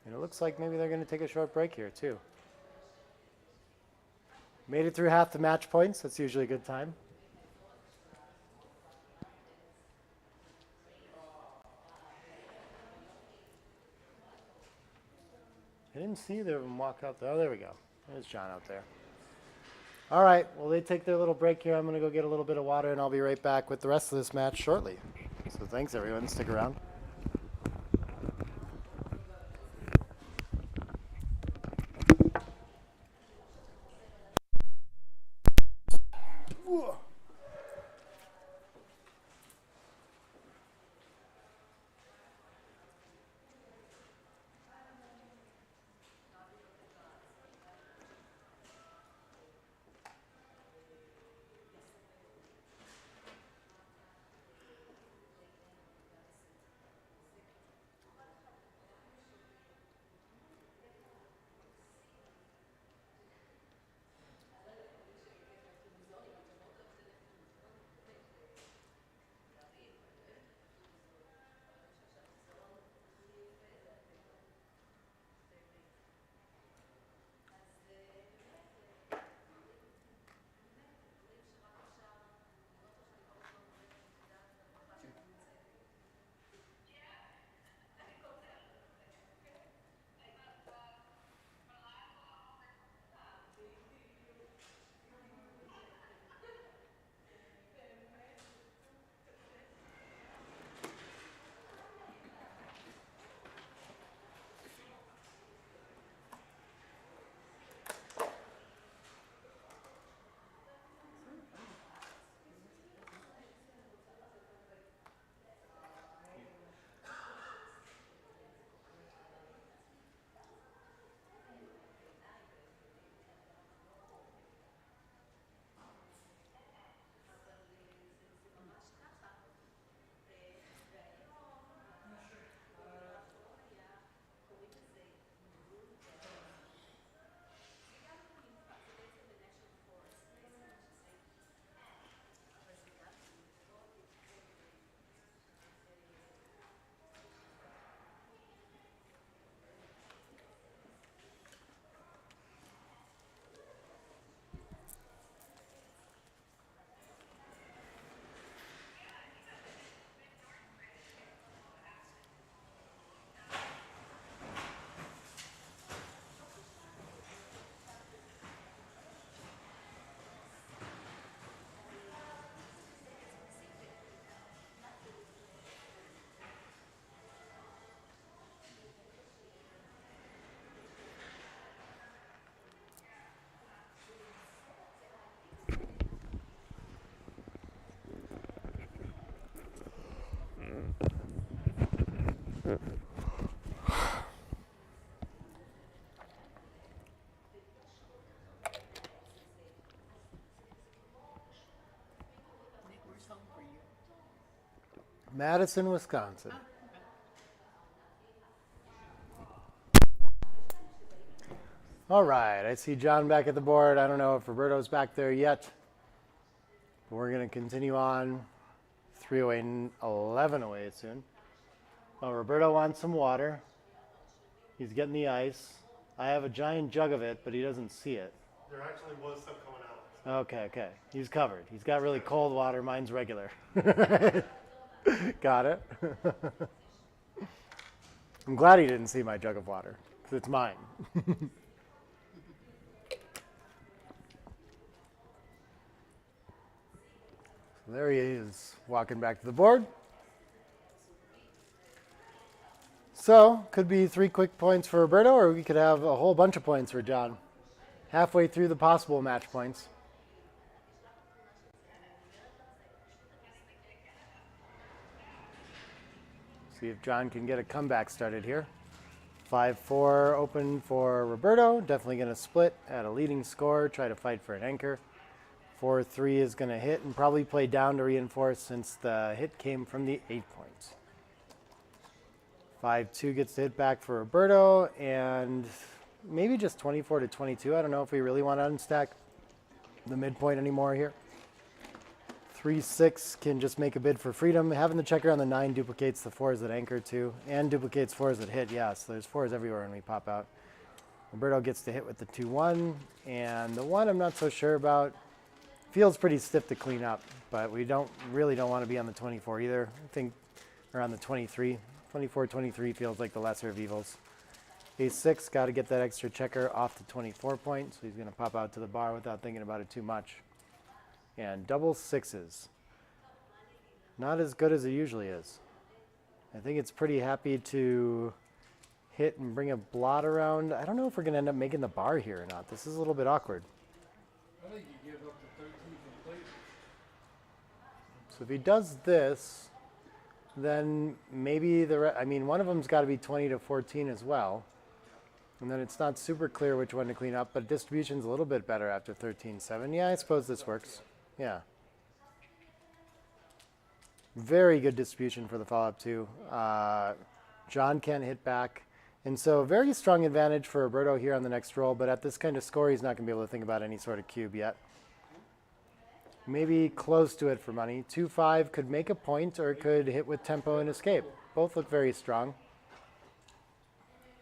Speaker 3: And it looks like maybe they're going to take a short break here, too. Made it through half the match points. That's usually a good time. I didn't see either of them walk out there. Oh, there we go. There's John out there. All right. Well, they take their little break here. I'm going to go get a little bit of water, and I'll be right back with the rest of this match shortly. So thanks, everyone. Stick around.
Speaker 7: Nick, where's home for you?
Speaker 3: Madison, Wisconsin. All right, I see John back at the board. I don't know if Roberto's back there yet. But we're going to continue on. 3 away, 11 away soon. Well, Roberto wants some water. He's getting the ice. I have a giant jug of it, but he doesn't see it.
Speaker 8: There actually was some coming out.
Speaker 3: Okay, okay. He's covered. He's got really cold water. Mine's regular. Got it. I'm glad he didn't see my jug of water, because it's mine. So there he is, walking back to the board. So, could be 3 quick points for Roberto, or we could have a whole bunch of points for John. Halfway through the possible match points. See if John can get a comeback started here. 5-4 open for Roberto. Definitely going to split at a leading score. Try to fight for an anchor. 4-3 is going to hit and probably play down to reinforce since the hit came from the 8 points. 5-2 gets the hit back for Roberto, and maybe just 24-22. I don't know if we really want to unstack the midpoint anymore here. 3-6 can just make a bid for freedom. Having the checker on the 9 duplicates the 4s that anchor too, and duplicates 4s that hit. Yeah, so there's 4s everywhere when we pop out. Roberto gets to hit with the 2-1, and the 1 I'm not so sure about. Feels pretty stiff to clean up, but we really don't want to be on the 24 either. I think around the 23. 24, 23 feels like the lesser of evils. Ace-6, got to get that extra checker off the 24 point, so he's going to pop out to the bar without thinking about it too much. And double 6s. Not as good as it usually is. I think it's pretty happy to hit and bring a blot around. I don't know if we're going to end up making the bar here or not. This is a little bit awkward.
Speaker 8: I think you give up the 13 completely.
Speaker 3: So if he does this, then maybe I mean, one of them's got to be 20 to 14 as well. And then it's not super clear which one to clean up, but distribution's a little bit better after 13-7. Yeah, I suppose this works. Yeah. Very good distribution for the follow-up too. John can't hit back. And so very strong advantage for Roberto here on the next roll, but at this kind of score, he's not going to be able to think about any sort of cube yet. Maybe close to it for money. 2-5 could make a point or it could hit with tempo and escape. Both look very strong.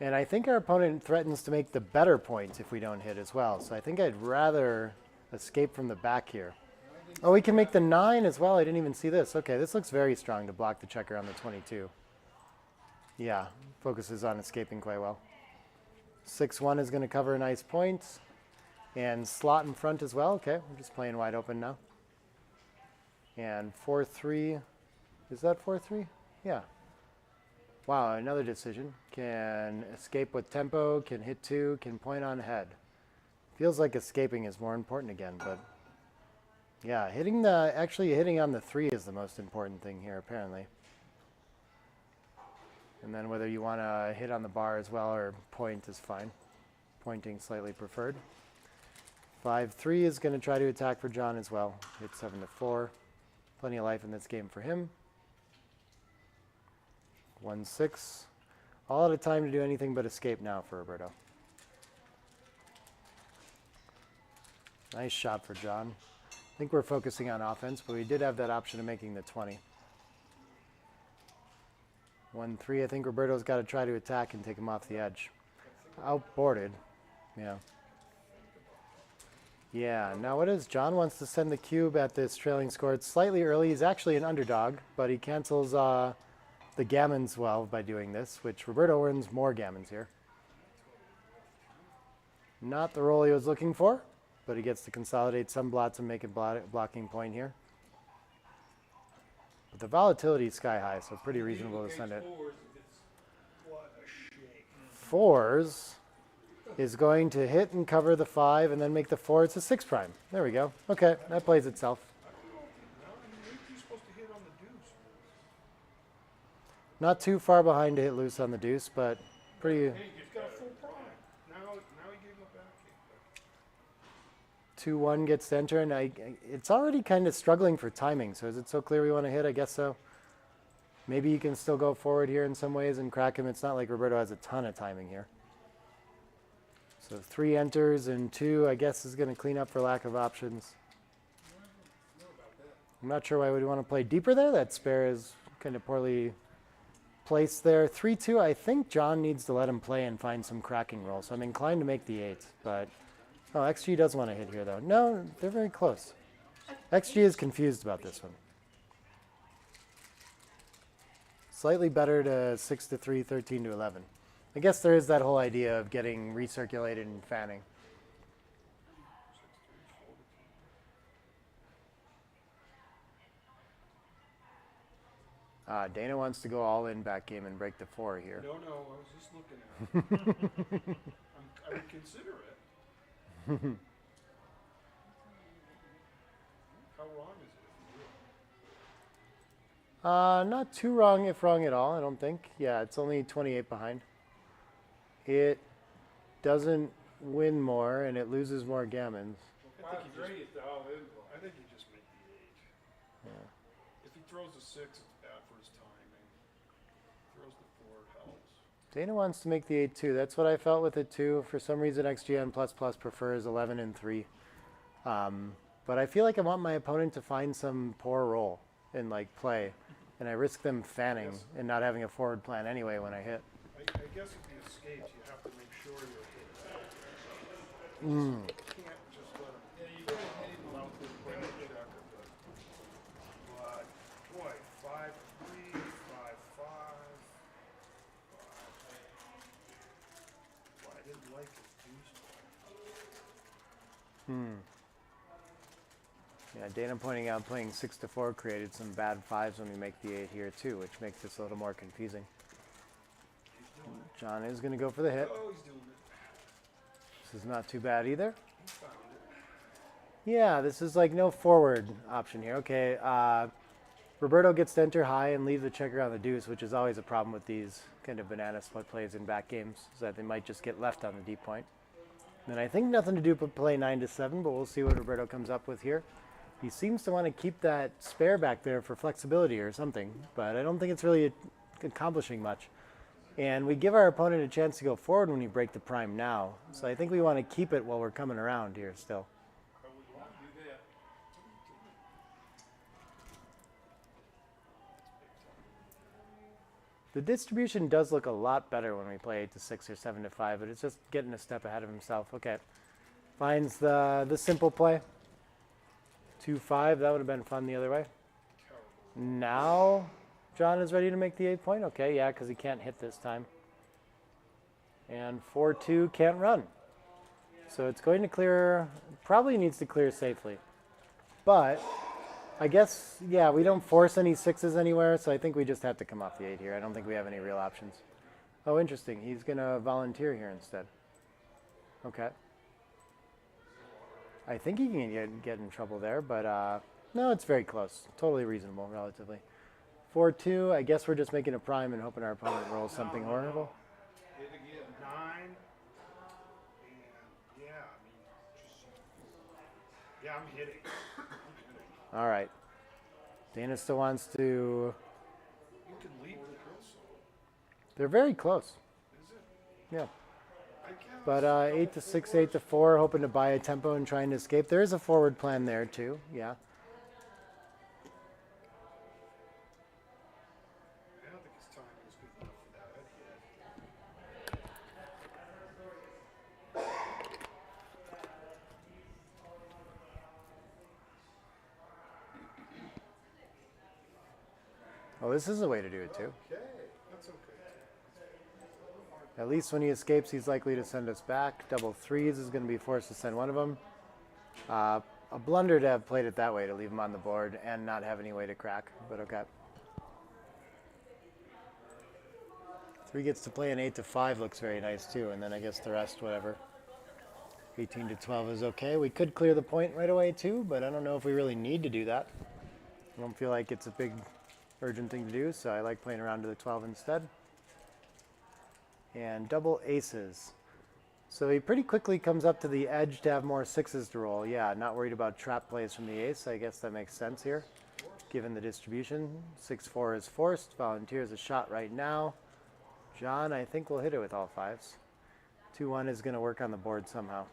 Speaker 3: And I think our opponent threatens to make the better point if we don't hit as well. So I think I'd rather escape from the back here. Oh, we can make the 9 as well. I didn't even see this. Okay, this looks very strong to block the checker on the 22. Yeah, focuses on escaping quite well. 6-1 is going to cover a nice point. And slot in front as well. Okay, we're just playing wide open now. And 4-3. Is that 4-3? Yeah. Wow, another decision. Can escape with tempo, can hit 2, can point on head. Feels like escaping is more important again, but yeah, actually hitting on the 3 is the most important thing here, apparently. And then whether you want to hit on the bar as well or point is fine. Pointing slightly preferred. 5-3 is going to try to attack for John as well. Hit 7-4. Plenty of life in this game for him. 1-6. All out of time to do anything but escape now for Roberto. Nice shot for John. I think we're focusing on offense, but we did have that option of making the 20. 1-3, I think Roberto's got to try to attack and take him off the edge. Outboarded. Yeah. Yeah, now what is John wants to send the cube at this trailing score. It's slightly early. He's actually an underdog, but he cancels the gammons well by doing this, which Roberto earns more gammons here. Not the roll he was looking for, but he gets to consolidate some blots and make a blocking point here. But the volatility is sky high, so pretty reasonable to send it.
Speaker 1: What a shake.
Speaker 3: 4s is going to hit and cover the 5 and then make the 4. It's a 6 prime. There we go. Okay, that plays itself.
Speaker 1: You're supposed to hit on the deuce.
Speaker 3: Not too far behind to hit loose on the deuce, but pretty.
Speaker 1: Hey, you've got a full prime. Now he gave him a back kick.
Speaker 3: 2-1 gets to enter, and it's already kind of struggling for timing. So is it so clear we want to hit? I guess so. Maybe you can still go forward here in some ways and crack him. It's not like Roberto has a ton of timing here. So 3 enters and 2, I guess, is going to clean up for lack of options. I'm not sure why we'd want to play deeper there. That spare is kind of poorly placed there. 3-2, I think John needs to let him play and find some cracking roll. So I'm inclined to make the 8, but oh, XG does want to hit here though. No, they're very close. XG is confused about this one. Slightly better to 6-3, 13-11. I guess there is that whole idea of getting recirculated and fanning. Dana wants to go all in back game and break the 4 here.
Speaker 1: No, I was just looking at it. I would consider it. How wrong is it if you do it?
Speaker 3: Not too wrong, if wrong at all, I don't think. Yeah, it's only 28 behind. It doesn't win more, and it loses more gammons.
Speaker 1: I think you just make the 8.
Speaker 3: Yeah.
Speaker 1: If he throws a 6, it's bad for his timing. Throws the 4, it helps.
Speaker 3: Dana wants to make the 8 too. That's what I felt with it too. For some reason, XGN++ prefers 11 and 3. But I feel like I want my opponent to find some poor roll in like play, and I risk them fanning and not having a forward plan anyway when I hit.
Speaker 1: I guess if you escape, you have to make sure you're hit.
Speaker 3: Mm.
Speaker 1: You can't just let them without the winning checker. But boy, 5-3, 5-5. Well, I didn't like his deuce.
Speaker 3: Yeah, Dana pointing out playing 6-4 created some bad fives when we make the 8 here too, which makes this a little more confusing. John is going to go for the hit.
Speaker 1: Oh, he's doing it.
Speaker 3: This is not too bad either.
Speaker 1: He found it.
Speaker 3: Yeah, this is like no forward option here. Okay, Roberto gets to enter high and leave the checker on the deuce, which is always a problem with these kind of banana split plays in back games, is that they might just get left on the deep point. And I think nothing to do but play 9-7, but we'll see what Roberto comes up with here. He seems to want to keep that spare back there for flexibility or something, but I don't think it's really accomplishing much. And we give our opponent a chance to go forward when we break the prime now. So I think we want to keep it while we're coming around here still. The distribution does look a lot better when we play 8-6 or 7-5, but it's just getting a step ahead of himself. Okay. Finds the simple play. 2-5, that would have been fun the other way. Now John is ready to make the 8 point. Okay, yeah, because he can't hit this time. And 4-2 can't run. So it's going to clear, probably needs to clear safely. But I guess, yeah, we don't force any 6s anywhere, so I think we just have to come off the 8 here. I don't think we have any real options. Oh, interesting. He's going to volunteer here instead. Okay. I think he can get in trouble there, but no, it's very close. Totally reasonable, relatively. 4-2, I guess we're just making a prime and hoping our opponent rolls something horrible.
Speaker 1: Hit again, 9. And yeah, I mean, just, yeah, I'm hitting.
Speaker 3: All right. Dana still wants to...
Speaker 1: You can leave the drill solo.
Speaker 3: They're very close.
Speaker 1: Is it?
Speaker 3: Yeah.
Speaker 1: I can't.
Speaker 3: But 8-6, 8-4, hoping to buy a tempo and trying to escape. There is a forward plan there too, yeah.
Speaker 1: I don't think his timing was good enough for that.
Speaker 3: Oh, this is a way to do it too.
Speaker 1: Okay, that's okay.
Speaker 3: At least when he escapes, he's likely to send us back. Double threes is going to be forced to send one of them. A blunder to have played it that way, to leave him on the board and not have any way to crack, but okay. 3 gets to play an 8-5 looks very nice too, and then I guess the rest, whatever. 18-12 is okay. We could clear the point right away too, but I don't know if we really need to do that. I don't feel like it's a big urgent thing to do, so I like playing around to the 12 instead. And double aces. So he pretty quickly comes up to the edge to have more 6s to roll. Yeah, not worried about trap plays from the ace. I guess that makes sense here, given the distribution. 6-4 is forced. Volunteers a shot right now. John, I think, will hit it with all 5s. 2-1 is going to work on the board somehow.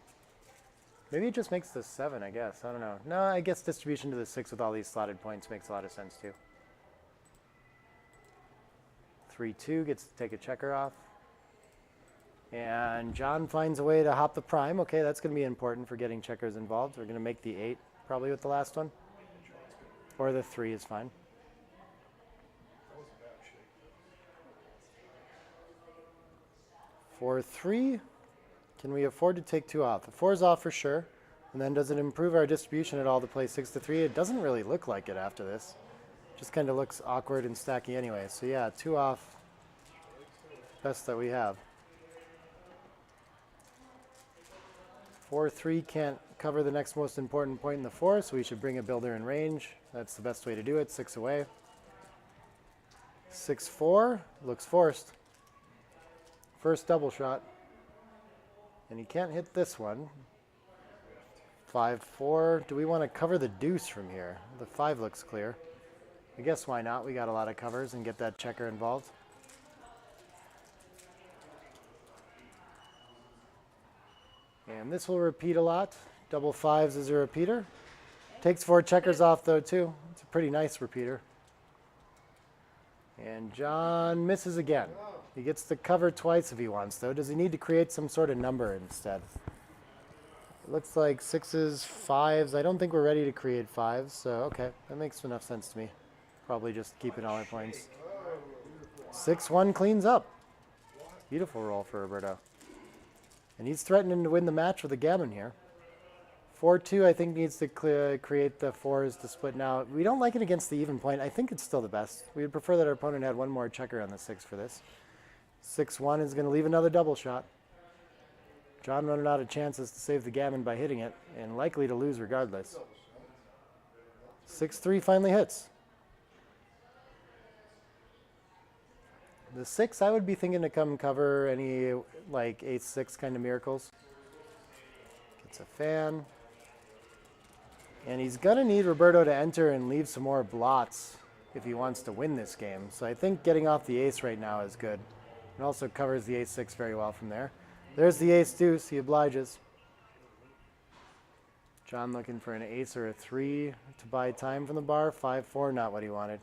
Speaker 3: Maybe it just makes the 7, I guess. I don't know. No, I guess distribution to the 6 with all these slotted points makes a lot of sense too. 3-2 gets to take a checker off. And John finds a way to hop the prime. Okay, that's going to be important for getting checkers involved. We're going to make the 8 probably with the last one. Or the 3 is fine. 4-3. Can we afford to take 2 off? The 4 is off for sure. And then does it improve our distribution at all to play 6-3? It doesn't really look like it after this. Just kind of looks awkward and stacky anyway. So yeah, 2 off. Best that we have. 4-3 can't cover the next most important point in the 4, so we should bring a builder in range. That's the best way to do it. 6 away. 6-4 looks forced. First double shot. And he can't hit this one. 5-4. Do we want to cover the deuce from here? The 5 looks clear. I guess why not? We got a lot of covers and get that checker involved. And this will repeat a lot. Double 5s is a repeater. Takes 4 checkers off though too. It's a pretty nice repeater. And John misses again. He gets to cover twice if he wants though. Does he need to create some sort of number instead? It looks like 6s, 5s. I don't think we're ready to create 5s, so okay, that makes enough sense to me. Probably just keeping all our points. 6-1 cleans up. Beautiful roll for Roberto. And he's threatening to win the match with a gammon here. 4-2 I think needs to create the 4s to split now. We don't like it against the even point. I think it's still the best. We would prefer that our opponent had one more checker on the 6 for this. 6-1 is going to leave another double shot. John running out of chances to save the gammon by hitting it, and likely to lose regardless. 6-3 finally hits. The 6, I would be thinking to come cover any like ace-6 kind of miracles. Gets a fan. And he's going to need Roberto to enter and leave some more blots if he wants to win this game. So I think getting off the ace right now is good. It also covers the ace-6 very well from there. There's the ace-deuce. He obliges. John looking for an ace or a 3 to buy time from the bar. 5-4, not what he wanted.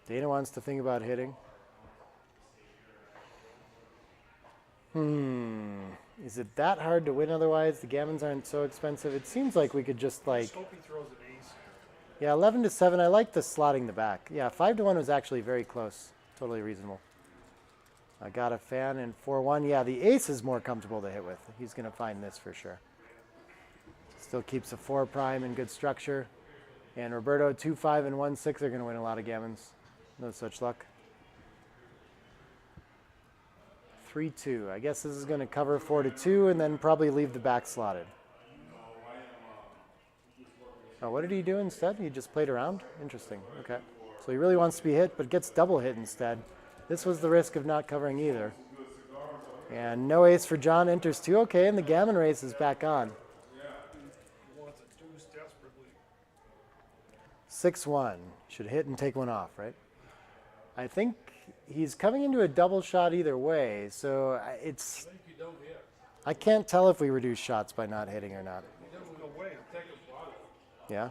Speaker 3: Dana wants to think about hitting. Is it that hard to win otherwise? The gammons aren't so expensive. It seems like we could just like...
Speaker 1: Hope he throws an ace.
Speaker 3: Yeah, 11-7. I like the slotting the back. Yeah, 5-1 was actually very close. Totally reasonable. I got a fan and 4-1. Yeah, the ace is more comfortable to hit with. He's going to find this for sure. Still keeps a 4 prime in good structure. And Roberto, 2-5 and 1-6 are going to win a lot of gammons. No such luck. 3-2. I guess this is going to cover 4-2 and then probably leave the back slotted. Oh, what did he do instead? He just played around? Interesting. Okay. So he really wants to be hit, but gets double hit instead. This was the risk of not covering either. And no ace for John. Enters 2. Okay, and the gammon race is back on.
Speaker 1: He wants a deuce desperately.
Speaker 3: 6-1. Should hit and take one off, right? I think he's coming into a double shot either way, so it's...
Speaker 4: I think you don't hit.
Speaker 3: I can't tell if we reduce shots by not hitting or not.
Speaker 4: You don't go away. Take a bottle.
Speaker 3: Yeah?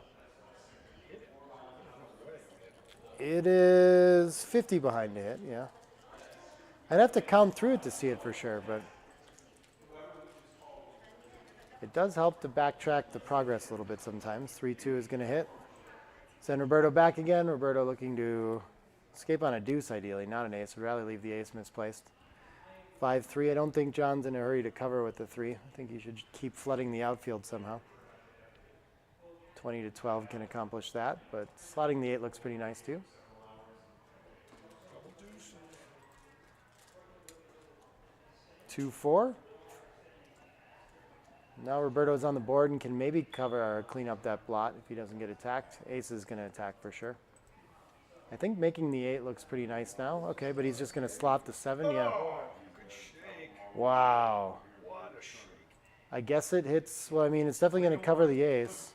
Speaker 3: It is 50 behind to hit, yeah. I'd have to count through it to see it for sure, but it does help to backtrack the progress a little bit sometimes. 3-2 is going to hit. Send Roberto back again. Roberto looking to escape on a deuce ideally, not an ace. Would rather leave the ace misplaced. 5-3. I don't think John's in a hurry to cover with the 3. I think he should keep flooding the outfield somehow. 20-12 can accomplish that, but slotting the 8 looks pretty nice too. 2-4. Now Roberto's on the board and can maybe cover or clean up that blot if he doesn't get attacked. Ace is going to attack for sure. I think making the 8 looks pretty nice now. Okay, but he's just going to slot the 7. Yeah.
Speaker 1: Oh, good shake.
Speaker 3: Wow.
Speaker 1: What a shake.
Speaker 3: I guess it hits. Well, I mean, it's definitely going to cover the ace.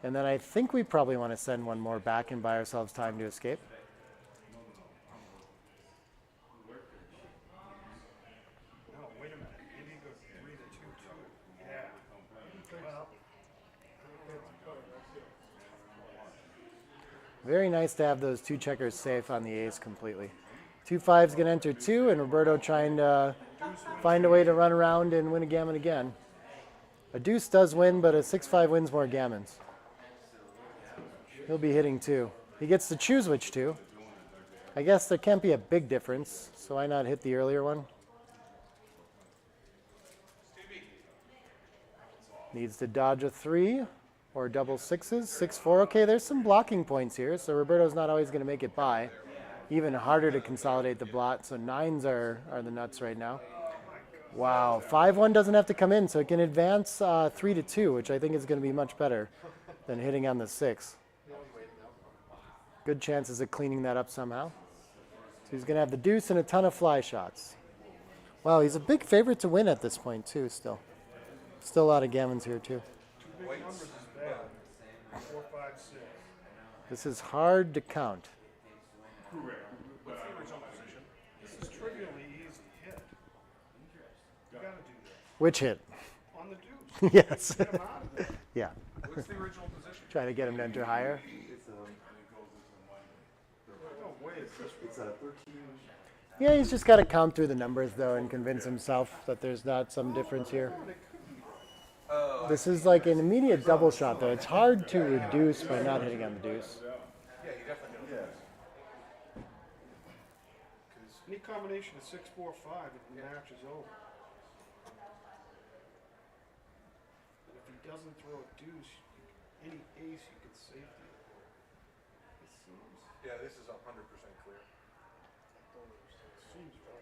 Speaker 3: And then I think we probably want to send one more back and buy ourselves time to escape.
Speaker 1: No, wait a minute. Maybe you go 3-2-2. Yeah. Well,
Speaker 3: Very nice to have those 2 checkers safe on the ace completely. 2-5 is going to enter 2, and Roberto trying to find a way to run around and win a gammon again. A deuce does win, but a 6-5 wins more gammons. He'll be hitting 2. He gets to choose which 2. I guess there can't be a big difference, so why not hit the earlier one? Needs to dodge a 3 or double 6s. 6-4. Okay, there's some blocking points here, so Roberto's not always going to make it by. Even harder to consolidate the blot, so 9s are the nuts right now. Wow, 5-1 doesn't have to come in, so it can advance 3-2, which I think is going to be much better than hitting on the 6. Good chances of cleaning that up somehow. So he's going to have the deuce and a ton of fly shots. Wow, he's a big favorite to win at this point too, still. Still a lot of gammons here too.
Speaker 1: 2 big numbers is bad. 4, 5, 6.
Speaker 3: This is hard to count.
Speaker 1: What's the original position? This is trivially easy. Hit. You gotta do that.
Speaker 3: Which hit?
Speaker 1: On the deuce.
Speaker 3: Yes.
Speaker 1: Get him out of there.
Speaker 3: Yeah.
Speaker 1: What's the original position?
Speaker 3: Try to get him to enter higher.
Speaker 2: And it goes into Monday.
Speaker 1: No way, it's this.
Speaker 3: Yeah, he's just got to count through the numbers though and convince himself that there's not some difference here. This is like an immediate double shot though. It's hard to reduce by not hitting on the deuce.
Speaker 1: Yeah, you definitely don't. Because any combination of 6, 4, 5, the match is over. But if he doesn't throw a deuce, any ace you could safety it. It seems.
Speaker 9: Yeah, this is 100% clear.
Speaker 1: Seems right.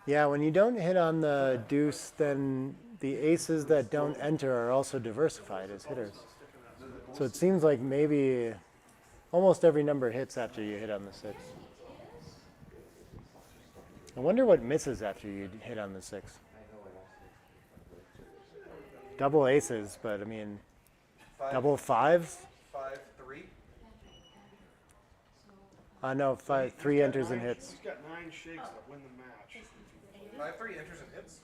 Speaker 3: Yeah, when you don't hit on the deuce, then the aces that don't enter are also diversified as hitters. So it seems like maybe almost every number hits after you hit on the 6. I wonder what misses after you hit on the 6. Double aces, but I mean, double fives?
Speaker 9: 5, 3.
Speaker 3: No, 3 enters and hits.
Speaker 1: He's got 9 shakes that win the match.
Speaker 9: 5, 3 enters and hits.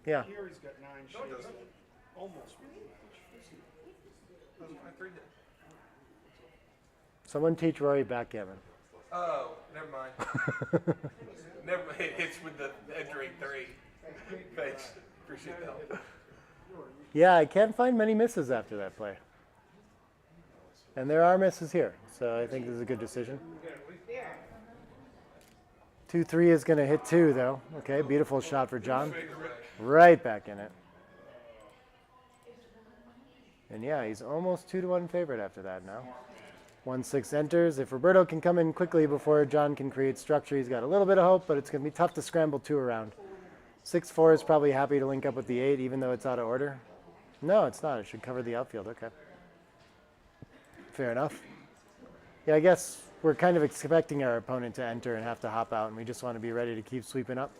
Speaker 3: Yeah.
Speaker 1: Here he's got 9 shakes
Speaker 9: doesn't.
Speaker 1: that almost win the match.
Speaker 9: Doesn't 5, 3 hit?
Speaker 3: Someone teach Rory backgammon.
Speaker 9: Oh, never mind. Never mind. It hits with the entering 3. Thanks. Appreciate the help.
Speaker 3: Yeah, I can't find many misses after that play. And there are misses here, so I think this is a good decision. 2-3 is going to hit 2, though. Okay, beautiful shot for John. Right back in it. And yeah, he's almost 2-1 favorite after that now. 1-6 enters. If Roberto can come in quickly before John can create structure, he's got a little bit of hope, but it's going to be tough to scramble 2 around. 6-4 is probably happy to link up with the 8, even though it's out of order. No, it's not. It should cover the outfield. Okay. Fair enough. Yeah, I guess we're kind of expecting our opponent to enter and have to hop out, and we just want to be ready to keep sweeping up.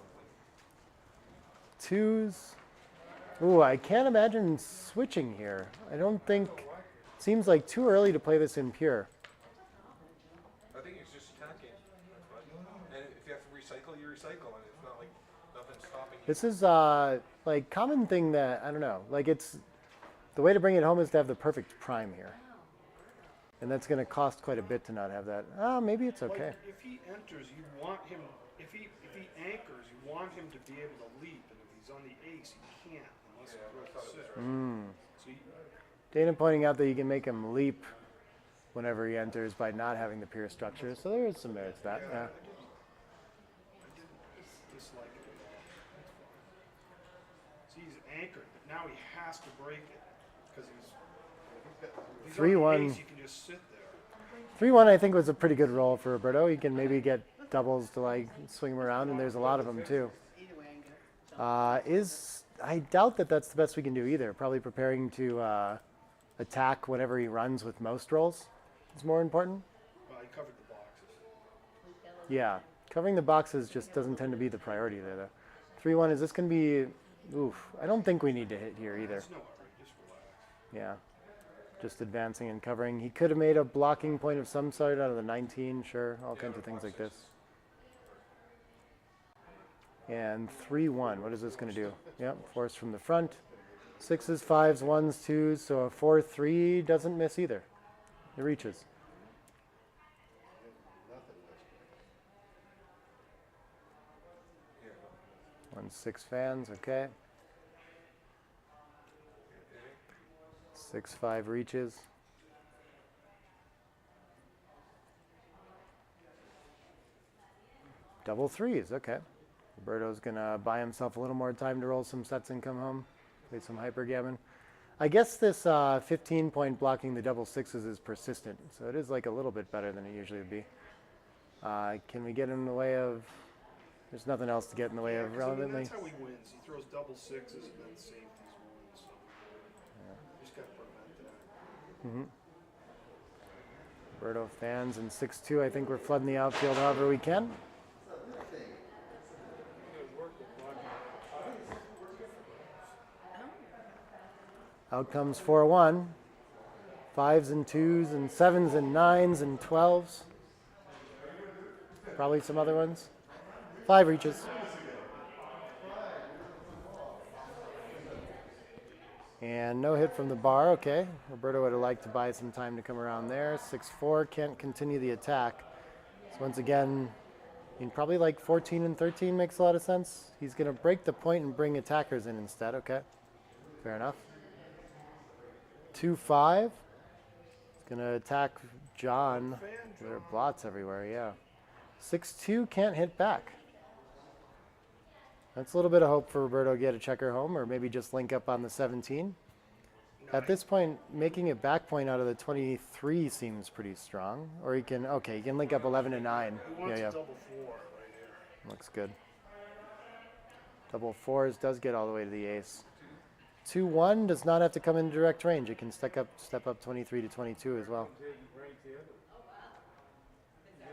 Speaker 3: 2s. Ooh, I can't imagine switching here. I don't think... Seems like too early to play this in pure.
Speaker 9: I think it's just attacking. And if you have to recycle, you recycle. And it's not like nothing's stopping you.
Speaker 3: This is like common thing that, I don't know, like it's... The way to bring it home is to have the perfect prime here. And that's going to cost quite a bit to not have that. Oh, maybe it's okay.
Speaker 1: Like, if he enters, you want him, if he anchors, you want him to be able to leap. And if he's on the ace, he can't unless he throws a 6. So
Speaker 3: Dana pointing out that you can make him leap whenever he enters by not having the pure structure. So there is some merit to that. Yeah.
Speaker 1: I didn't dislike it at all. See, he's anchored, but now he has to break it because he's
Speaker 3: 3-1.
Speaker 1: You can just sit there.
Speaker 3: 3-1 I think was a pretty good roll for Roberto. He can maybe get doubles to like swing him around, and there's a lot of them too. I doubt that that's the best we can do either. Probably preparing to attack whenever he runs with most rolls is more important.
Speaker 1: I covered the boxes.
Speaker 3: Yeah, covering the boxes just doesn't tend to be the priority there though. 3-1, is this going to be, oof, I don't think we need to hit here either.
Speaker 1: There's no hurry, just relax.
Speaker 3: Yeah, just advancing and covering. He could have made a blocking point of some sort out of the 19, sure, all kinds of things like this. And 3-1, what is this going to do? Yep, force from the front. 6s, 5s, 1s, 2s, so a 4-3 doesn't miss either. It reaches.
Speaker 9: Yeah.
Speaker 3: 1-6 fans, okay. 6-5 reaches. Double 3s, okay. Roberto's gonna buy himself a little more time to roll some sets and come home, play some hypergammon. I guess this 15-point blocking the double 6s is persistent, so it is like a little bit better than it usually would be. Can we get in the way of? There's nothing else to get in the way of relevantly.
Speaker 1: That's how he wins. He throws double 6s and then safeties wins. So just got to prevent that.
Speaker 3: Roberto fans and 6-2. I think we're flooding the outfield however we can. Out comes 4-1. 5s and 2s and 7s and 9s and 12s. Probably some other ones. 5 reaches. And no hit from the bar. Okay. Roberto would have liked to buy some time to come around there. 6-4. Can't continue the attack. So once again, probably like 14 and 13 makes a lot of sense. He's going to break the point and bring attackers in instead. Okay. Fair enough. 2-5. He's going to attack John. There are blots everywhere, yeah. 6-2 can't hit back. That's a little bit of hope for Roberto to get a checker home, or maybe just link up on the 17. At this point, making a back point out of the 23 seems pretty strong. Or he can, okay, he can link up 11 and 9.
Speaker 1: He wants a double 4 right here.
Speaker 3: Looks good. Double 4s does get all the way to the ace. 2-1 does not have to come in direct range. It can step up 23 to 22 as well.
Speaker 8: Right the other.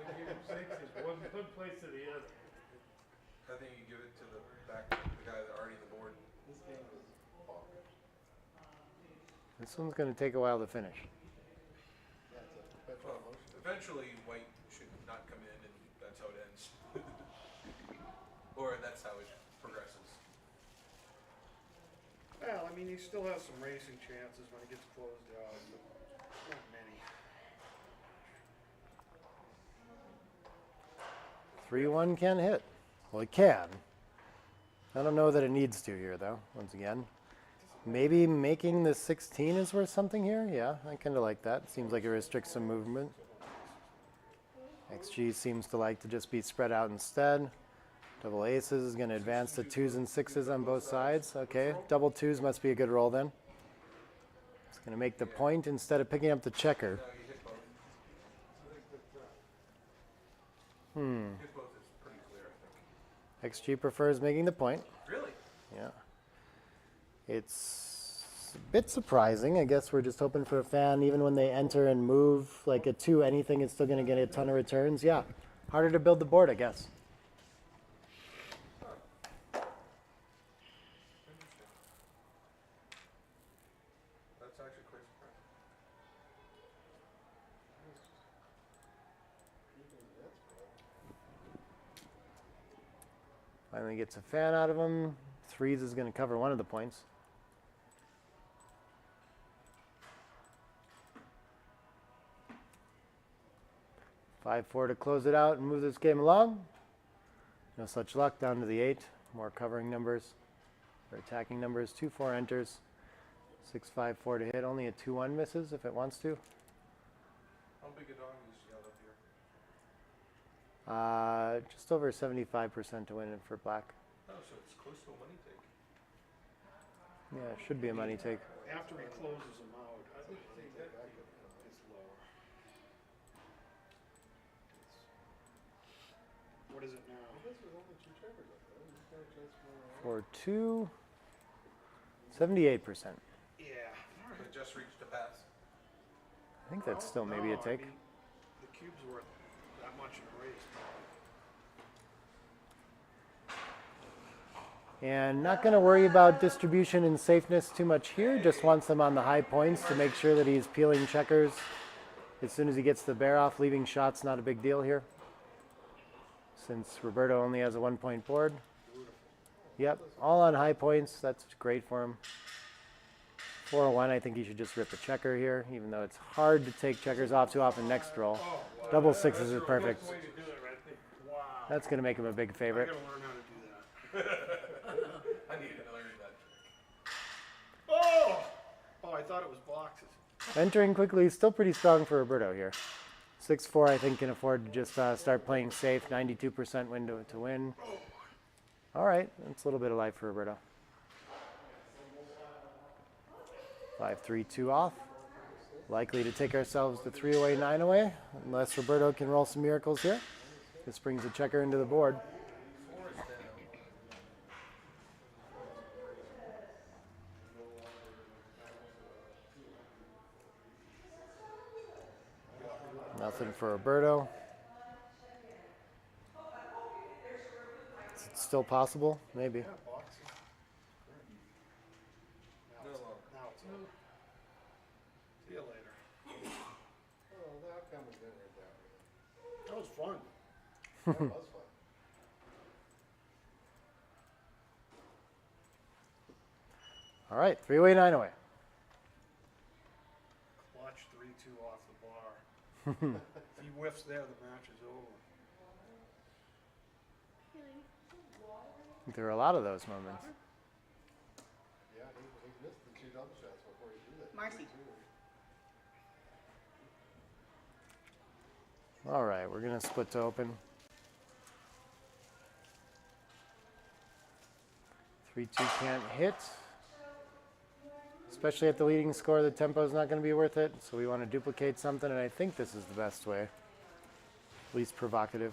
Speaker 8: You give him 6 is one place to the other.
Speaker 9: I think you give it to the guy that already on the board.
Speaker 8: This game is bonkers.
Speaker 3: This one's going to take a while to finish.
Speaker 8: Yeah, it's a perpetual
Speaker 9: Well,
Speaker 8: motion.
Speaker 9: eventually, white should not come in, and that's how it ends. Or that's how it progresses.
Speaker 1: Well, I mean, he still has some racing chances when he gets closed out, but not many.
Speaker 3: 3-1 can hit. Well, it can. I don't know that it needs to here, though, once again. Maybe making the 16 is worth something here? Yeah, I kind of like that. Seems like it restricts some movement. XG seems to like to just be spread out instead. Double aces is going to advance to 2s and 6s on both sides. Okay, double 2s must be a good roll then. It's going to make the point instead of picking up the checker.
Speaker 9: No, you hit both. Hit both is pretty clear, I think.
Speaker 3: XG prefers making the point.
Speaker 9: Really?
Speaker 3: Yeah. It's a bit surprising. I guess we're just hoping for a fan, even when they enter and move like a 2 anything, it's still going to get a ton of returns. Yeah. Harder to build the board, I guess.
Speaker 9: That's actually quite surprising.
Speaker 3: Finally gets a fan out of him. 3s is going to cover one of the points. Five, 4 to close it out and move this game along. No such luck, down to the 8. More covering numbers, or attacking numbers. 2-4 enters. 6-5-4 to hit. Only a 2-1 misses if it wants to.
Speaker 9: How big a dog is yellow here?
Speaker 3: Just over 75% to win it for black.
Speaker 9: Oh, so it's close to a money take.
Speaker 3: Yeah, it should be a money take.
Speaker 1: After he closes them out, I think it's lower. What is it now?
Speaker 8: This was only 2 checkers up there. He's got a chance for
Speaker 3: For 2, 78%.
Speaker 1: Yeah.
Speaker 9: So it just reached a pass.
Speaker 3: I think that's still maybe a
Speaker 1: No, I
Speaker 3: take.
Speaker 1: mean, the cube's worth that much in a race.
Speaker 3: And not going to worry about distribution and safeness too much here. Just wants them on the high points to make sure that he's peeling checkers. As soon as he gets the bear off, leaving shots not a big deal here. Since Roberto only has a 1-point board. Yep, all on high points. That's great for him. 4-1, I think he should just rip a checker here, even though it's hard to take checkers off too often next roll. Double 6s is perfect.
Speaker 1: Way to do it right there. Wow.
Speaker 3: That's going to make him a big
Speaker 1: I
Speaker 3: favorite.
Speaker 1: gotta learn how to do that.
Speaker 9: I need to learn that trick.
Speaker 1: Oh! Oh, I thought it was boxes.
Speaker 3: Entering quickly is still pretty strong for Roberto here. 6-4, I think, can afford to just start playing safe. 92% window to win. All right, that's a little bit of life for Roberto. 5-3-2 off. Likely to take ourselves to 3 away, 9 away, unless Roberto can roll some miracles here. This brings a checker into the board.
Speaker 9: 4 is down.
Speaker 3: Nothing for Roberto. Is it still possible? Maybe.
Speaker 1: Yeah, boxes.
Speaker 9: No longer.
Speaker 1: Now it's over. See you later.
Speaker 8: Well, the outcome was good right there.
Speaker 1: That was fun.
Speaker 8: That was fun.
Speaker 3: All right, 3 away, 9 away.
Speaker 1: If he whiffs there, the match is over.
Speaker 3: There are a lot of those moments.
Speaker 6: Yeah, he missed the 2 double shots before he did it.
Speaker 7: Marcy.
Speaker 3: All right, we're gonna split to open. 3-2 can't hit. Especially at the leading score, the tempo's not gonna be worth it. So we want to duplicate something, and I think this is the best way. Least provocative.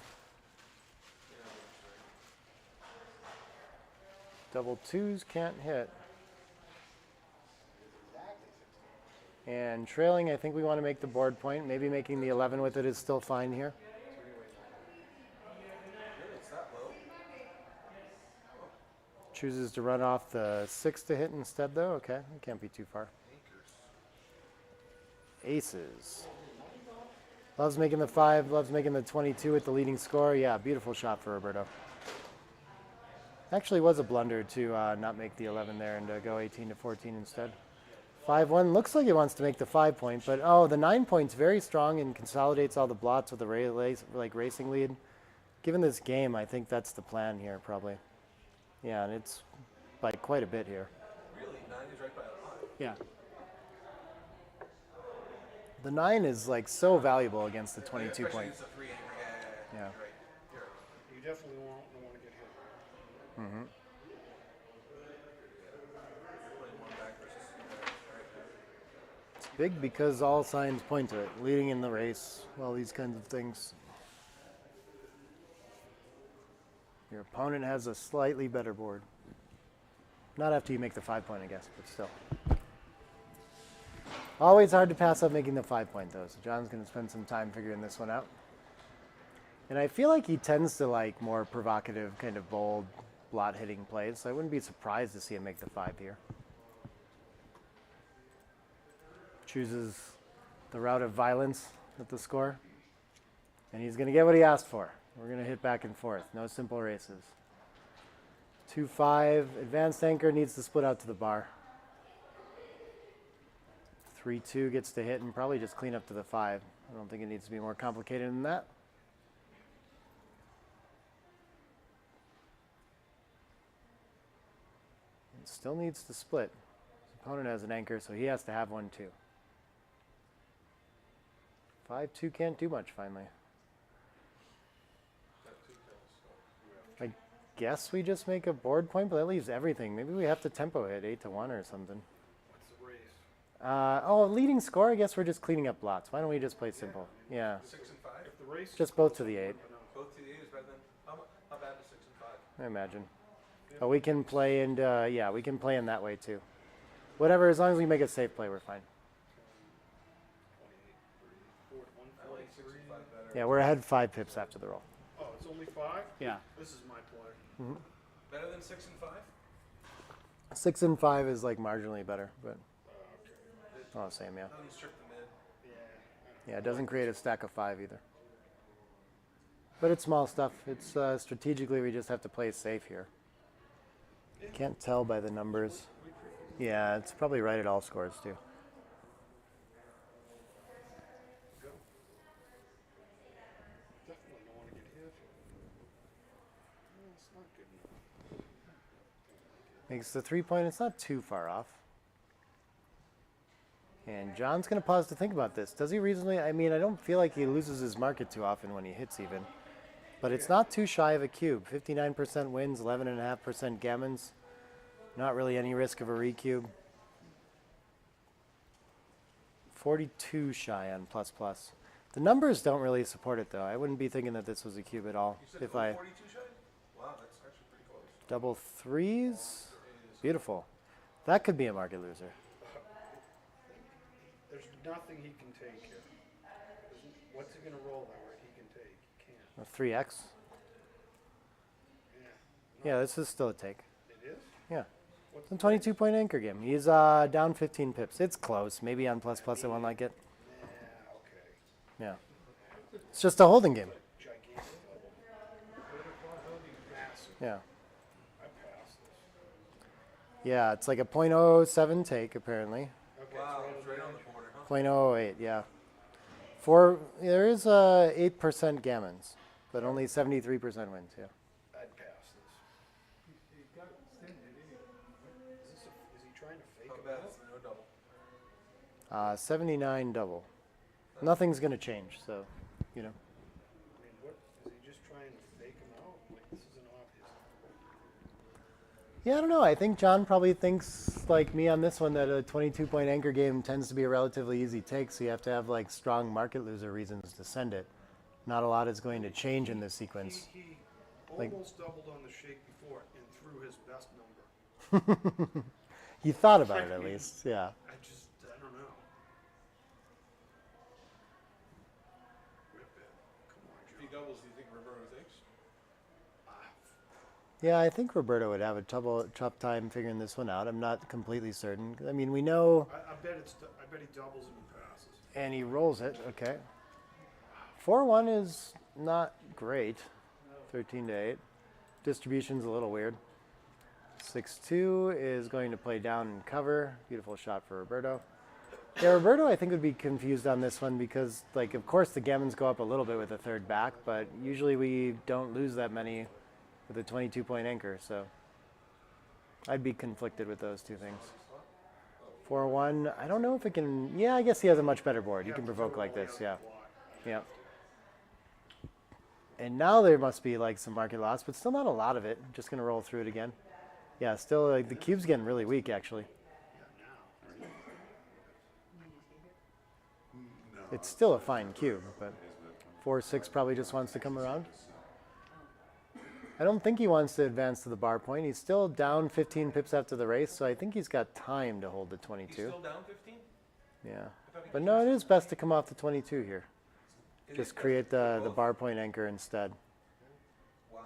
Speaker 3: Double 2s can't hit. And trailing, I think we want to make the board point. Maybe making the 11 with it is still fine here.
Speaker 9: Really, it's that low?
Speaker 3: Chooses to run off the 6 to hit instead, though. Okay, it can't be too far. Aces. Loves making the 5, loves making the 22 with the leading score. Yeah, beautiful shot for Roberto. Actually was a blunder to not make the 11 there and to go 18 to 14 instead. 5-1 looks like it wants to make the 5 point, but oh, the 9 point's very strong and consolidates all the blots with the racing lead. Given this game, I think that's the plan here probably. Yeah, and it's by quite a bit here.
Speaker 9: Really? 9 is right by a lot.
Speaker 3: Yeah. The 9 is like so valuable against the 22
Speaker 9: Especially
Speaker 3: point.
Speaker 9: against the 3 anchor.
Speaker 3: Yeah.
Speaker 9: You're right. You're right.
Speaker 1: You definitely don't want to get hit.
Speaker 3: Mm-hmm.
Speaker 9: Playing 1 back versus 2 back. Right.
Speaker 3: It's big because all signs point to it. Leading in the race, all these kinds of things. Your opponent has a slightly better board. Not after you make the 5 point, I guess, but still. Always hard to pass up making the 5 point, though, so John's going to spend some time figuring this one out. And I feel like he tends to like more provocative, kind of bold, blot hitting plays, so I wouldn't be surprised to see him make the 5 here. Chooses the route of violence at the score, and he's going to get what he asked for. We're going to hit back and forth. No simple races. 2-5. Advanced anchor needs to split out to the bar. 3-2 gets to hit and probably just clean up to the 5. I don't think it needs to be more complicated than that. It still needs to split. His opponent has an anchor, so he has to have one too. 5-2 can't do much finally. I guess we just make a board point, but that leaves everything. Maybe we have to tempo hit 8-1 or something.
Speaker 1: What's the race?
Speaker 3: Oh, leading score, I guess we're just cleaning up blots. Why don't we just play simple? Yeah.
Speaker 9: 6 and 5.
Speaker 1: If the race
Speaker 3: Just both to the 8.
Speaker 9: Both to the 8 is better than. How bad is 6 and 5?
Speaker 3: I imagine. But we can play and yeah, we can play in that way too. Whatever, as long as we make a safe play, we're fine.
Speaker 1: 28, 30, 40,
Speaker 9: 6 and 5 better.
Speaker 3: Yeah, we're ahead 5 pips after the roll.
Speaker 1: Oh, it's only 5?
Speaker 3: Yeah.
Speaker 1: This is my play.
Speaker 9: Better than 6 and 5?
Speaker 3: 6 and 5 is like marginally better, but all the same, yeah.
Speaker 9: Doesn't strip the mid.
Speaker 3: Yeah, it doesn't create a stack of 5 either. But it's small stuff. It's strategically we just have to play safe here. Can't tell by the numbers. Yeah, it's probably right at all scores too.
Speaker 1: Definitely don't want to get hit. No, it's not good enough.
Speaker 3: Makes the 3 point, it's not too far off. And John's going to pause to think about this. Does he reasonably? I mean, I don't feel like he loses his market too often when he hits even. But it's not too shy of a cube. 59% wins, 11.5% gammons. Not really any risk of a recube. 42 shy on plus plus. The numbers don't really support it though. I wouldn't be thinking that this was a cube at all.
Speaker 9: You said
Speaker 3: If I
Speaker 9: 42 shy? Wow, that's actually pretty close.
Speaker 3: double 3s, beautiful. That could be a market loser.
Speaker 1: There's nothing he can take here. What's he going to roll there he can take? He can't.
Speaker 3: A 3x.
Speaker 1: Yeah.
Speaker 3: Yeah, this is still a take.
Speaker 1: It is?
Speaker 3: Yeah.
Speaker 1: What's
Speaker 3: It's a 22 point anchor game. He's down 15 pips. It's close. Maybe on plus plus I won't like it.
Speaker 1: Yeah, okay.
Speaker 3: Yeah. It's just a holding game.
Speaker 1: Gigantic level. Massive.
Speaker 3: Yeah.
Speaker 1: I passed this.
Speaker 3: Yeah, it's like a .07 take apparently.
Speaker 1: Okay,
Speaker 9: Wow,
Speaker 1: it's
Speaker 9: it's right
Speaker 1: right
Speaker 9: on
Speaker 1: on
Speaker 9: the border, huh?
Speaker 3: .008, yeah. There is 8% gammons, but only 73% wins. Yeah.
Speaker 1: I'd pass this.
Speaker 8: He got extended anyway.
Speaker 1: Is he trying to fake
Speaker 9: How
Speaker 1: him
Speaker 9: bad
Speaker 1: out?
Speaker 9: is no double?
Speaker 3: 79 double. Nothing's gonna change, so you know.
Speaker 1: I mean, what, is he just trying to fake him out? Like, this isn't obvious.
Speaker 3: Yeah, I don't know. I think John probably thinks like me on this one that a 22-point anchor game tends to be a relatively easy take, so you have to have like strong market loser reasons to send it. Not a lot is going to change in this sequence.
Speaker 1: He
Speaker 3: Like-
Speaker 1: almost doubled on the shake before and threw his best number.
Speaker 3: He thought about it at least, yeah.
Speaker 1: I don't know. Rip it. Come on,
Speaker 9: If he
Speaker 1: Joe.
Speaker 9: doubles, do you think Roberto takes?
Speaker 3: Yeah, I think Roberto would have a tough time figuring this one out. I'm not completely certain. I mean, we know,
Speaker 1: I bet he doubles and he passes.
Speaker 3: and he rolls it. Okay. 4-1 is not great. 13 to 8. Distribution's a little weird. 6-2 is going to play down and cover. Beautiful shot for Roberto. Yeah, Roberto, I think, would be confused on this one because, like, of course the gammons go up a little bit with a third back, but usually we don't lose that many with a 22-point anchor, so I'd be conflicted with those two things. 4-1, I don't know if it can, yeah, I guess he has a much better board. You can provoke like this, yeah. Yeah. And now there must be like some market loss, but still not a lot of it. Just gonna roll through it again. Yeah, still like the cube's getting really weak actually. It's still a fine cube, but 4-6 probably just wants to come around. I don't think he wants to advance to the bar point. He's still down 15 pips after the race, so I think he's got time to hold the 22.
Speaker 9: He's still down 15?
Speaker 3: Yeah, but no, it is best to come off the 22 here. Just create the bar point anchor instead.
Speaker 9: Wow.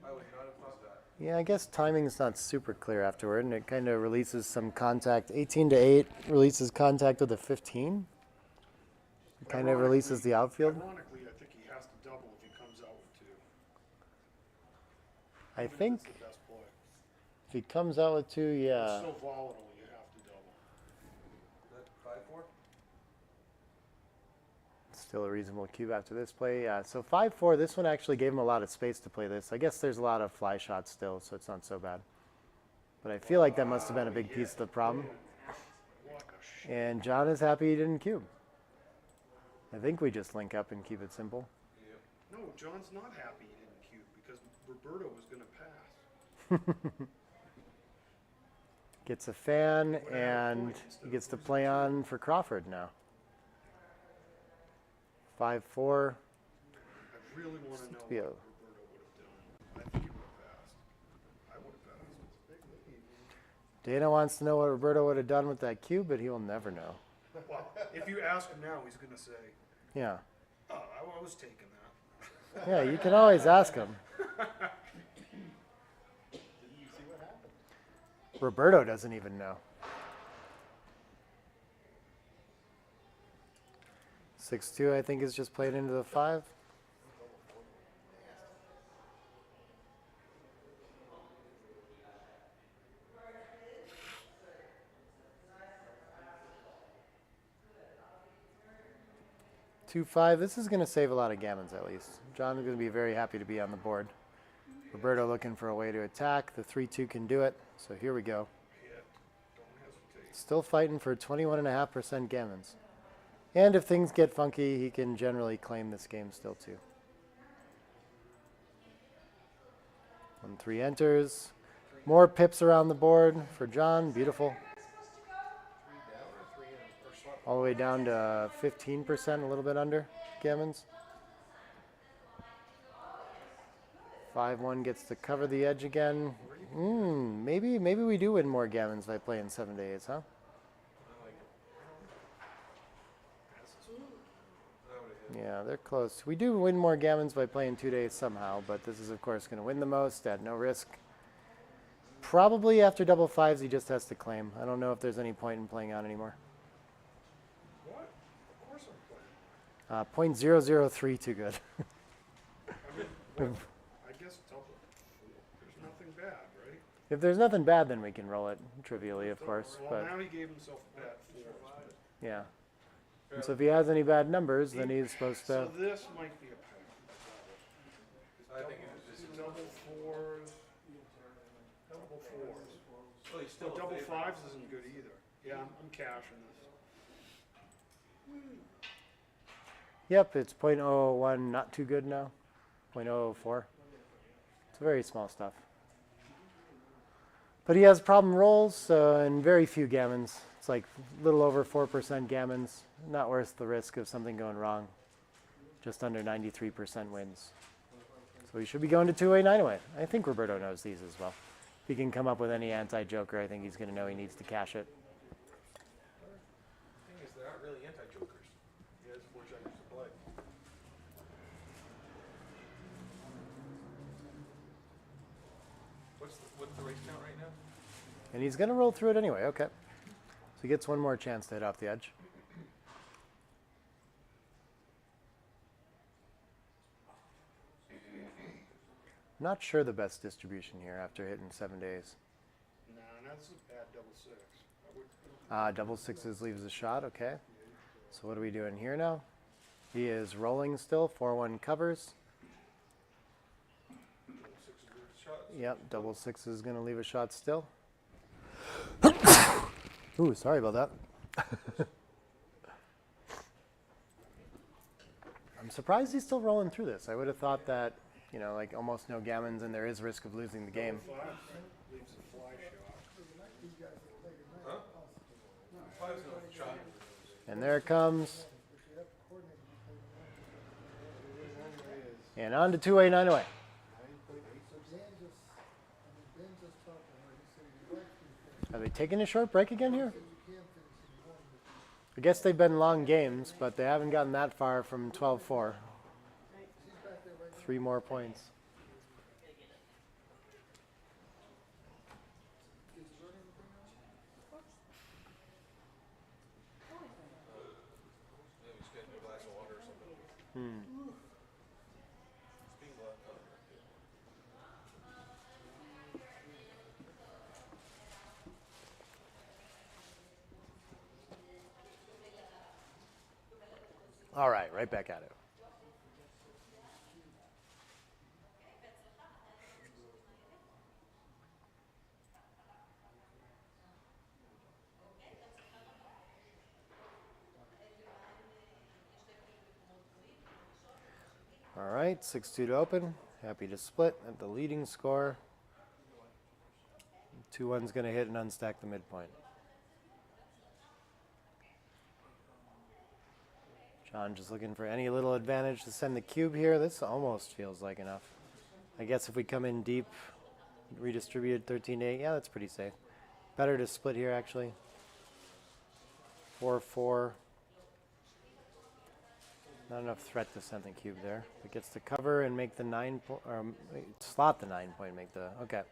Speaker 9: I would not have thought that.
Speaker 3: Yeah, I guess timing's not super clear afterward, and it kind of releases some contact. 18 to 8 releases contact with a 15. It kind of releases the outfield.
Speaker 1: Ironically, I think he has to double if he comes out with 2.
Speaker 3: I
Speaker 1: That's
Speaker 3: think
Speaker 1: the best play.
Speaker 3: if he comes out with 2,
Speaker 1: It's
Speaker 3: yeah.
Speaker 1: so volatile, you have to double.
Speaker 9: Is that 5-4?
Speaker 3: Still a reasonable cube after this play. Yeah, so 5-4, this one actually gave him a lot of space to play this. I guess there's a lot of fly shots still, so it's not so bad. But I feel like that must have been a big piece of the problem.
Speaker 1: What a
Speaker 3: And John is happy he didn't cube. I think we just link up and keep it simple.
Speaker 1: No, John's not happy he didn't cube because Roberto was going to pass.
Speaker 3: Gets a fan, and he gets to play on for Crawford now. 5-4.
Speaker 1: I really want to know what
Speaker 3: Yeah.
Speaker 1: Roberto would have done. I think he would have passed. I would have passed.
Speaker 3: Dana wants to know what Roberto would have done with that cube, but he will never know.
Speaker 1: Well, if you ask him now, he's going to say,
Speaker 3: Yeah.
Speaker 1: oh, I was taking that.
Speaker 3: Yeah, you can always ask him. Roberto doesn't even know. 6-2, I think, is just played into the 5. Two 5. This is going to save a lot of gammons at least. John is going to be very happy to be on the board. Roberto looking for a way to attack. The 3-2 can do it. So here we go. Still fighting for 21.5% gammons. And if things get funky, he can generally claim this game still too. 1-3 enters. More pips around the board for John. Beautiful. All the way down to 15%, a little bit under gammons. 5-1 gets to cover the edge again. Maybe we do win more gammons by playing 7 days, huh? Yeah, they're close. We do win more gammons by playing 2 days somehow, but this is, of course, going to win the most at no risk. Probably after double 5s, he just has to claim. I don't know if there's any point in playing on anymore.
Speaker 1: What? Of course I'm playing.
Speaker 3: .003 too good.
Speaker 1: I mean, what? I guess double. There's nothing bad, right?
Speaker 3: If there's nothing bad, then we can roll it trivially, of course.
Speaker 1: Well,
Speaker 3: But
Speaker 1: now he gave himself a bet 4.
Speaker 3: yeah. And so if he has any bad numbers, then he's supposed
Speaker 1: So
Speaker 3: to.
Speaker 1: this might be a pair.
Speaker 9: I think this is.
Speaker 1: Double fours. Double fours.
Speaker 9: Well, he's still a
Speaker 1: Double
Speaker 9: favorite.
Speaker 1: fives isn't good either. Yeah, I'm cashing this.
Speaker 3: Yep, it's .001, not too good now. .004. It's very small stuff. But he has problem rolls and very few gammons. It's like a little over 4% gammons. Not worth the risk of something going wrong. Just under 93% wins. So he should be going to 2-way, 9-way. I think Roberto knows these as well. If he can come up with any anti-joker, I think he's going to know he needs to cash it.
Speaker 9: The thing is, they're not really anti-jokers. He has 4 checkers to play. What's the race count right now?
Speaker 3: And he's going to roll through it anyway. Okay. So he gets one more chance to hit off the edge. Not sure the best distribution here after hitting 7 days.
Speaker 1: Nah, that's a bad double six. I would,
Speaker 3: Double sixes leaves a shot. Okay. So what are we doing here now? He is rolling still. 4-1 covers. Yep, double six is going to leave a shot still. Ooh, sorry about that. I'm surprised he's still rolling through this. I would have thought that, you know, like almost no gammons and there is risk of losing the game.
Speaker 1: five leaves a fly shot.
Speaker 9: Huh? 5's no shot.
Speaker 3: And there it comes. And on to 2-way, 9-way. Are they taking a short break again here? I guess they've been long games, but they haven't gotten that far from 12-4. 3 more points.
Speaker 9: Maybe just get a glass of water or something. Speaking of that,
Speaker 3: All right back at it. All right, 6-2 to open. Happy to split at the leading score. 2-1's going to hit and unstack the midpoint. John just looking for any little advantage to send the cube here. This almost feels like enough. I guess if we come in deep, redistributed 13-8, yeah, that's pretty safe. Better to split here, actually. 4-4. Not enough threat to send the cube there. It gets to cover and make the 9 point, or slot the 9 point, make the, okay.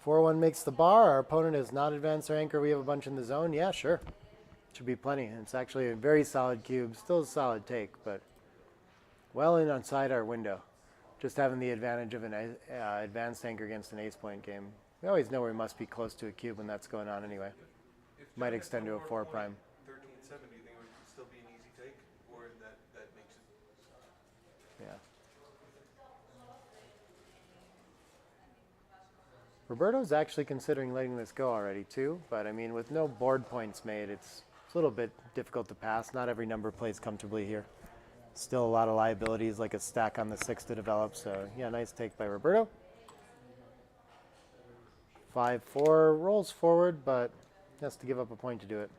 Speaker 3: 4-1 makes the bar. Our opponent has not advanced their anchor. We have a bunch in the zone. Yeah, sure. Should be plenty. It's actually a very solid cube. Still a solid take, but well in inside our window. Just having the advantage of an advanced anchor against an ace point game. We always know we must be close to a cube when that's going on anyway.
Speaker 9: if
Speaker 3: Might
Speaker 9: John had
Speaker 3: extend to a
Speaker 9: one
Speaker 3: 4
Speaker 9: more
Speaker 3: prime.
Speaker 9: point, 13-7, do you think it would still be an easy take, or that makes it?
Speaker 3: Yeah. Roberto's actually considering letting this go already too, but I mean, with no board points made, it's a little bit difficult to pass. Not every number plays comfortably here. Still a lot of liabilities, like a stack on the 6 to develop, so yeah, nice take by Roberto. 5-4, rolls forward, but has to give up a point to do it.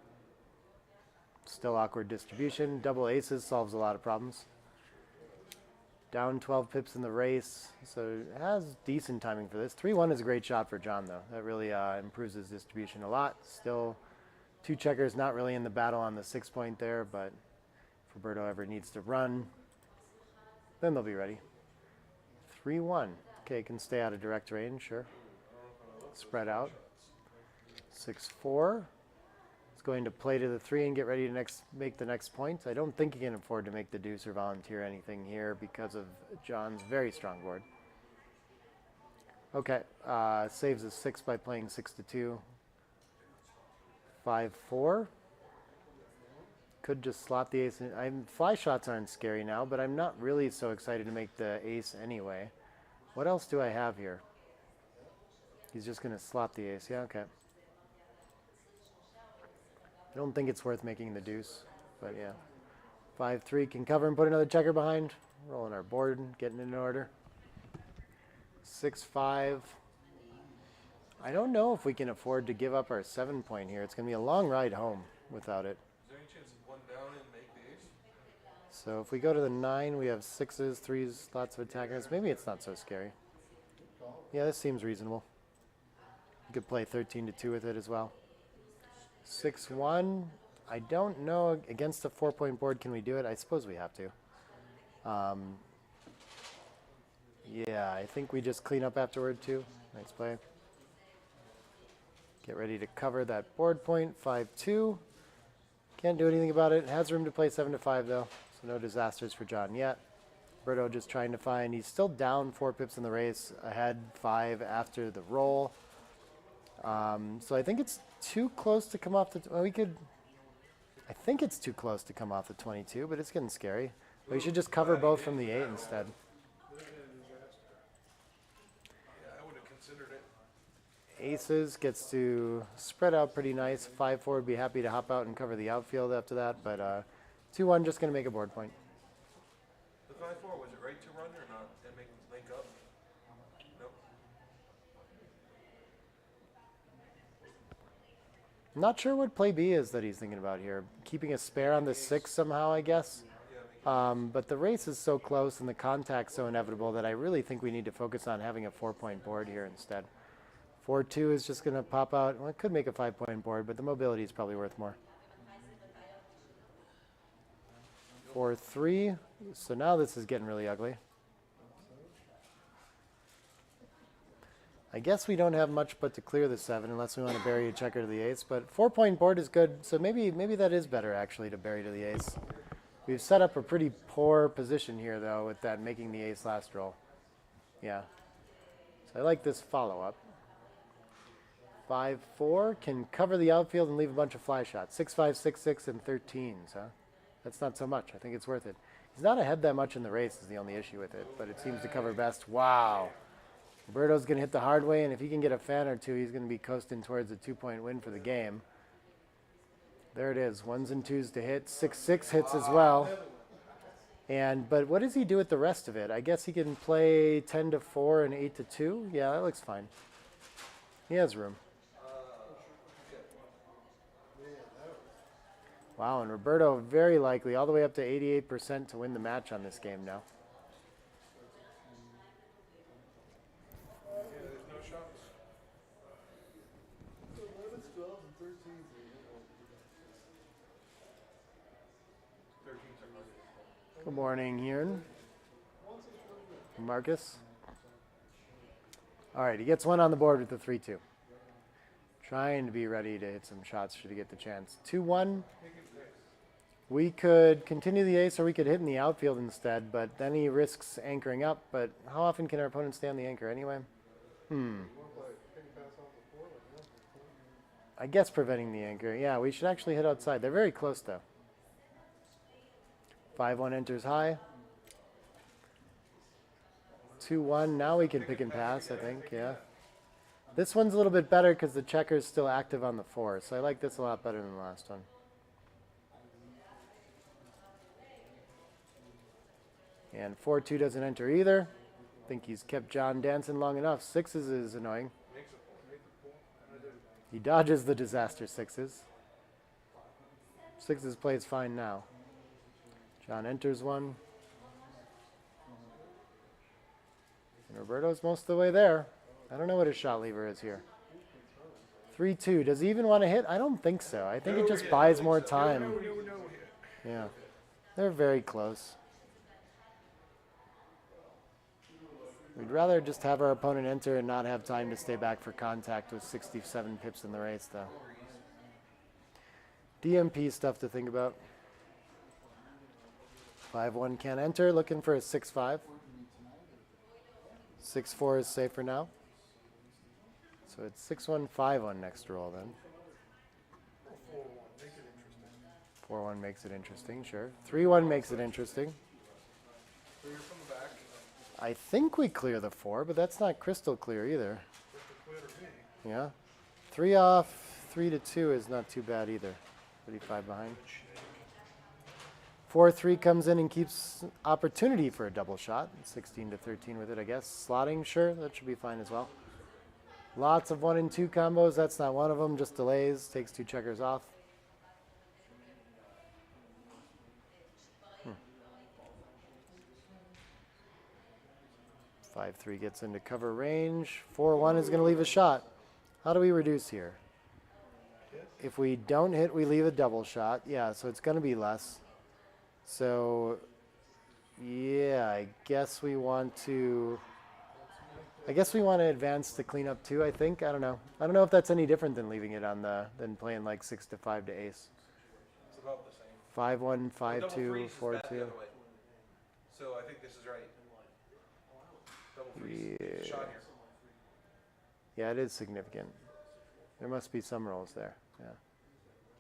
Speaker 3: Still awkward distribution. Double aces solves a lot of problems. Down 12 pips in the race, so it has decent timing for this. 3-1 is a great shot for John, though. That really improves his distribution a lot. Still, 2 checkers not really in the battle on the 6 point there, but if Roberto ever needs to run, then they'll be ready. 3-1. Okay, can stay out of direct range, sure. Spread out. 6-4. It's going to play to the 3 and get ready to make the next point. I don't think he can afford to make the deuce or volunteer anything here because of John's very strong board. Okay, saves a 6 by playing 6-2. 5-4. Could just slot the ace. Fly shots aren't scary now, but I'm not really so excited to make the ace anyway. What else do I have here? He's just going to slot the ace. Yeah, okay. I don't think it's worth making the deuce, but yeah. 5-3 can cover and put another checker behind. Rolling our board, getting it in order. 6-5. I don't know if we can afford to give up our 7-point here. It's going to be a long ride home without it.
Speaker 9: Is there any chance of one down and make the ace?
Speaker 3: So if we go to the 9, we have 6s, 3s, lots of attackers. Maybe it's not so scary. Yeah, this seems reasonable. You could play 13-2 with it as well. 6-1. I don't know. Against a 4-point board, can we do it? I suppose we have to. Yeah, I think we just clean up afterward too. Nice play. Get ready to cover that board point. 5-2. Can't do anything about it. Has room to play 7-5 though, so no disasters for John yet. Berto just trying to find. He's still down 4 pips in the race. Ahead 5 after the roll. So I think it's too close to come off the. Well, we could. I think it's too close to come off the 22, but it's getting scary. We should just cover both from the 8 instead.
Speaker 9: Yeah, I would have considered it.
Speaker 3: Aces gets to spread out pretty nice. 5-4 would be happy to hop out and cover the outfield after that, but 2-1 just going to make a board point.
Speaker 9: The 5-4, was it right to run or not? And make link up? Nope.
Speaker 3: Not sure what play B is that he's thinking about here. Keeping a spare on the 6 somehow, I guess. But the race is so close and the contact's so inevitable that I really think we need to focus on having a 4-point board here instead. 4-2 is just going to pop out. Well, it could make a 5-point board, but the mobility is probably worth more. 4-3. So now this is getting really ugly. I guess we don't have much but to clear the 7 unless we want to bury a checker to the ace. But 4-point board is good, so maybe that is better actually to bury to the ace. We've set up a pretty poor position here though with that making the ace last roll. Yeah. So I like this follow-up. 5-4 can cover the outfield and leave a bunch of fly shots. 6-5, 6-6, and 13s, huh? That's not so much. I think it's worth it. He's not ahead that much in the race is the only issue with it, but it seems to cover best. Wow. Berto's going to hit the hard way, and if he can get a fan or two, he's going to be coasting towards a 2-point win for the game. There it is. 1s and 2s to hit. 6-6 hits as well. But what does he do with the rest of it? I guess he can play 10-4 and 8-2. Yeah, that looks fine. He has room. Wow, and Roberto very likely all the way up to 88% to win the match on this game now.
Speaker 9: Yeah, there's no shots.
Speaker 4: 11s, 12s, and 13s.
Speaker 9: 13s are hard.
Speaker 3: Good morning, Kieran. Marcus. All right, he gets one on the board with the 3-2. Trying to be ready to hit some shots should he get the chance. 2-1. We could continue the ace or we could hit in the outfield instead, but then he risks anchoring up. But how often can our opponent stay on the anchor anyway? I guess preventing the anchor. Yeah, we should actually hit outside. They're very close though. 5-1 enters high. 2-1. Now we can pick and pass, I think, yeah. This one's a little bit better because the checker's still active on the 4, so I like this a lot better than the last one. And 4-2 doesn't enter either. I think he's kept John dancing long enough. 6s is annoying. He dodges the disaster 6s. 6s plays fine now. John enters one. And Roberto's most of the way there. I don't know what his shot lever is here. 3-2. Does he even want to hit? I don't think so. I think it just buys more time. Yeah. They're very close. We'd rather just have our opponent enter and not have time to stay back for contact with 67 pips in the race, though. DMP stuff to think about. 5-1 can't enter, looking for a 6-5. 6-4 is safe for now. So it's 6-1, 5-1 next roll then. 4-1 makes it interesting, sure. 3-1 makes it interesting.
Speaker 9: Clear from the back.
Speaker 3: I think we clear the 4, but that's not crystal clear either. Yeah. 3 off, 3 to 2 is not too bad either. 35 behind. 4-3 comes in and keeps opportunity for a double shot. 16 to 13 with it, I guess. Slotting, sure, that should be fine as well. Lots of 1 and 2 combos. That's not one of them. Just delays. Takes 2 checkers off. 5-3 gets into cover range. 4-1 is going to leave a shot. How do we reduce here? If we don't hit, we leave a double shot. Yeah, so it's going to be less. So, yeah, I guess we want to advance the cleanup too, I think. I don't know. I don't know if that's any different than leaving it on than playing like 6 to 5 to ace.
Speaker 9: It's about the same.
Speaker 3: 5-1,
Speaker 9: Double
Speaker 3: 5-2,
Speaker 9: freeze is bad the
Speaker 3: 4-2.
Speaker 9: other way. So I think this is right. Double freeze.
Speaker 3: Yeah.
Speaker 9: Shot here.
Speaker 3: Yeah, it is significant. There must be some rolls there. Yeah.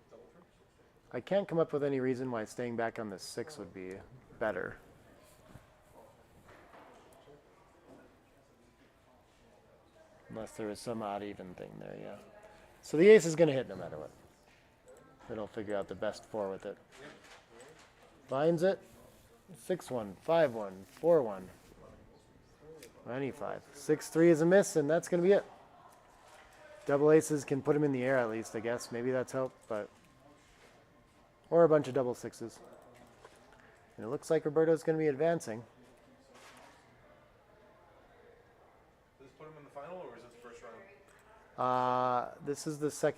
Speaker 9: Double freeze.
Speaker 3: I can't come up with any reason why staying back on the 6 would be better. Unless there was some odd even thing there, yeah. So the ace is going to hit no matter what. Then I'll figure out the best 4 with it. Finds it. 6-1, 5-1, 4-1. Any 5. 6-3 is a miss, and that's going to be it. Double aces can put him in the air at least, I guess. Maybe that's hope, but... Or a bunch of double 6s. And it looks like Roberto's going to be advancing.
Speaker 9: Does this put him in the final, or is it the first round?
Speaker 3: This is the second